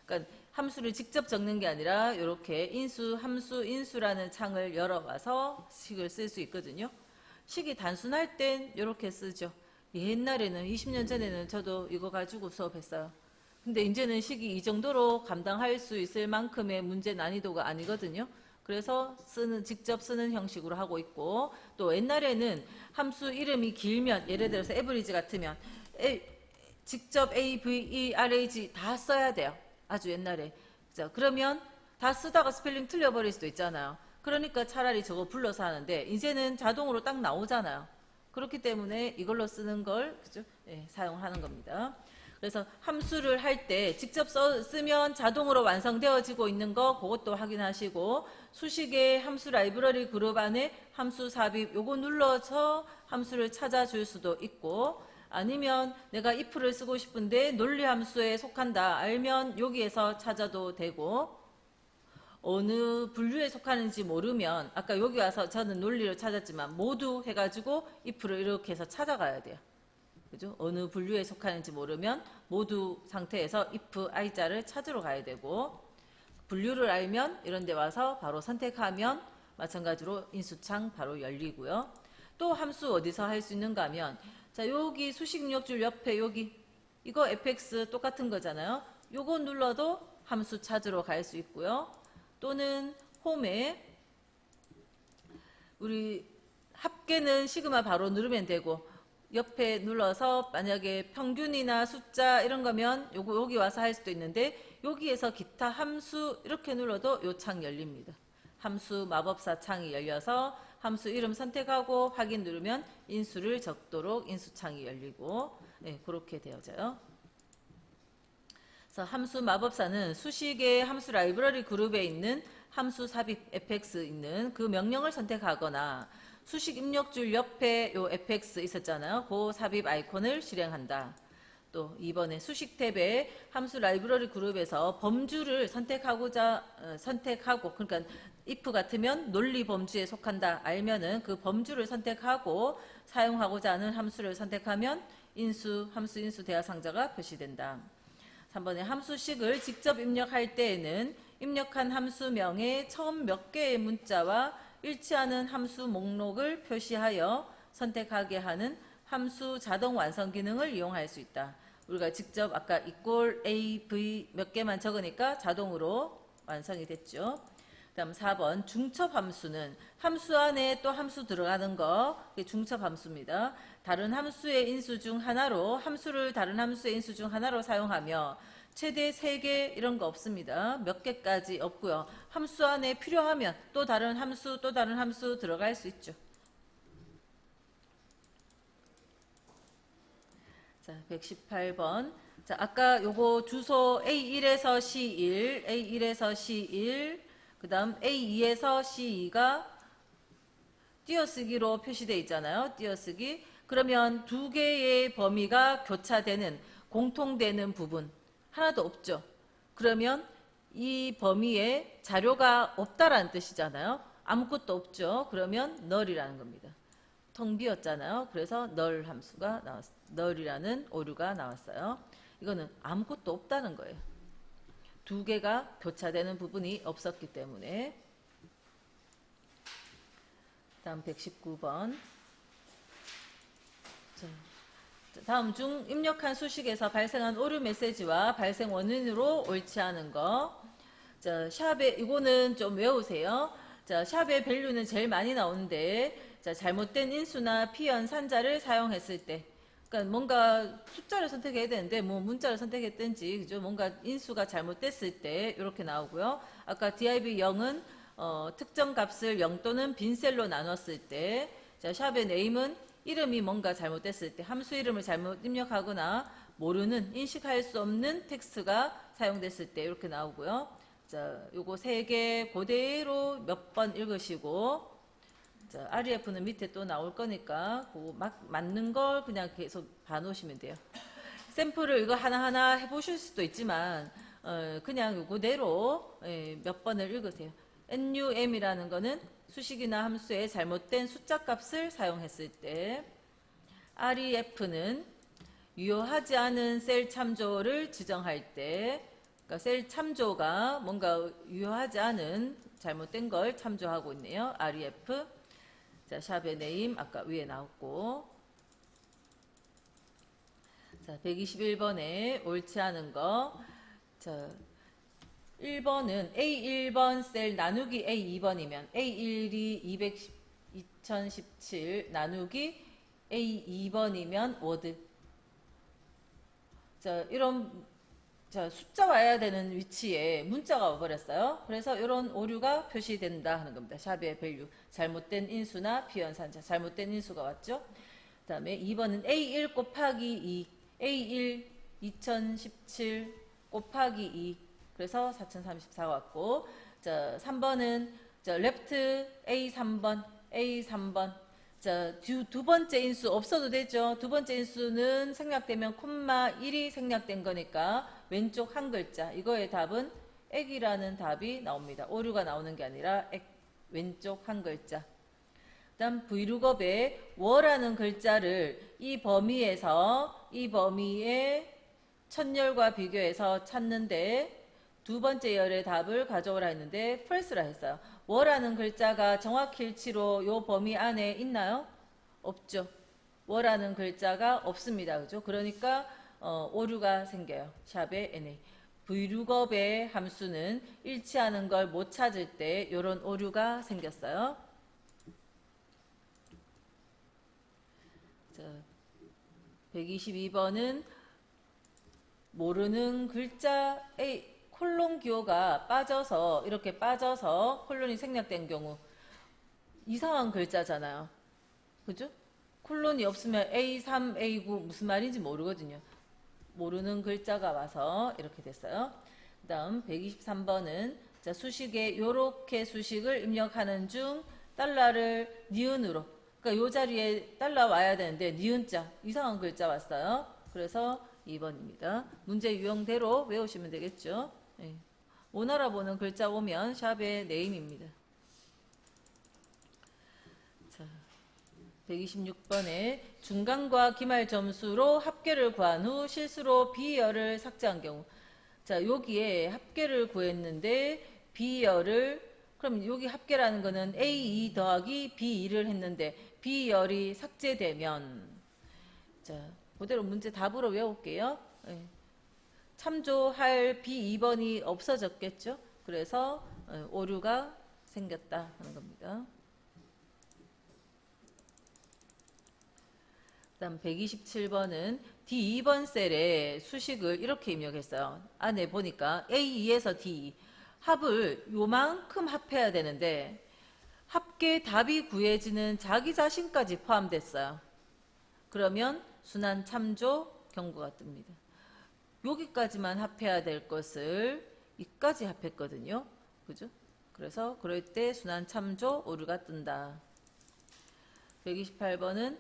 그러니까 함수를 직접 적는 게 아니라 이렇게 함수 인수라는 창을 열어봐서 식을 쓸 수 있거든요. 식이 단순할 땐 이렇게 쓰죠. 옛날에는 20년 전에는 저도 이거 가지고 수업했어요. 근데 이제는 식이 이 정도로 감당할 수 있을 만큼의 문제 난이도가 아니거든요. 그래서 직접 쓰는 형식으로 하고 있고, 또 옛날에는 함수 이름이 길면, 예를 들어서 average 같으면 직접 a, v, e, rag 다 써야 돼요. 아주 옛날에. 그러면 다 쓰다가 스펠링 틀려버릴 수도 있잖아요. 그러니까 차라리 저거 불러서 하는데, 이제는 자동으로 딱 나오잖아요. 그렇기 때문에 이걸로 쓰는 걸, 그죠? 네, 사용하는 겁니다. 그래서 함수를 할 때 직접 쓰면 자동으로 완성되어지고 있는 거 그것도 확인하시고, 수식의 함수 라이브러리 그룹 안에 함수 삽입 요거 눌러서 함수를 찾아줄 수도 있고, 아니면 내가 if를 쓰고 싶은데 논리 함수에 속한다 알면 여기에서 찾아도 되고, 어느 분류에 속하는지 모르면 아까 여기 와서 저는 논리를 찾았지만 모두 해가지고 if를 이렇게 해서 찾아가야 돼요. 그죠? 어느 분류에 속하는지 모르면 모두 상태에서 if i자를 찾으러 가야 되고, 분류를 알면 이런 데 와서 바로 선택하면 마찬가지로 인수창 바로 열리고요. 또 함수 어디서 할 수 있는가 하면, 자, 여기 수식 입력줄 옆에 여기 이거 fx 똑같은 거잖아요. 요거 눌러도 함수 찾으러 갈 수 있고요. 또는 홈에 우리 합계는 시그마 바로 누르면 되고, 옆에 눌러서 만약에 평균이나 숫자 이런 거면 요거 여기 와서 할 수도 있는데, 여기에서 기타 함수 이렇게 눌러도 요 창 열립니다. 함수 마법사 창이 열려서 함수 이름 선택하고 확인 누르면 인수를 적도록 인수창이 열리고, 네, 그렇게 되어져요. 그래서 함수 마법사는 수식의 함수 라이브러리 그룹에 있는 함수 삽입 fx 있는 그 명령을 선택하거나, 수식 입력줄 옆에 요 fx 있었잖아요. 그 삽입 아이콘을 실행한다. 또 이번에 수식 탭에 함수 라이브러리 그룹에서 범주를 선택하고, 그러니까 if 같으면 논리 범주에 속한다 알면은 그 범주를 선택하고 사용하고자 하는 함수를 선택하면 함수 인수 대화상자가 표시된다. 3번에 함수식을 직접 입력할 때에는 입력한 함수명에 처음 몇 개의 문자와 일치하는 함수 목록을 표시하여 선택하게 하는 함수 자동 완성 기능을 이용할 수 있다. 우리가 직접 아까 equal a, v 몇 개만 적으니까 자동으로 완성이 됐죠. 다음 4번 중첩 함수는 함수 안에 또 함수 들어가는 거, 그게 중첩 함수입니다. 다른 함수의 인수 중 하나로, 함수를 다른 함수의 인수 중 하나로 사용하며 최대 3개 이런 거 없습니다. 몇 개까지 없고요. 함수 안에 필요하면 또 다른 함수 들어갈 수 있죠. 자, 118번. 자, 아까 요거 주소 A1에서 C1, A1에서 C1, 그 다음 A2에서 C2가 띄어쓰기로 표시되어 있잖아요. 띄어쓰기. 그러면 두 개의 범위가 교차되는, 공통되는 부분 하나도 없죠. 그러면 이 범위에 자료가 없다라는 뜻이잖아요. 아무것도 없죠. 그러면 null이라는 겁니다. 텅 비었잖아요. 그래서 null 함수가 나왔어요. null이라는 오류가 나왔어요. 이거는 아무것도 없다는 거예요. 두 개가 교차되는 부분이 없었기 때문에. 다음 119번. 다음 중 입력한 수식에서 발생한 오류 메시지와 발생 원인으로 옳지 않은 거. 자, 샵에 이거는 좀 외우세요. 자, 샵의 밸류는 제일 많이 나오는데, 자, 잘못된 인수나 피연 산자를 사용했을 때, 그러니까 뭔가 숫자를 선택해야 되는데 뭐 문자를 선택했든지, 그죠? 뭔가 인수가 잘못됐을 때 이렇게 나오고요. 아까 div 0은 특정 값을 0 또는 빈셀로 나눴을 때, 자, 샵의 네임은 이름이 뭔가 잘못됐을 때, 함수 이름을 잘못 입력하거나 모르는, 인식할 수 없는 텍스트가 사용됐을 때 이렇게 나오고요. 자, 요거 3개 그대로 몇 번 읽으시고, 자, REF는 밑에 또 나올 거니까 그거 맞는 걸 그냥 계속 봐놓으시면 돼요. 샘플을 이거 하나하나 해보실 수도 있지만 그냥 요거대로 몇 번을 읽으세요. NUM이라는 거는 수식이나 함수의 잘못된 숫자 값을 사용했을 때, REF는 유효하지 않은 셀 참조를 지정할 때, 그러니까 셀 참조가 뭔가 유효하지 않은 잘못된 걸 참조하고 있네요. REF. 자, 샵의 네임 아까 위에 나왔고. 자, 121번에 옳지 않은 거. 자, 1번은 A1번 셀 나누기 A2번이면 A1이 2017 나누기 A2번이면 워드. 자, 이런 숫자 와야 되는 위치에 문자가 와버렸어요. 그래서 이런 오류가 표시된다 하는 겁니다. 샵의 밸류. 잘못된 인수나 비연산자. 잘못된 인수가 왔죠. 그 다음에 2번은 A1 곱하기 2. A1 2017 곱하기 2. 그래서 4034 왔고. 자, 3번은 left A3번. A3번. 자, 두 번째 인수 없어도 되죠. 두 번째 인수는 생략되면 콤마 1이 생략된 거니까 왼쪽 한 글자. 이거의 답은 액이라는 답이 나옵니다. 오류가 나오는 게 아니라 액, 왼쪽 한 글자. 다음 V룩업에 워라는 글자를 이 범위의 첫열과 비교해서 찾는데 두 번째 열의 답을 가져오라 했는데 false라 했어요. 워라는 글자가 정확히 일치로 요 범위 안에 있나요? 없죠. 워라는 글자가 없습니다. 그죠? 그러니까 오류가 생겨요. 샵의 NA. V룩업의 함수는 일치하는 걸 못 찾을 때 이런 오류가 생겼어요. 자, 122번은 모르는 글자 A 콜론 기호가 빠져서 이렇게 빠져서 콜론이 생략된 경우 이상한 글자잖아요. 그죠? 콜론이 없으면 A3, A9 무슨 말인지 모르거든요. 모르는 글자가 와서 이렇게 됐어요. 그 다음 123번은 자, 수식에 요렇게 수식을 입력하는 중 달러를 니은으로 그러니까 요 자리에 달러 와야 되는데 니은자 이상한 글자 왔어요. 그래서 2번입니다. 문제 유형대로 외우시면 되겠죠. 네. 못 알아보는 글자 오면 샵의 네임입니다. 자, 126번에 중간과 기말 점수로 합계를 구한 후 실수로 B열을 삭제한 경우. 자, 여기에 합계를 구했는데 B열을 그럼 여기 합계라는 거는 A2 더하기 B2를 했는데 B열이 삭제되면 자, 그대로 문제 답으로 외울게요. 네. 참조할 B2번이 없어졌겠죠. 그래서 오류가 생겼다 하는 겁니다. 다음 127번은 D2번 셀에 수식을 이렇게 입력했어요. 안에 보니까 A2에서 D2 합을 요만큼 합해야 되는데 합계 답이 구해지는 자기 자신까지 포함됐어요. 그러면 순환 참조 경고가 뜹니다. 여기까지만 합해야 될 것을 이까지 합했거든요. 그죠? 그래서 그럴 때 순환 참조 오류가 뜬다. 128번은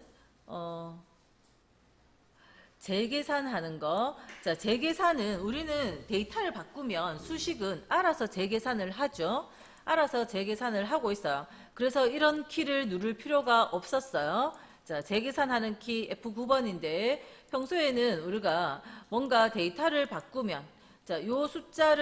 재계산하는 거. 자, 재계산은 우리는 데이터를 바꾸면 수식은 알아서 재계산을 하죠. 알아서 재계산을 하고 있어요. 그래서 이런 키를 누를 필요가 없었어요. 자, 재계산하는 키 F9번인데 평소에는 우리가 뭔가 데이터를 바꾸면 자, 요 숫자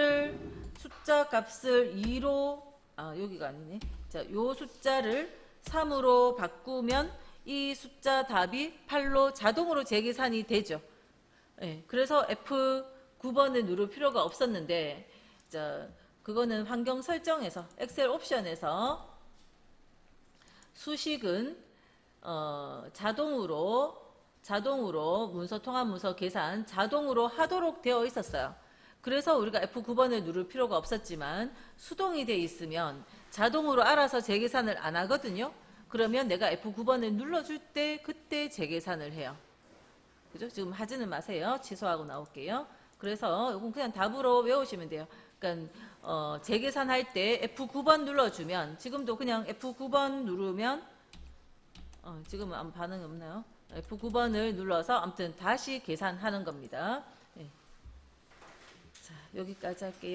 값을 2로 여기가 아니네. 자, 요 숫자를 3으로 바꾸면 이 숫자 답이 8로 자동으로 재계산이 되죠. 네, 그래서 F9번을 누를 필요가 없었는데 자, 그거는 환경 설정에서 엑셀 옵션에서 수식은 자동으로 문서 통합 문서 계산 자동으로 하도록 되어 있었어요. 그래서 우리가 F9번을 누를 필요가 없었지만 수동이 되어 있으면 자동으로 알아서 재계산을 안 하거든요. 그러면 내가 F9번을 눌러줄 때 그때 재계산을 해요. 그죠? 지금 하지는 마세요. 취소하고 나올게요. 그래서 이건 그냥 답으로 외우시면 돼요. 그러니까 재계산할 때 F9번 눌러주면 지금도 그냥 F9번 누르면 지금은 아무 반응이 없나요? F9번을 눌러서 아무튼 다시 계산하는 겁니다. 네. 자, 여기까지 할게요.